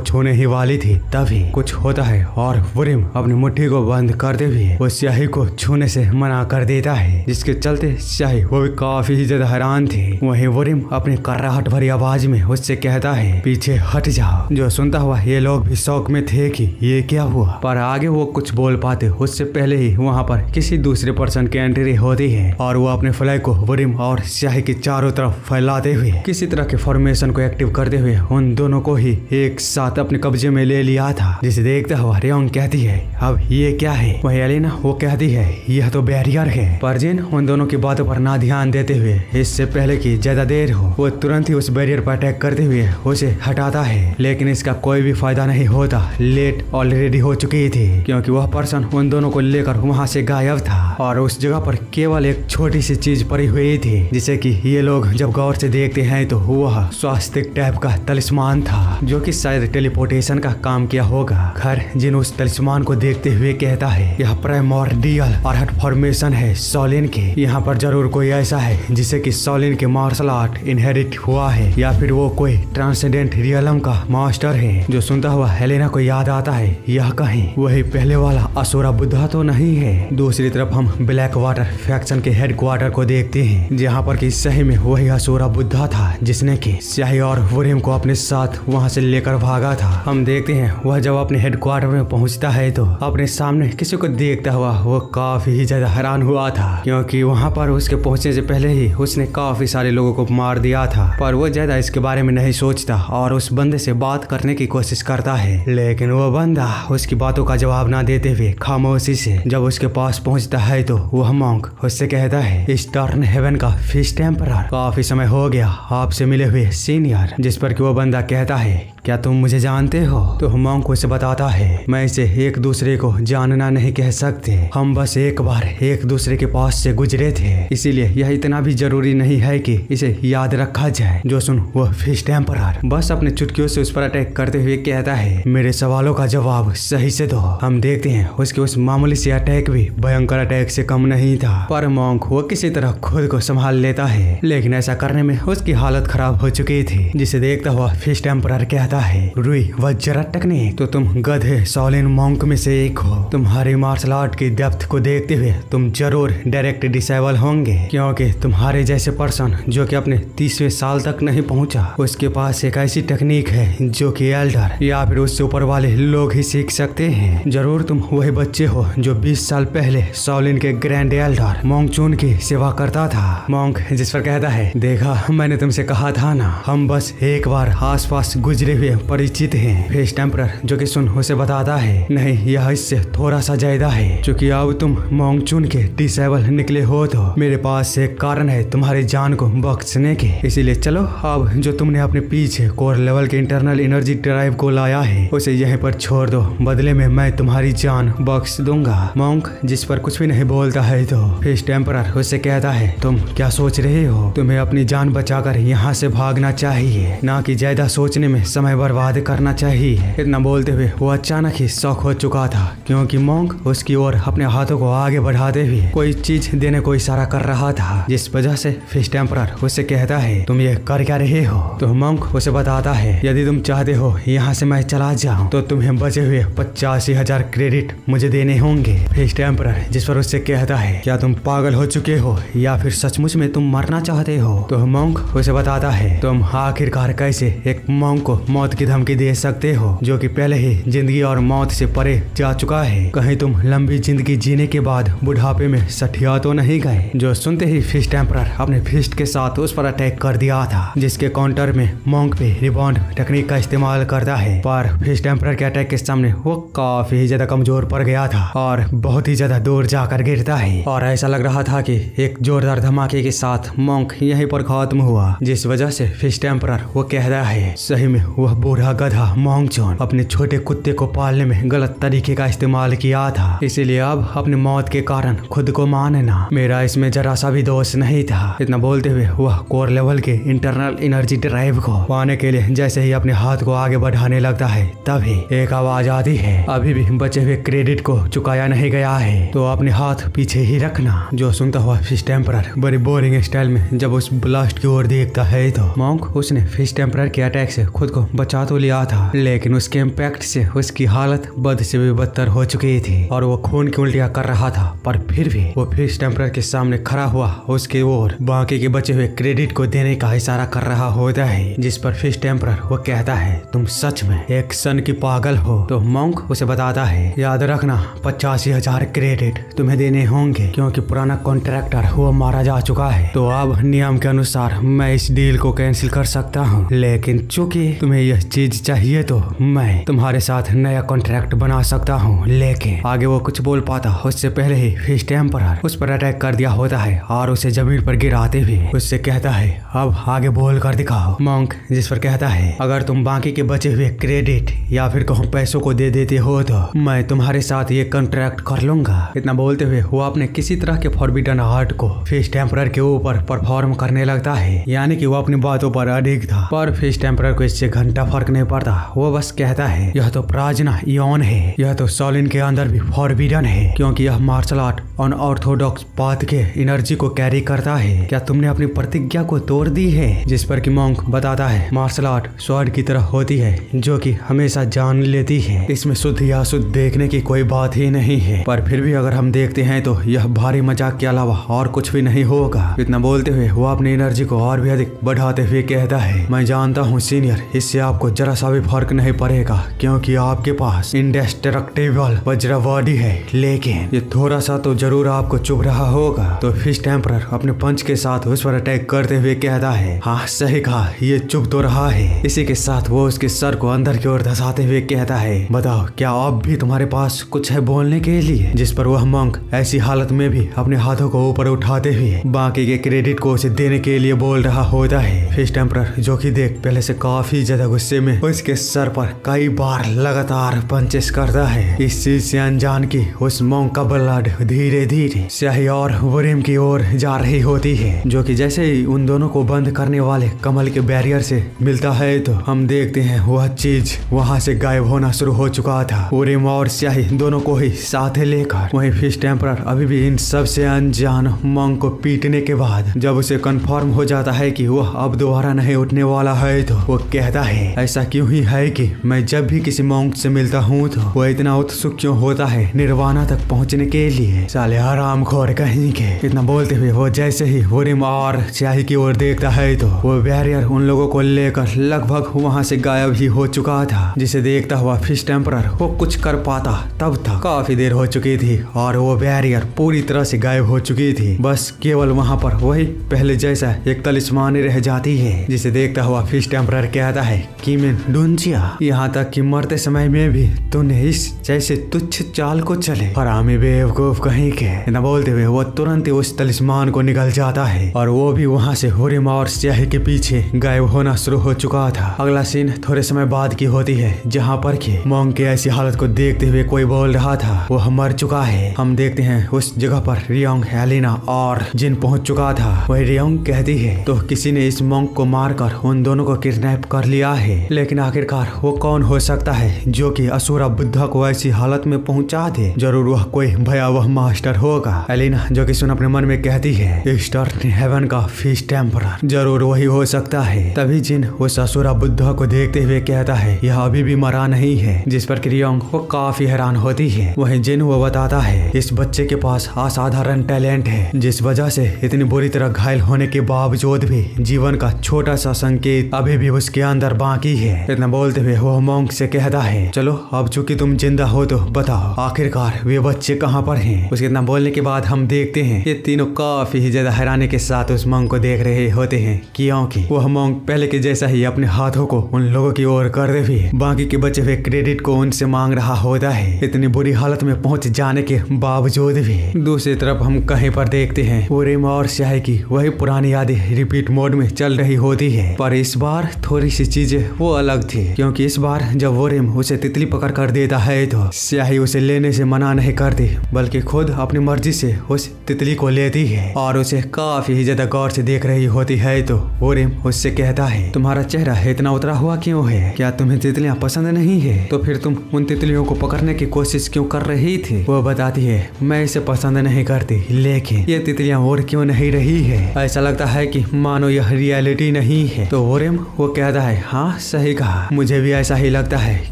छूने ही वाली थी तभी कुछ होता है और रियम अपनी मुट्ठी को बंद करते हुए वो स्याही को छूने से मना कर देता है, जिसके चलते स्याही वो भी काफी ही ज्यादा हैरान थी। वहीं रियम अपनी कराहट भरी आवाज में उससे कहता है पीछे हट जाओ। जो सुनता हुआ ये लोग भी शौक में थे कि ये क्या हुआ, पर आगे वो कुछ बोल पाते उससे पहले ही वहाँ पर किसी दूसरे पर्सन की एंट्री होती है और वो अपने फ्लैग को रियम और स्याही के चारों तरफ फैलाते हुए किसी तरह के फॉर्मेशन को एक्टिव करते हुए उन दोनों को ही एक साथ अपने कब्जे में ले लिया था, जिसे देखता हुआ रियोंग कहती है अब ये क्या है? वही एलिना वो कहती है यह तो बैरियर है। पर जिन उन दोनों की बातों पर ना ध्यान देते हुए इससे पहले कि ज्यादा देर हो वो तुरंत ही उस बैरियर पर अटैक करते हुए उसे हटाता है, लेकिन इसका कोई भी फायदा नहीं होता। लेट ऑलरेडी हो चुकी थी क्योंकि वह पर्सन उन दोनों को लेकर वहाँ से गायब था और उस जगह पर केवल एक छोटी सी चीज पड़ी हुई थी, जिसे कि ये लोग जब गौर से देखते हैं तो वह स्वास्तिक टाइप का तलिस्मान था, जो कि शायद टेलीपोर्टेशन का काम किया होगा। खैर जिन उस तलिस्मान को देखते हुए कहता है यह प्राइमोर्डियल आर्ट फॉर्मेशन है सॉलिन के, यहाँ पर जरूर कोई ऐसा है जिसे कि सॉलिन के मार्शल आर्ट इनहेरिट हुआ है या फिर वो कोई ट्रांसेंडेंट रियलम का मास्टर है। जो सुनता हुआ एलिना को याद आता है यह कहीं वही पहले वाला असुरा बुद्धा तो नहीं है। दूसरी तरफ तरफ हम ब्लैक वाटर फैक्शन के हेडक्वार्टर को देखते हैं, जहाँ पर कि सही में वही असुरा बुद्धा था जिसने कि स्याही और वुरेम को अपने साथ वहाँ से लेकर भागा था। हम देखते हैं वह जब अपने हेडक्वार्टर में पहुँचता है तो अपने सामने किसी को देखता हुआ वो काफी ही ज्यादा हैरान हुआ था, क्योंकि वहाँ पर उसके पहुँचने से पहले ही उसने काफी सारे लोगों को मार दिया था। पर वो ज्यादा इसके बारे में नहीं सोचता और उस बंदे से बात करने की कोशिश करता है, लेकिन वो बंदा उसकी बातों का जवाब ना देते हुए खामोशी से जब उसके पास पहुँचता है तो वह मॉन्क उससे कहता है, ईस्टर्न हेवन का फिश टेम्परर, काफी समय हो गया आपसे मिले हुए सीनियर। जिस पर कि वो बंदा कहता है, क्या तुम मुझे जानते हो? तो मॉन्क उसे बताता है, मैं इसे एक दूसरे को जानना नहीं कह सकते, हम बस एक बार एक दूसरे के पास से गुजरे थे, इसीलिए यह इतना भी जरूरी नहीं है कि इसे याद रखा जाए। जो सुन वो फिश टेम्परर बस अपने चुटकियों से उस पर अटैक करते हुए कहता है, मेरे सवालों का जवाब सही से दो। हम देखते हैं उसके उस मामूली से अटैक भी भयंकर अटैक से कम नहीं था, पर मॉन्क वो किसी तरह खुद को संभाल लेता है, लेकिन ऐसा करने में उसकी हालत खराब हो चुकी थी। जिसे देखता हुआ फिश टेम्परर कहता है, रुई वज्र टेक्निक, तो तुम गधे शाओलिन मॉन्क में से एक हो। तुम्हारी मार्शल आर्ट की डेप्थ को देखते हुए तुम जरूर डायरेक्ट डिसेबल होंगे, क्योंकि तुम्हारे जैसे पर्सन जो कि अपने 30वें साल तक नहीं पहुंचा, उसके पास एक ऐसी टेक्निक है जो कि एल्डर या फिर उससे ऊपर वाले लोग ही सीख सकते हैं। जरूर तुम वही बच्चे हो जो 20 साल पहले शाओलिन के ग्रैंड एल्डर मोंग चुन की सेवा करता था। मॉन्क जिस पर कहता है, देखा मैंने तुमसे कहा था ना, हम बस एक बार आसपास गुजरे हुए परिचित हैं। फिश टेम्परर जो कि सुन उसे बताता है, नहीं यह इससे थोड़ा सा ज्यादा है, क्योंकि अब तुम मोंग चुन के डिसेबल निकले हो तो मेरे पास एक कारण है तुम्हारी जान को बख्शने के। इसीलिए चलो अब जो तुमने अपने पीछे कोर लेवल के इंटरनल एनर्जी ड्राइव को लाया है उसे यहीं पर छोड़ दो, बदले में मैं तुम्हारी जान बख्श दूंगा। मॉन्क जिस पर कुछ भी नहीं बोलता है तो फिश टेम्परर उससे कहता है, तुम क्या सोच रहे हो? तुम्हें अपनी जान बचाकर यहाँ से भागना चाहिए, ना कि ज्यादा सोचने में समय बर्बाद करना चाहिए। इतना बोलते हुए वो अचानक ही शॉक हो चुका था, क्योंकि मॉन्क उसकी ओर अपने हाथों को आगे बढ़ाते हुए कोई चीज देने को इशारा कर रहा था, जिस वजह से फिश टेम्परर उससे कहता है, तुम ये कर क्या रहे हो? तो मॉन्क उसे बताता है, यदि तुम चाहते हो यहाँ से मैं चला जाऊँ तो तुम्हें बचे हुए 85,000 क्रेडिट मुझे देने होंगे। फिश टेम्परर जिस पर उससे कहता है, क्या तुम पागल हो चुके हो या फिर सचमुच में तुम मरना चाहते हो? तो मॉन्क उसे बताता है, तुम आखिरकार कैसे एक मॉन्क को मौत की धमकी दे सकते हो जो कि पहले ही जिंदगी और मौत से परे जा चुका है? कहीं तुम लंबी जिंदगी जीने के बाद बुढ़ापे में सठिया तो नहीं गए? जो सुनते ही फिश टेम्परर अपने फिस्ट के साथ उस पर अटैक कर दिया था, जिसके काउंटर में मॉन्क पे रिबाउंड टेक्निक का इस्तेमाल करता है, पर फिश टेम्परर के अटैक के सामने वो काफी ज्यादा कमजोर पड़ गया था और बहुत ही ज्यादा दूर जाकर गिरता है, और ऐसा लग रहा था कि एक जोरदार धमाके के साथ मॉन्क यहीं पर खत्म हुआ। जिस वजह से फिश टेम्परर वो कहता है, सही में वह बूढ़ा गधा मोंग चुन अपने छोटे कुत्ते को पालने में गलत तरीके का इस्तेमाल किया था, इसीलिए अब अपनी मौत के कारण खुद को मानना, मेरा इसमें जरा सा भी दोष नहीं था। इतना बोलते हुए वह कोर लेवल के इंटरनल एनर्जी ड्राइव को पाने के लिए जैसे ही अपने हाथ को आगे बढ़ाने लगता है, तभी एक आवाज आती है, अभी भी बचे हुए क्रेडिट को चुकाया नहीं गया है, तो अपने हाथ पीछे ही रखना। जो सुनता हुआ फिश टेम्परर बड़ी बोरिंग स्टाइल में जब उस ब्लास्ट की ओर देखता है तो मॉन्क उसने फिश टेम्परर के अटैक से खुद को बचा तो लिया था, लेकिन उसके इम्पैक्ट से उसकी हालत बद से भी बदतर हो चुकी थी और वो खून की उल्टियां कर रहा था, पर फिर भी वो फिश टेम्परर के सामने खड़ा हुआ उसके ओर बाकी के बचे हुए क्रेडिट को देने का इशारा कर रहा होता है, जिस पर फिश टेम्परर वो कहता है, तुम सच में एक सन की पागल हो? तो मॉन्क उसे बताता है, याद रखना 85,000 क्रेडिट तुम्हें देने होंगे, क्योंकि पुराना कॉन्ट्रैक्टर वो मारा जा चुका है, तो अब नियम के अनुसार मैं इस डील को कैंसिल कर सकता हूँ, लेकिन चूंकि तुम्हें यह चीज चाहिए तो मैं तुम्हारे साथ नया कॉन्ट्रैक्ट बना सकता हूँ। लेकिन आगे वो कुछ बोल पाता उससे पहले ही फिश टेम्परर उस पर अटैक कर दिया होता है और उसे जमीन पर गिराते हुए उससे कहता है, अब आगे बोल कर दिखाओ। मॉन्क जिस पर कहता है, अगर तुम बाकी के बचे हुए क्रेडिट या फिर कहूँ पैसों को दे देते हो तो मैं तुम्हारे साथ ये कॉन्ट्रैक्ट कर लूंगा। इतना बोलते हुए वो अपने किसी तरह के फॉरबिडन आर्ट को फिश टेम्परर के ऊपर परफॉर्म करने लगता है, यानी कि वो अपनी बातों पर अडिग था, पर फिश टेम्परर को इससे घंटों घंटा फर्क नहीं पड़ता। वो बस कहता है यह तो प्राजना इयॉन है, यह तो शॉलिन के अंदर भी फॉरबिडन है क्योंकि यह मार्शल आर्ट अनऑर्थोडॉक्स पाथ के एनर्जी को कैरी करता है। क्या तुमने अपनी प्रतिज्ञा को तोड़ दी है? जिस पर कि मॉन्क बताता है मार्शल आर्ट स्वॉर्ड की तरह होती है जो कि हमेशा जान लेती है, इसमें शुद्ध या अशुद्ध देखने की कोई बात ही नहीं है। पर फिर भी अगर हम देखते हैं तो यह भारी मजाक के अलावा और कुछ भी नहीं होगा। इतना बोलते हुए वो अपनी एनर्जी को और भी अधिक बढ़ाते हुए कहता है मैं जानता हूँ सीनियर, इससे आपको जरा सा भी फर्क नहीं पड़ेगा क्योंकि आपके पास इंडेस्ट्रक्टिबल वज्र बॉडी है, लेकिन ये थोड़ा सा तो जरूर आपको चुभ रहा होगा। तो फिश टेम्परर अपने पंच के साथ उस पर अटैक करते हुए कहता है हाँ सही कहा, ये चुभ तो रहा है। इसी के साथ वो उसके सर को अंदर की ओर धंसाते हुए कहता है बताओ क्या अब भी तुम्हारे पास कुछ है बोलने के लिए? जिस पर वह मंक ऐसी हालत में भी अपने हाथों को ऊपर उठाते हुए बाकी के क्रेडिट को उसे देने के लिए बोल रहा होता है। फिश टेम्परर जो कि देख पहले से काफी ज्यादा गुस्से में उसके सर पर कई बार लगातार पंचेस करता है। इस चीज से अनजान की उस मंक का ब्लड धीरे धीरे स्याही और वोरेम की ओर जा रही होती है, जो कि जैसे ही उन दोनों को बंद करने वाले कमल के बैरियर से मिलता है तो हम देखते हैं वह चीज वहां से गायब होना शुरू हो चुका था। वोरेम और स्याही दोनों को ही साथ लेकर वहीं फिश टेम्परर अभी भी इन सबसे अनजान मंक को पीटने के बाद जब उसे कंफर्म हो जाता है कि वह अब दोबारा नहीं उठने वाला है तो वो कहता है ऐसा क्यों ही है कि मैं जब भी किसी मंक से मिलता हूँ तो वो इतना उत्सुक क्यों होता है निर्वाणा तक पहुँचने के लिए? साले हरामखोर कहीं के। इतना बोलते हुए वो जैसे ही वोरेम और स्याही की ओर देखता है तो वो बैरियर उन लोगों को लेकर लगभग वहां से गायब ही हो चुका था, जिसे देखता हुआ फिश टेम्परर वो कुछ कर पाता तब तक काफी देर हो चुकी थी और वो बैरियर पूरी तरह से गायब हो चुकी थी। बस केवल वहां पर वही पहले जैसा एक तलिस्मान रह जाती है, जिसे देखता हुआ फिश टेम्परर कहता है कि मैं डुंजिया यहाँ तक कि मरते समय में भी तूने इस जैसे तुच्छ चाल को चले, हरामी बेवकूफ कहीं के। इतना बोलते हुए वो तुरंत ही उस तलिस्मान को निकल जाता है और वो भी वहां से वोरेम और स्याही के पीछे गायब होना शुरू हो चुका था। अगला सीन थोड़े समय बाद की होती है जहाँ पर कि मॉन्क की ऐसी हालत को देखते हुए कोई बोल रहा था वो मर चुका है। हम देखते हैं उस जगह पर रियोंग, एलिना और जिन पहुंच चुका था। वही रियोंग कहती है तो किसी ने इस मॉन्क को मारकर उन दोनों को किडनैप कर लिया है, लेकिन आखिरकार वो कौन हो सकता है जो कि असुरा बुद्धा को ऐसी हालत में पहुंचा दे? जरूर वह कोई भयावह मास्टर होगा। एलिना जो कि सुन अपने मन में कहती है ईस्टर्न हेवन का फिश टेम्परर जरूर वही हो सकता है। तभी जिन उस असुरा बुद्धा को देखते हुए कहता है यह अभी भी मरा नहीं है, जिस पर रियोंग वो काफी हैरान होती है। वहीं जिन वो बताता है इस बच्चे के पास असाधारण टैलेंट है, जिस वजह से इतनी बुरी तरह घायल होने के बावजूद भी जीवन का छोटा सा संकेत अभी भी उसके अंदर बाकी है। इतना बोलते हुए वो मॉन्क से कहता है चलो अब चूंकि तुम जिंदा हो तो बताओ आखिरकार वे बच्चे कहाँ पर हैं? उसके इतना बोलने के बाद हम देखते हैं ये तीनों काफी ही ज्यादा हैरानी के साथ उस मॉन्क को देख रहे होते हैं क्योंकि वह मॉन्क पहले के जैसा ही अपने हाथों को उन लोगों की ओर करते हुए बाकी के बचे हुए क्रेडिट को उनसे मांग रहा होता है, इतनी बुरी हालत में पहुंच जाने के बावजूद भी। दूसरी तरफ हम कहीं पर देखते हैं वोरेम और स्याही की वही पुरानी यादें रिपीट मोड में चल रही होती है, पर इस बार थोड़ी सी चीजें वो अलग थी क्योंकि इस बार जब वोरेम उसे तितली पकड़ कर देता है तो स्याही उसे लेने से मना नहीं करती बल्कि खुद अपनी मर्जी से उस तितली को लेती है और उसे काफी ज्यादा गौर से देख रही होती है। तो वोरेम उससे कहता है तुम्हारा चेहरा इतना उतरा हुआ क्यों है? क्या तुम्हें तितलियां पसंद नहीं है? तो फिर तुम उन तितलियों को पकड़ने की कोशिश क्यों कर रही थी? वो बताती है मैं इसे पसंद नहीं करती, लेकिन ये तितलियां और क्यों नहीं रही है? ऐसा लगता है कि मानो यह रियलिटी नहीं है। तो वोरेम वो कहता है हाँ सही कहा, मुझे भी ऐसा ही लगता है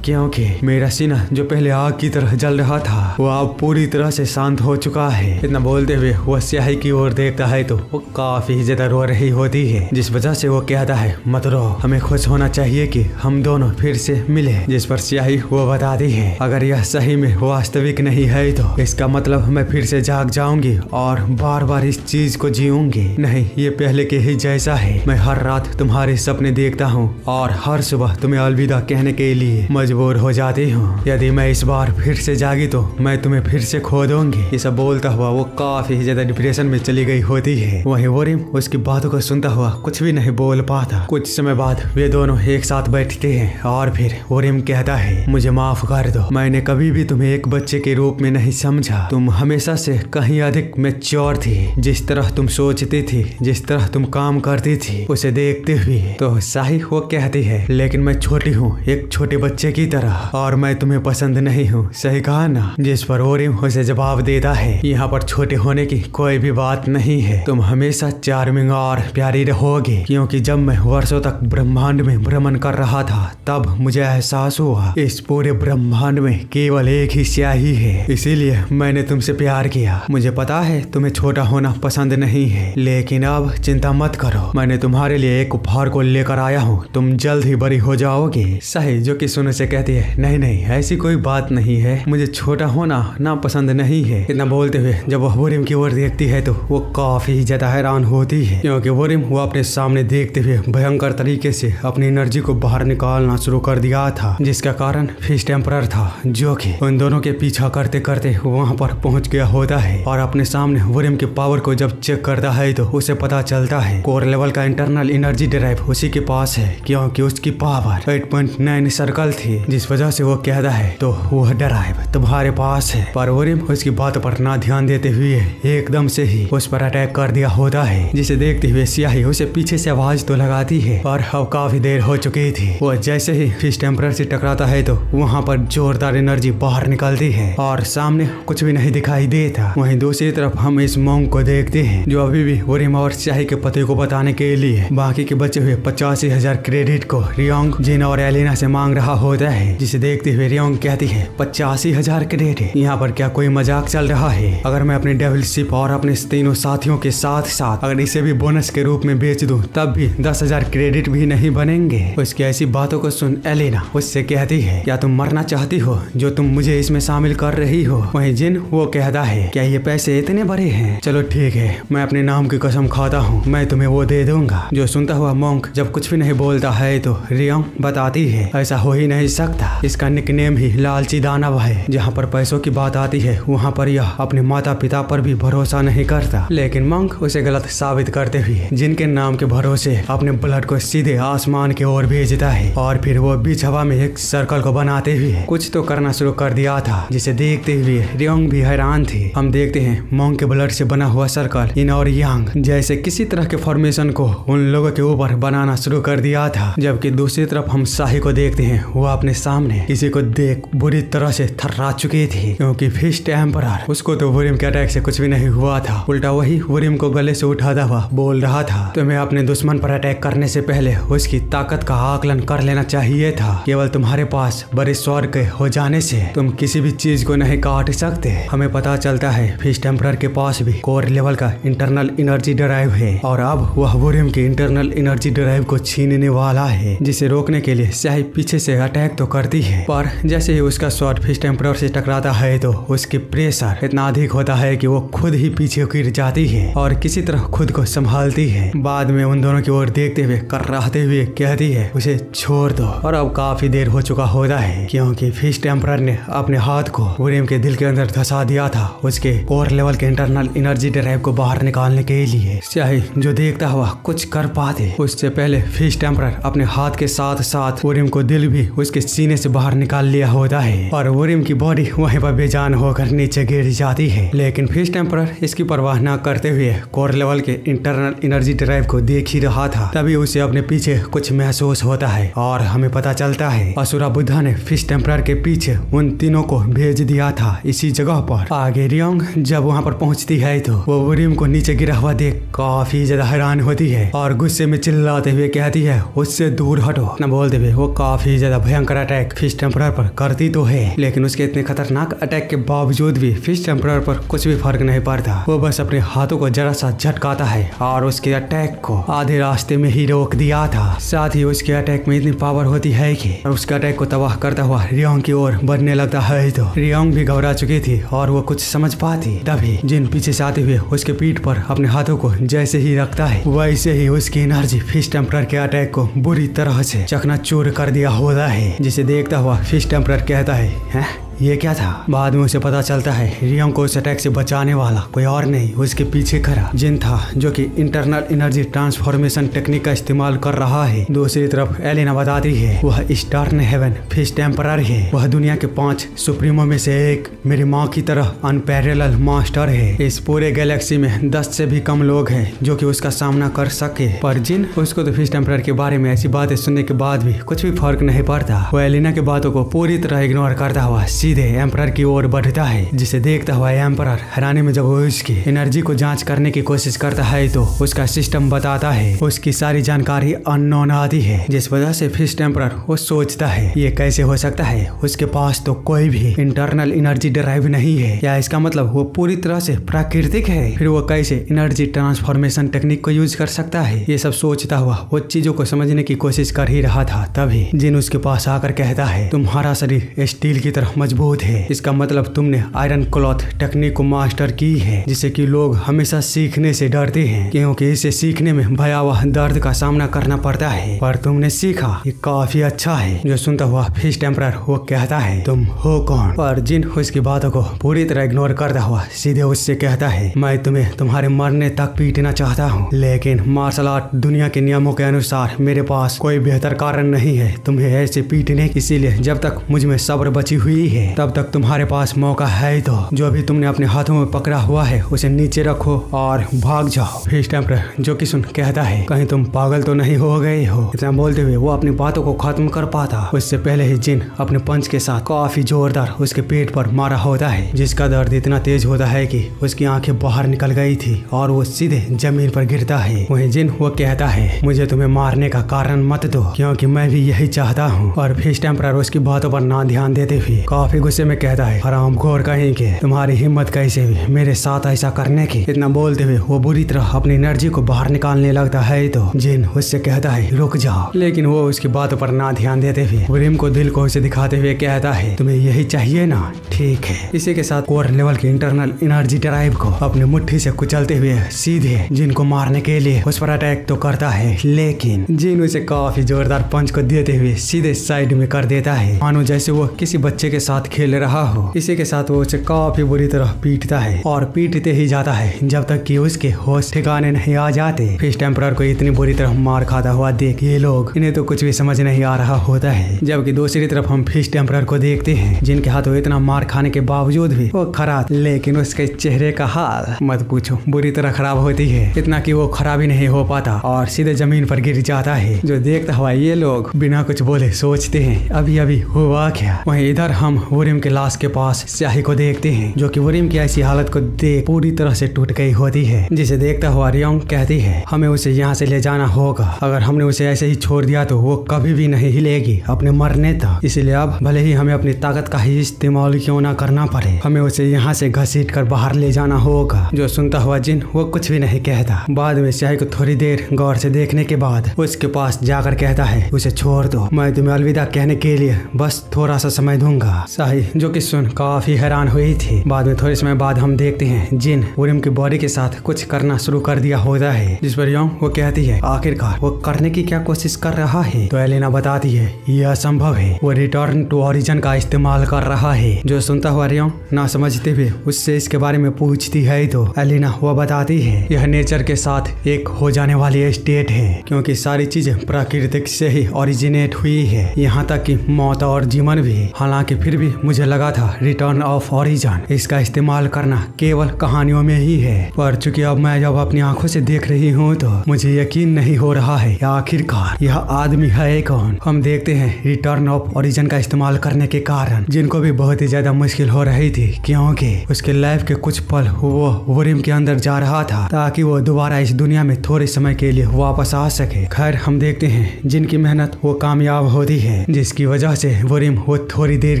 क्योंकि मेरा सीना जो पहले आग की तरह जल रहा था वो अब पूरी तरह से शांत हो चुका है। इतना बोलते हुए वो स्याही की ओर देखता है तो वो काफी ज्यादा रो रही होती है, जिस वजह से वो कहता है मत रो, हमें खुश होना चाहिए कि हम दोनों फिर से मिले। जिस पर स्याही वो बताती है अगर यह सही में वास्तविक नहीं है तो इसका मतलब मैं फिर से जाग जाऊंगी और बार बार इस चीज को जीऊंगी। नहीं, ये पहले के ही जैसा है। मैं हर रात तुम्हारे सपने देखता हूँ और हर सुबह तुम्हें अलविदा कहने के लिए मजबूर हो जाती हूँ। यदि मैं इस बार फिर से जागी तो मैं तुम्हें फिर से खो दूंगी। ये सब बोलता हुआ वो काफी ज्यादा डिप्रेशन में चली गई होती है। वहीं वोरेम उसकी बातों को सुनता हुआ कुछ भी नहीं बोल पाता। कुछ समय बाद वे दोनों एक साथ बैठते हैं और फिर वोरेम कहता है मुझे माफ कर दो, मैंने कभी भी तुम्हें एक बच्चे के रूप में नहीं समझा। तुम हमेशा से कहीं अधिक मैच्योर थी। जिस तरह तुम सोचती थी, जिस तरह तुम काम करती थी, उसे देखते हुए तो स्याही वो कहती है, लेकिन मैं छोटी हूँ, एक छोटे बच्चे की तरह, और मैं तुम्हें पसंद नहीं हूँ। सही कहा ना? जिस पर ओरिम उसे जवाब देता है, यहाँ पर छोटे होने की कोई भी बात नहीं है, तुम हमेशा चार्मिंग और प्यारी रहोगे, क्योंकि जब मैं वर्षों तक ब्रह्मांड में भ्रमण कर रहा था तब मुझे एहसास हुआ इस पूरे ब्रह्मांड में केवल एक ही स्याही है, इसीलिए मैंने तुमसे प्यार किया। मुझे पता है तुम्हें छोटा होना पसंद नहीं है, लेकिन अब चिंता मत करो, मैंने तुम्हारे लिए एक उपहार को लेकर आया हूँ, तुम जल्द ही बड़ी हो जाओगे। सही जो कि सुन से कहती है, नहीं नहीं ऐसी कोई बात नहीं है, मुझे छोटा होना ना पसंद नहीं है। इतना बोलते हुए जब वह वोरिम की ओर देखती है तो वो काफी ज्यादा हैरान होती है, क्योंकि वोरिम वो अपने सामने देखते हुए भयंकर तरीके से अपनी एनर्जी को बाहर निकालना शुरू कर दिया था, जिसका कारण फिश टेम्परर था, जो कि उन दोनों के पीछा करते करते वहां पर पहुंच गया होता है। और अपने सामने वोरिम के पावर को जब चेक करता है तो उसे पता चलता है कोर लेवल का इंटरनल एनर्जी ड्राइव उसी के पास है, क्योंकि उसकी पावर 8.9 सर्कल थी, जिस वजह से वो कहता है तो वह ड्राइव तुम्हारे पास है। पर वोरिम उसकी बात पर ना ध्यान देते हुए एकदम से ही उस पर अटैक कर दिया होता है, जिसे देखते हुए स्याही उसे पीछे से आवाज तो लगाती है, पर अब काफी देर हो चुकी थी। वो जैसे ही फिश टेम्परर से टकराता है तो वहाँ पर जोरदार एनर्जी बाहर निकलती है और सामने कुछ भी नहीं दिखाई देता। वहीं दूसरी तरफ हम इस मोंग को देखते हैं, जो अभी भी वोरिम और स्याही के पति को बताने के लिए बाकी के बचे हुए 85,000 क्रेडिट को रियोंग, जिन और एलिना से मांग रहा होता है, जिसे देखते हुए रियोंग कहती है 85,000 क्रेडिट, यहाँ पर क्या कोई मजाक चल रहा है? अगर मैं अपने डेविल शिप और अपने तीनों साथियों के साथ साथ अगर इसे भी बोनस के रूप में बेच दूं तब भी 10,000 क्रेडिट भी नहीं बनेंगे। उसकी ऐसी बातों को सुन एलिना उससे कहती है, क्या तुम मरना चाहती हो जो तुम मुझे इसमें शामिल कर रही हो? वहीं जिन वो कहता है, क्या ये पैसे इतने बड़े हैं? चलो ठीक है, मैं अपने नाम की कसम खाता हूँ, मैं तुम्हें वो दे दूंगा। जो सुनता हुआ मोंक जब कुछ भी नहीं बोलता है तो रियोंग बताती है, ऐसा हो ही नहीं सकता, इसका निकनेम ही लालची दानव है। जहाँ पर पैसों की बात आती है वहाँ पर यह अपने माता पिता पर भी भरोसा नहीं करता, लेकिन मोंक उसे गलत साबित करते हुए जिनके नाम के भरोसे अपने ब्लड को सीधे आसमान की ओर भेजता है, और फिर वो बीच हवा में एक सर्कल को बनाते हुए कुछ तो करना शुरू कर दिया था, जिसे देखते हुए रियोंग भी हैरान थी। हम देखते हैं मोंक के ब्लड से बना हुआ सर्कल इन और यांग जैसे किसी तरह के फॉर्मेशन को उन लोगों के ऊपर बनाना शुरू कर दिया था, जबकि दूसरी तरफ हम शाही को देखते हैं, वो अपने सामने किसी को देख बुरी तरह से थर्रा चुकी थी, क्योंकि फिश टेम्परर उसको तो वोरिम के अटैक से कुछ भी नहीं हुआ था, उल्टा वही वोरिम को गले से उठाता हुआ बोल रहा था, तुम्हें अपने दुश्मन पर अटैक करने से पहले उसकी ताकत का आकलन कर लेना चाहिए था। केवल तुम्हारे पास बड़े स्वर्ग के हो जाने से तुम किसी भी चीज को नहीं काट सकते। हमें पता चलता है फिश टेम्परर के पास भी कोर लेवल का इंटरनल एनर्जी ड्राइव है, और अब वह वोरिम के इंटरनल एनर्जी ड्राइव को छीनने वाला है, जिसे रोकने के लिए स्याही पीछे से अटैक तो करती है, पर जैसे ही उसका शॉट फिश टेम्परर से टकराता है तो उसकी प्रेशर इतना अधिक होता है कि वो खुद ही पीछे गिर जाती है और किसी तरह खुद को संभालती है। बाद में उन दोनों की ओर देखते हुए कराहते हुए कहती है, उसे छोड़ दो। और अब काफी देर हो चुका होता है, क्योंकि फिश टेम्परर ने अपने हाथ को वोरिम के दिल के अंदर धसा दिया था उसके कोर लेवल के इंटरनल एनर्जी ड्राइव को बाहर निकालने के लिए। स्याही जो देखता हुआ कुछ कर पाते उससे पहले फिश टेम्परर अपने हाथ के साथ साथ वोरिम को दिल भी उसके सीने से बाहर निकाल लिया होता है, और वोरिम की बॉडी वहीं पर बेजान होकर नीचे गिर जाती है। लेकिन फिश टेम्परर इसकी परवाह न करते हुए कोर लेवल के इंटरनल एनर्जी ड्राइव को देख ही रहा था। तभी उसे अपने पीछे कुछ महसूस होता है और हमें पता चलता है असुरा बुद्धा ने फिश टेम्परर के पीछे उन तीनों को भेज दिया था इसी जगह पर। आगे रियोंग जब वहाँ पर पहुँचती है तो वो वोरिम को नीचे गिरा हुआ देख काफी ज्यादा हैरान होती है और गुस्से में चिल्लाते हुए कहती है, उससे दूर हटो। न बोलते हुए वो काफी ज्यादा भयंकर अटैक फिश टेम्परर पर करती तो है, लेकिन उसके इतने खतरनाक अटैक के बावजूद भी फिश टेम्परर पर कुछ भी फर्क नहीं पड़ता। वो बस अपने हाथों को जरा सा झटकाता है और उसके अटैक को आधे रास्ते में ही रोक दिया था। साथ ही उसके अटैक में इतनी पावर होती है कि उसके अटैक को तबाह करता हुआ रियोंग की ओर बढ़ने लगता है, तो रियोंग भी घबरा चुकी थी और वो कुछ समझ पाती। तभी जिन पीछे से आते हुए उसके पीठ पर अपने हाथों को जैसे ही रखता है वैसे ही उसकी एनर्जी फिश टेम्परर के अटैक को बुरी तरह से चकनाचूर कर दिया होता है, जिसे देखता हुआ फिश टेम्परर कहता है, ये क्या था। बाद में उसे पता चलता है रियोंग को उस अटैक से बचाने वाला कोई और नहीं उसके पीछे खड़ा जिन था, जो कि इंटरनल एनर्जी ट्रांसफॉर्मेशन टेक्निक का इस्तेमाल कर रहा है। दूसरी तरफ एलिना बताती है वह ईस्टर्न हेवन फिस्ट एम्परर है। वह दुनिया के 5 सुप्रीमो में से एक, मेरी माँ की तरह अनपैरेलल मास्टर है। इस पूरे गैलेक्सी में 10 से भी कम लोग हैं जो कि उसका सामना कर सके। पर जिन उसको तो फिस्ट एम्परर के बारे में ऐसी बातें सुनने के बाद भी कुछ भी फर्क नहीं पड़ता। वो एलिना की बातों को पूरी तरह इग्नोर करता हुआ सीधे एम्परर की ओर बढ़ता है, जिसे देखता हुआ एम्परर हैरानी में जब वो उसकी एनर्जी को जांच करने की कोशिश करता है तो उसका सिस्टम बताता है उसकी सारी जानकारी अननोन आती है, जिस वजह से फिस्ट एम्परर वो सोचता है ये कैसे हो सकता है, उसके पास तो कोई भी इंटरनल एनर्जी ड्राइव नहीं है, या इसका मतलब वो पूरी तरह से प्राकृतिक है, फिर वो कैसे एनर्जी ट्रांसफॉर्मेशन टेक्निक को यूज कर सकता है। ये सब सोचता हुआ वो चीजों को समझने की कोशिश कर ही रहा था, तभी जिन उसके पास आकर कहता है तुम्हारा शरीर स्टील की तरह मजबूत है, इसका मतलब तुमने आयरन क्लॉथ टेक्निक को मास्टर की है, जिसे कि लोग हमेशा सीखने से डरते हैं क्योंकि इसे सीखने में भयावह दर्द का सामना करना पड़ता है, पर तुमने सीखा ये काफी अच्छा है। जो सुनता हुआ फिस्ट एम्परर वो कहता है तुम हो कौन, पर जिन उसकी बातों को पूरी तरह इग्नोर करता हुआ सीधे उससे कहता है मैं तुम्हें तुम्हारे मरने तक पीटना चाहता हूँ, लेकिन मार्शल आर्ट दुनिया के नियमों के अनुसार मेरे पास कोई बेहतर कारण नहीं है तुम्हें ऐसे पीटने, इसीलिए जब तक मुझ में सब्र बची हुई है तब तक तुम्हारे पास मौका है, तो जो भी तुमने अपने हाथों में पकड़ा हुआ है उसे नीचे रखो और भाग जाओ। फिस्ट एम्परर जो कि सुन कहता है कहीं तुम पागल तो नहीं हो गए हो। इतना बोलते हुए वो अपनी बातों को खत्म कर पाता उससे पहले ही जिन अपने पंच के साथ काफी जोरदार उसके पेट पर मारा होता है, जिसका दर्द इतना तेज होता है कि उसकी आंखें बाहर निकल गई थी और वो सीधे जमीन पर गिरता है। वहीं जिन वो कहता है मुझे तुम्हें मारने का कारण मत दो क्योंकि मैं भी यही चाहता हूँ, और फिस्ट एम्परर उसकी बातों पर ना ध्यान देते हुए काफी गुस्से में कहता है हरामखोर कहेंगे तुम्हारी हिम्मत कैसे हुई मेरे साथ ऐसा करने की। इतना बोलते हुए वो बुरी तरह अपनी एनर्जी को बाहर निकालने लगता है, तो जिन उससे कहता है रुक जाओ, लेकिन वो उसकी बातों पर ना ध्यान देते हुए विरिम को दिल को उसे दिखाते हुए कहता है तुम्हें यही चाहिए ना, ठीक है। इसी के साथ कोर लेवल की इंटरनल एनर्जी ड्राइव को अपनी मुट्ठी से कुचलते हुए सीधे जिन को मारने के लिए उस पर अटैक तो करता है, लेकिन जिन उसे काफी जोरदार पंच को देते हुए सीधे साइड में कर देता है, मानो जैसे वो किसी बच्चे के साथ खेल रहा हो। इसी के साथ वो उसे काफी बुरी तरह पीटता है और पीटते ही जाता है जब तक कि उसके होश ठिकाने नहीं आ जाते। फिस्ट एम्परर को इतनी बुरी तरह मार खाता हुआ देख ये लोग इन्हें तो कुछ भी समझ नहीं आ रहा होता है, जबकि दूसरी तरफ हम फिस्ट एम्परर को देखते हैं जिनके हाथों इतना मार खाने के बावजूद भी वो खराब, लेकिन उसके चेहरे का हाल मत पूछो, बुरी तरह खराब होती है, इतना कि वो खराब ही नहीं हो पाता और सीधे जमीन पर गिर जाता है। जो देखता हुआ ये लोग बिना कुछ बोले सोचते हैं अभी अभी हुआ क्या। वहीं इधर हम वुरिम के लाश के पास स्याही को देखते हैं जो कि वुरिम की ऐसी हालत को देख पूरी तरह से टूट गई होती है, जिसे देखता हुआ रियोंग कहती है हमें उसे यहाँ से ले जाना होगा, अगर हमने उसे ऐसे ही छोड़ दिया तो वो कभी भी नहीं हिलेगी अपने मरने तक, इसलिए अब भले ही हमें अपनी ताकत का ही इस्तेमाल क्यों ना करना पड़े हमें उसे यहाँ से घसीट कर बाहर ले जाना होगा। जो सुनता हुआ जिन वो कुछ भी नहीं कहता। बाद में स्याही को थोड़ी देर गौर से देखने के बाद उसके पास जाकर कहता है उसे छोड़ दो, मैं तुम्हें अलविदा कहने के लिए बस थोड़ा सा समय दूंगा। स्याही जो कि सुन काफी हैरान हुई थी। बाद में थोड़े समय बाद हम देखते हैं जिन वुरिम की बॉडी के साथ कुछ करना शुरू कर दिया होता है, जिस पर रियोंग वो कहती है आखिरकार वो करने की क्या कोशिश कर रहा है, तो एलिना बताती है यह असंभव है, वो रिटर्न टू ओरिजिन का इस्तेमाल कर रहा है। जो सुनता हुआ रियोंग ना समझते हुए उससे इसके बारे में पूछती है, तो एलिना वो बताती है यह नेचर के साथ एक हो जाने वाली स्टेट है, क्योंकि सारी चीजें प्राकृतिक से ही ओरिजिनेट हुई है, यहाँ तक कि मौत और जीवन भी। हालांकि फिर भी मुझे लगा था रिटर्न ऑफ ओरिजिन इसका इस्तेमाल करना केवल कहानियों में ही है, पर चूंकि अब मैं जब अपनी आंखों से देख रही हूँ तो मुझे यकीन नहीं हो रहा है आखिरकार यह आदमी है कौन। हम देखते हैं रिटर्न ऑफ ओरिजिन का इस्तेमाल करने के कारण जिनको भी बहुत ही ज्यादा मुश्किल हो रही थी, क्योंकि उसके लाइफ के कुछ पल वो वुरिम के अंदर जा रहा था ताकि वो दोबारा इस दुनिया में थोड़े समय के लिए वापस आ सके। खैर हम देखते हैं जिनकी मेहनत वो कामयाब होती है, जिसकी वजह से वुरिम वो थोड़ी देर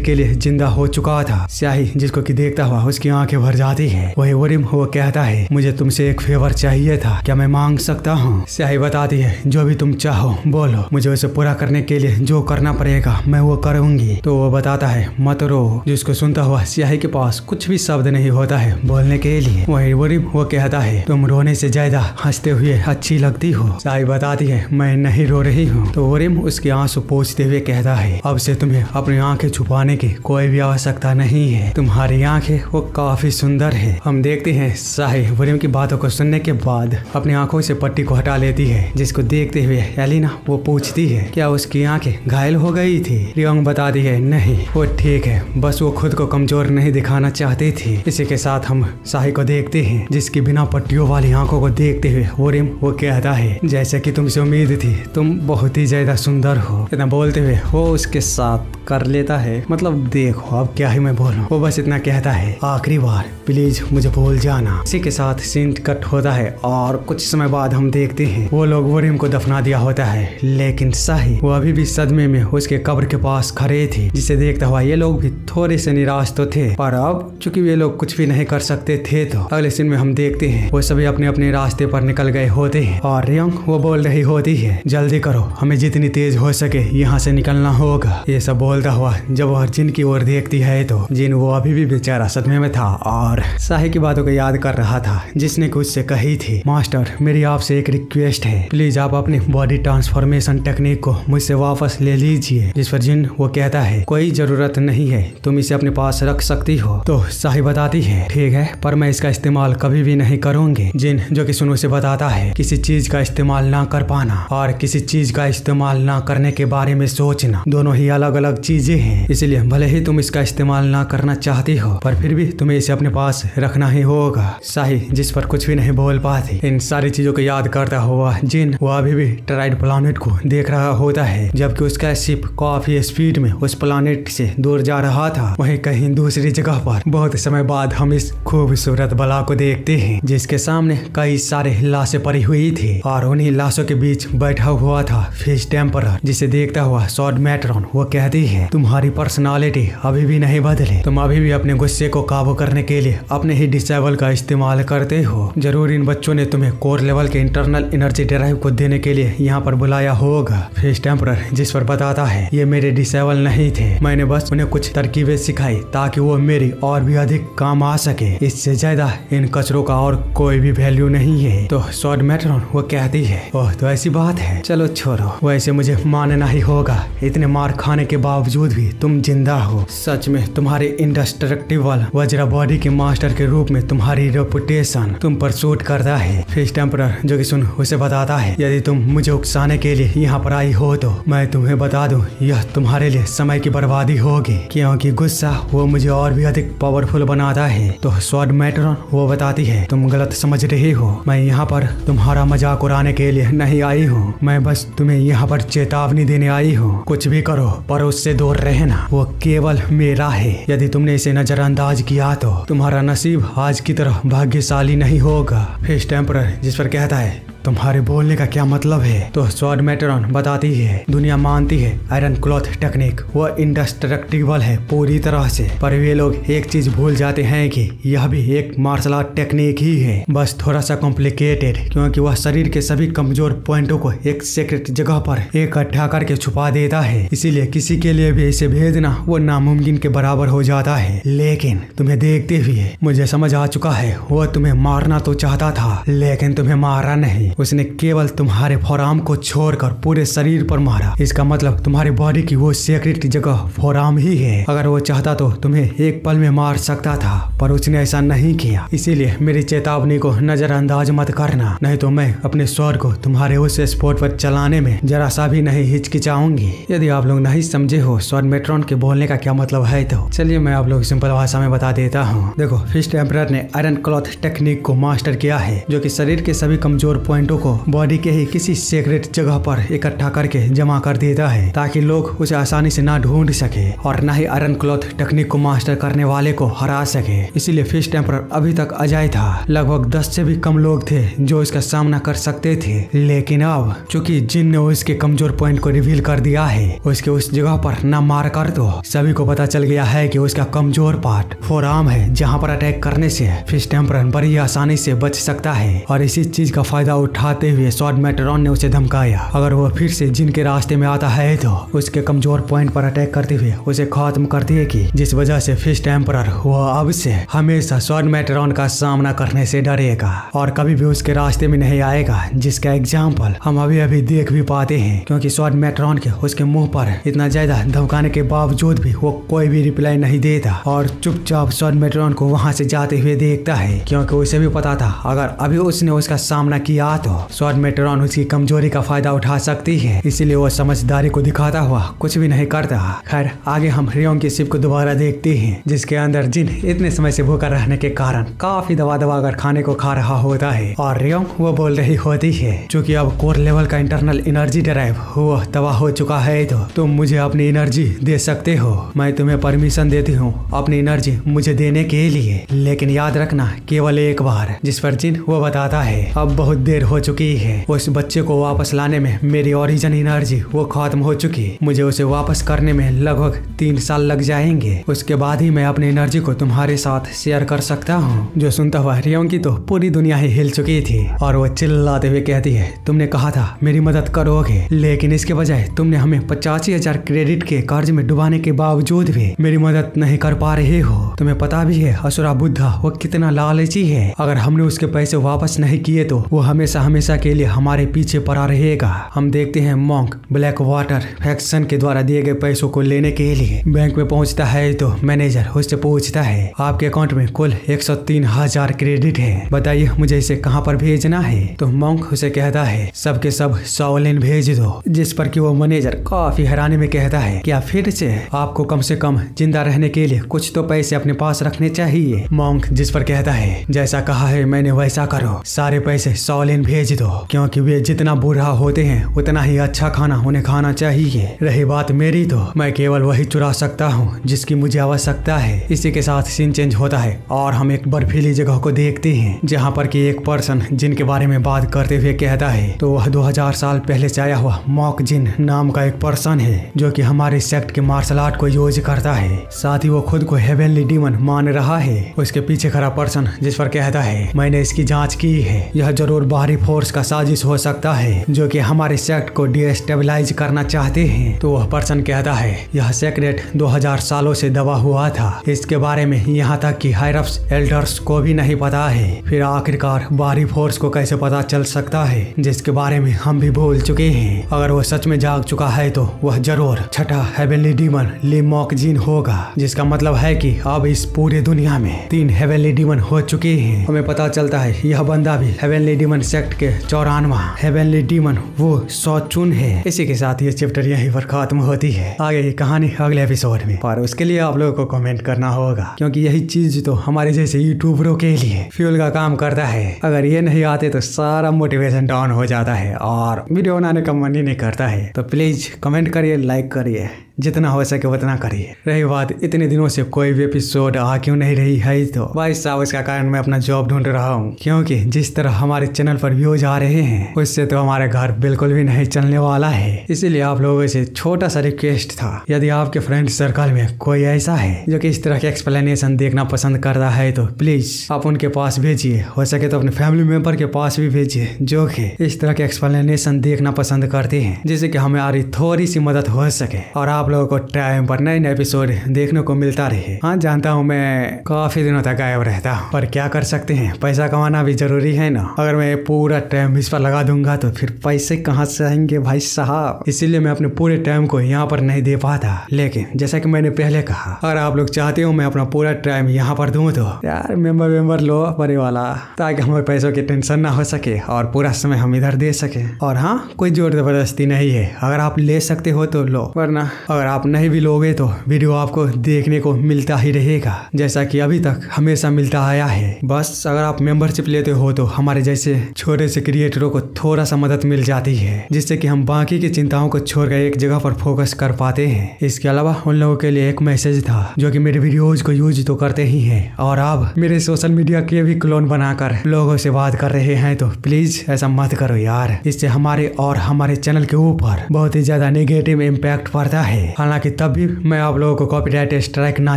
के लिए जिंदा हो चुका था। स्याही जिसको कि देखता हुआ उसकी आंखें भर जाती है। वही वुरिम वो कहता है मुझे तुमसे एक फेवर चाहिए था, क्या मैं मांग सकता हूँ। स्याही बताती है जो भी तुम चाहो बोलो, मुझे उसे पूरा करने के लिए जो करना पड़ेगा मैं वो करूंगी। तो वो बताता है मत रो, जिसको सुनता हुआ स्याही के पास कुछ भी शब्द नहीं होता है बोलने के लिए। वही वुरिम वो कहता है तुम रोने से ज्यादा हंसते हुए अच्छी लगती हो। स्याही बताती है मैं नहीं रो रही हूँ। तो वुरिम उसके आंसू पोंछते हुए कहता है अब से तुम्हें अपनी आंखें छुपाने की कोई भी आवश्यकता नहीं है। तुम्हारी आंखें वो काफी सुंदर है। हम देखते हैं शाही वरीम की बातों को सुनने के बाद अपनी आंखों से पट्टी को हटा लेती है, जिसको देखते हुए एलिना वो पूछती है क्या उसकी आंखें घायल हो गई थी। रियोंग बताती है नहीं, वो ठीक है, बस वो खुद को कमजोर नहीं दिखाना चाहती थी। इसी के साथ हम शाही को देखते हैं, जिसकी बिना पट्टियों वाली आंखों को देखते हुए वरीम वो कहता है जैसे कि तुमसे उम्मीद थी, तुम बहुत ही ज्यादा सुंदर हो। इतना बोलते हुए वो उसके साथ कर लेता है। मतलब देखो अब क्या ही मैं बोलूं, वो बस इतना कहता है आखिरी बार प्लीज मुझे भूल जाना। इसी के साथ सीन कट होता है और कुछ समय बाद हम देखते हैं वो लोग वरीम को दफना दिया होता है, लेकिन शाही वो अभी भी सदमे में उसके कब्र के पास खड़े थे, जिसे देखता हुआ ये लोग भी थोड़े से निराश तो थे, पर अब चूंकि ये लोग कुछ भी नहीं कर सकते थे तो अगले सीन में हम देखते हैं वो सभी अपने अपने रास्ते पर निकल गए होते हैं और रियोंग वो बोल रही होती है जल्दी करो, हमें जितनी तेज हो सके यहाँ से निकलना होगा। ये सब बोलता हुआ जब वह जिन की ओर देखती है तो जिन वो अभी भी बेचारा सदमे में था और शाही की बातों को याद कर रहा था, जिसने कुछ से कही थी मास्टर मेरी आपसे एक रिक्वेस्ट है, प्लीज आप अपनी बॉडी ट्रांसफॉर्मेशन टेक्निक को मुझसे वापस ले लीजिए। जिस पर जिन वो कहता है कोई जरूरत नहीं है, तुम इसे अपने पास रख सकती हो। तो शाही बताती है ठीक है, पर मैं इसका इस्तेमाल कभी भी नहीं करूंगी। जिन जो कि सुनो से बताता है किसी चीज का इस्तेमाल ना कर पाना और किसी चीज का इस्तेमाल ना करने के बारे में सोचना दोनों ही अलग अलग चीजें हैं, इसलिए भले ही तुम इसका इस्तेमाल ना करना चाहती हो पर फिर भी तुम्हें इसे अपने पास रखना ही होगा। शाही जिस पर कुछ भी नहीं बोल पाती, इन सारी चीजों को याद करता हुआ जिन वो अभी भी ट्राइड प्लानेट को देख रहा होता है, जबकि उसका शिप काफी स्पीड में उस प्लानेट से दूर जा रहा था। वहीं कहीं दूसरी जगह पर बहुत समय बाद हम इस खूबसूरत बला को देखते हैं, जिसके सामने कई सारे लाशें पड़ी हुई थी और उन्हीं लाशों के बीच बैठा हुआ था फिश टेम्परर, जिसे देखता हुआ स्वॉर्ड मैट्रॉन वो कहती है तुम्हारी पर्सनालिटी अभी भी नहीं बदले, तुम अभी भी अपने गुस्से को काबू करने के लिए अपने ही डिसेबल का इस्तेमाल करते हो। जरूर इन बच्चों ने तुम्हें कोर लेवल के इंटरनल एनर्जी ड्राइव को देने के लिए यहाँ पर बुलाया होगा। फिश टेम्परर जिस पर बताता है ये मेरे डिसेबल नहीं थे, मैंने बस उन्हें कुछ तरकीबें सिखाई ताकि वो मेरी और भी अधिक काम आ सके, इससे ज्यादा इन कचरों का और कोई भी वैल्यू नहीं है। तो स्वॉर्ड मैट्रॉन वो कहती है ओह तो ऐसी बात है, चलो छोड़ो, वैसे मुझे मानना ही होगा, इतने मार खाने के बावजूद भी तुम जिंदा हो। सच में तुम्हारी इंडेस्ट्रक्टिबल वज्रा बॉडी के मास्टर के रूप में तुम्हारी रेपुटेशन तुम पर सूट करता है। फिश टेम्परर जो कि सुन उसे बताता है यदि तुम मुझे उकसाने के लिए यहाँ पर आई हो तो मैं तुम्हें बता दूं यह तुम्हारे लिए समय की बर्बादी होगी, क्योंकि गुस्सा वो मुझे और भी अधिक पावरफुल बनाता है। तो स्वॉर्ड मैट्रॉन वो बताती है तुम गलत समझ रही हो, मैं यहाँ पर तुम्हारा मजाक उड़ाने के लिए नहीं आई हूँ, मैं बस तुम्हें यहाँ पर चेतावनी देने आई हूँ, कुछ भी करो पर उससे दूर रहना, वो केवल मेरा है। यदि तुमने इसे नजरअंदाज किया तो तुम्हारा नसीब आज की तरह भाग्यशाली नहीं होगा। फिश टेम्परर जिस पर कहता है तुम्हारे बोलने का क्या मतलब है। तो स्वॉर्ड मैट्रॉन बताती है दुनिया मानती है आयरन क्लॉथ टेक्निक वो इंडेस्ट्रक्टिबल है पूरी तरह से, पर वे लोग एक चीज भूल जाते हैं कि यह भी एक मार्शल आर्ट टेक्निक ही है, बस थोड़ा सा कॉम्प्लिकेटेड, क्योंकि वह शरीर के सभी कमजोर पॉइंटों को एक सीक्रेट जगह पर इकट्ठा करके छुपा देता है, इसीलिए किसी के लिए भी इसे भेजना वो नामुमकिन के बराबर हो जाता है। लेकिन तुम्हें देखते हुए मुझे समझ आ चुका है वो तुम्हें मारना तो चाहता था लेकिन तुम्हें मारा नहीं, उसने केवल तुम्हारे फोराम को छोड़कर पूरे शरीर पर मारा। इसका मतलब तुम्हारी बॉडी की वो सीक्रेट जगह फोराम ही है। अगर वो चाहता तो तुम्हें एक पल में मार सकता था, पर उसने ऐसा नहीं किया, इसीलिए मेरी चेतावनी को नजरअंदाज मत करना, नहीं तो मैं अपने स्वॉर्ड को तुम्हारे उस स्पॉट पर चलाने में जरा सा भी नहीं हिचकिचाऊंगी। यदि आप लोग नहीं समझे हो स्वॉर्ड मैट्रॉन के बोलने का क्या मतलब है तो चलिए मैं आप लोग सिंपल भाषा में बता देता हूँ। देखो फिश टेम्परर ने आयरन क्लॉथ टेक्निक को मास्टर किया है, जो कि शरीर के सभी कमजोर पॉइंटों को बॉडी के ही किसी सीक्रेट जगह पर इकट्ठा करके जमा कर देता है, ताकि लोग उसे आसानी से ना ढूंढ सके और न ही आयरन क्लॉथ टेक्निक को मास्टर करने वाले को हरा सके। इसीलिए फिश टेम्परर अभी तक अजय था, लगभग 10 से भी कम लोग थे जो इसका सामना कर सकते थे, लेकिन अब चूंकि जिन ने उसके कमजोर पॉइंट को रिवील कर दिया है, उसके उस जगह पर न मार कर तो सभी को पता चल गया है कि उसका कमजोर पार्ट फोरआर्म है, जहाँ पर अटैक करने से फिश टेम्परर बड़ी आसानी से बच सकता है और इसी चीज का फायदा उठाते हुए स्वॉर्ड मेट्रॉन ने उसे धमकाया, अगर वो फिर से जिन के रास्ते में आता है तो उसके कमजोर पॉइंट पर अटैक करते हुए उसे खत्म कर देगी, जिस वजह से फिस्ट एम्परर वो अब से हमेशा स्वॉर्ड मेट्रॉन का सामना करने से डरेगा और कभी भी उसके रास्ते में नहीं आएगा, जिसका एग्जाम्पल हम अभी अभी देख भी पाते हैं, क्योंकि स्वॉर्ड मेट्रॉन के उसके मुंह पर इतना ज्यादा धमकाने के बावजूद भी वो कोई भी रिप्लाई नहीं देता और चुपचाप स्वॉर्ड मेट्रॉन को वहां से जाते हुए देखता है, क्योंकि उसे भी पता था अगर अभी उसने उसका सामना किया तो स्वॉर्ड मेट्रॉन उसकी कमजोरी का फायदा उठा सकती है, इसीलिए वो समझदारी को दिखाता हुआ कुछ भी नहीं करता। खैर आगे हम रियोंग की शिप को दोबारा देखते हैं, जिसके अंदर जिन इतने समय से भूखा रहने के कारण काफी दबा दबा कर खाने को खा रहा होता है और रियोंग वो बोल रही होती है क्योंकि अब कोर लेवल का इंटरनल एनर्जी ड्राइव वो तबाह हो चुका है तो तुम मुझे अपनी एनर्जी दे सकते हो, मैं तुम्हें परमिशन देती हूँ अपनी एनर्जी मुझे देने के लिए, लेकिन याद रखना केवल एक बार। जिस पर जिन वो बताता है अब बहुत देर हो चुकी है, उस बच्चे को वापस लाने में मेरी ओरिजिन एनर्जी वो खत्म हो चुकी, मुझे उसे वापस करने में लगभग 3 साल लग जाएंगे, उसके बाद ही मैं अपनी एनर्जी को तुम्हारे साथ शेयर कर सकता हूँ। जो सुनता हुआ रियोंग की तो पूरी दुनिया ही हिल चुकी थी और वो चिल्लाते हुए कहती है तुमने कहा था मेरी मदद करोगे, लेकिन इसके बजाय तुमने हमें 85,000 क्रेडिट के कर्ज में डुबाने के बावजूद भी मेरी मदद नहीं कर पा रहे हो। तुम्हें पता भी है असुरा बुद्धा वो कितना लालची है, अगर हमने उसके पैसे वापस नहीं किए तो वो हमेशा हमेशा के लिए हमारे पीछे पड़ा रहेगा। हम देखते हैं मॉन्क ब्लैक वाटर फैक्शन के द्वारा दिए गए पैसों को लेने के लिए बैंक में पहुंचता है तो मैनेजर उससे पूछता है आपके अकाउंट में कुल 103,000 क्रेडिट है, बताइए मुझे इसे कहां पर भेजना है। तो मॉन्क उसे कहता है सबके सब शाओलिन भेज दो, जिस पर कि वो मैनेजर काफी हैरानी में कहता है क्या फिर से आपको कम से कम जिंदा रहने के लिए कुछ तो पैसे अपने पास रखने चाहिए। मॉन्क जिस पर कहता है जैसा कहा है मैंने वैसा करो, सारे पैसे शाओलिन भेज दो, क्योंकि वे जितना बूढ़ा होते हैं उतना ही अच्छा खाना उन्हें खाना चाहिए। रही बात मेरी तो मैं केवल वही चुरा सकता हूँ जिसकी मुझे आवश्यकता है। इसी के साथ सीन चेंज होता है और हम एक बर्फीली जगह को देखते हैं जहाँ पर कि एक पर्सन जिनके बारे में बात करते हुए कहता है तो वह 2000 साल पहले से आया हुआ मॉक जिन नाम का एक पर्सन है जो कि हमारे सेक्ट के मार्शल आर्ट को यूज करता है, साथ ही वो खुद को हेवनली डीमन मान रहा है। उसके पीछे खड़ा पर्सन जिस पर कहता है मैंने इसकी जांच की है, यह जरूर बाहरी फोर्स का साजिश हो सकता है जो कि हमारे सेक्ट को डिस्टेबलाइज करना चाहते हैं। तो वह पर्सन कहता है यह सेक्रेट 2000 सालों से दबा हुआ था, इसके बारे में यहाँ तक कि हायरप्स एल्डर्स को भी नहीं पता है, फिर आखिरकार बाहरी फोर्स को कैसे पता चल सकता है जिसके बारे में हम भी भूल चुके हैं। अगर वो सच में जाग चुका है तो वह जरूर छठा हेवनली डीमन ली मॉक जिन होगा, जिसका मतलब है कि अब इस पूरे दुनिया में 3 हेवनली डीमन हो चुके हैं। हमें पता चलता है यह बंदा भी हेवनली डीमन सेक्ट के 94वां हेवनली डीमन वो सौचुन है। इसी के साथ ये चैप्टर यहीं पर खत्म होती है, आगे की कहानी अगले एपिसोड में, पर उसके लिए आप लोगों को कमेंट करना होगा, क्योंकि यही चीज तो हमारे जैसे यूट्यूबरों के लिए फ्यूल का काम करता है। अगर ये नहीं आते तो सारा मोटिवेशन डाउन हो जाता है और वीडियो बनाने का मन ही नहीं करता है। तो प्लीज कमेंट करिए, लाइक करिए, जितना हो सके उतना करिए। रही बात इतने दिनों से कोई भी एपिसोड आ क्यों नहीं रही है तो भाई साहब उसका कारण मैं अपना जॉब ढूंढ रहा हूँ, क्योंकि जिस तरह हमारे चैनल पर व्यूज आ रहे हैं उससे तो हमारे घर बिल्कुल भी नहीं चलने वाला है। इसीलिए आप लोगों से छोटा सा रिक्वेस्ट था, यदि आपके फ्रेंड सर्कल में कोई ऐसा है जो कि इस तरह के एक्सप्लेनेशन देखना पसंद करता है तो प्लीज आप उनके पास भेजिए, हो सके तो अपने फैमिली मेंबर के पास भी भेजिए जो कि इस तरह के एक्सप्लेनेशन देखना पसंद करते हैं, जिससे कि हमारी थोड़ी सी मदद हो सके और आप लोगों को टाइम पर नए नए एपिसोड देखने को मिलता रहे। हाँ जानता हूँ मैं काफी दिनों तक गायब रहता हूँ, पर क्या कर सकते हैं, पैसा कमाना भी जरूरी है ना। अगर मैं पूरा टाइम इस पर लगा दूंगा तो फिर पैसे कहाँ से आएंगे भाई साहब, इसीलिए मैं अपने पूरे टाइम को यहाँ पर नहीं दे पाता। लेकिन जैसा कि मैंने पहले कहा, अगर आप लोग चाहते हो मैं अपना पूरा टाइम यहाँ पर दूं तो यार मेंबर लो बड़े वाला, ताकि हमें पैसों की टेंशन ना हो सके और पूरा समय हम इधर दे सके। और हाँ कोई जोर जबरदस्ती नहीं है, अगर आप ले सकते हो तो लो, वरना अगर आप नहीं भी लोगे तो वीडियो आपको देखने को मिलता ही रहेगा जैसा कि अभी तक हमेशा मिलता आया है। बस अगर आप मेंबरशिप लेते हो तो हमारे जैसे छोटे से क्रिएटरों को थोड़ा सा मदद मिल जाती है, जिससे कि हम बाकी की चिंताओं को छोड़कर एक जगह पर फोकस कर पाते हैं। इसके अलावा उन लोगों के लिए एक मैसेज था जो कि मेरे वीडियोज को यूज तो करते ही हैं और अब मेरे सोशल मीडिया के भी क्लोन बनाकर लोगों से बात कर रहे हैं, तो प्लीज ऐसा मत करो यार, इससे हमारे और हमारे चैनल के ऊपर बहुत ही ज्यादा नेगेटिव इम्पैक्ट पड़ता है। हालांकि तब भी मैं आप लोगों को कॉपीराइट स्ट्राइक ना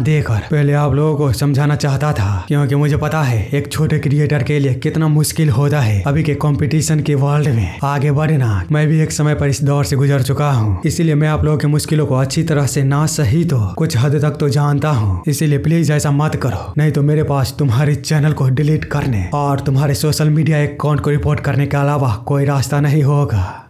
देकर पहले आप लोगों को समझाना चाहता था, क्योंकि मुझे पता है एक छोटे क्रिएटर के लिए कितना मुश्किल होता है अभी के कंपटीशन के वर्ल्ड में आगे बढ़ना। मैं भी एक समय पर इस दौर से गुजर चुका हूँ, इसीलिए मैं आप लोगों की मुश्किलों को अच्छी तरह से ना सही तो कुछ हद तक तो जानता हूँ। इसीलिए प्लीज ऐसा मत करो, नहीं तो मेरे पास तुम्हारे चैनल को डिलीट करने और तुम्हारे सोशल मीडिया अकाउंट को रिपोर्ट करने के अलावा कोई रास्ता नहीं होगा।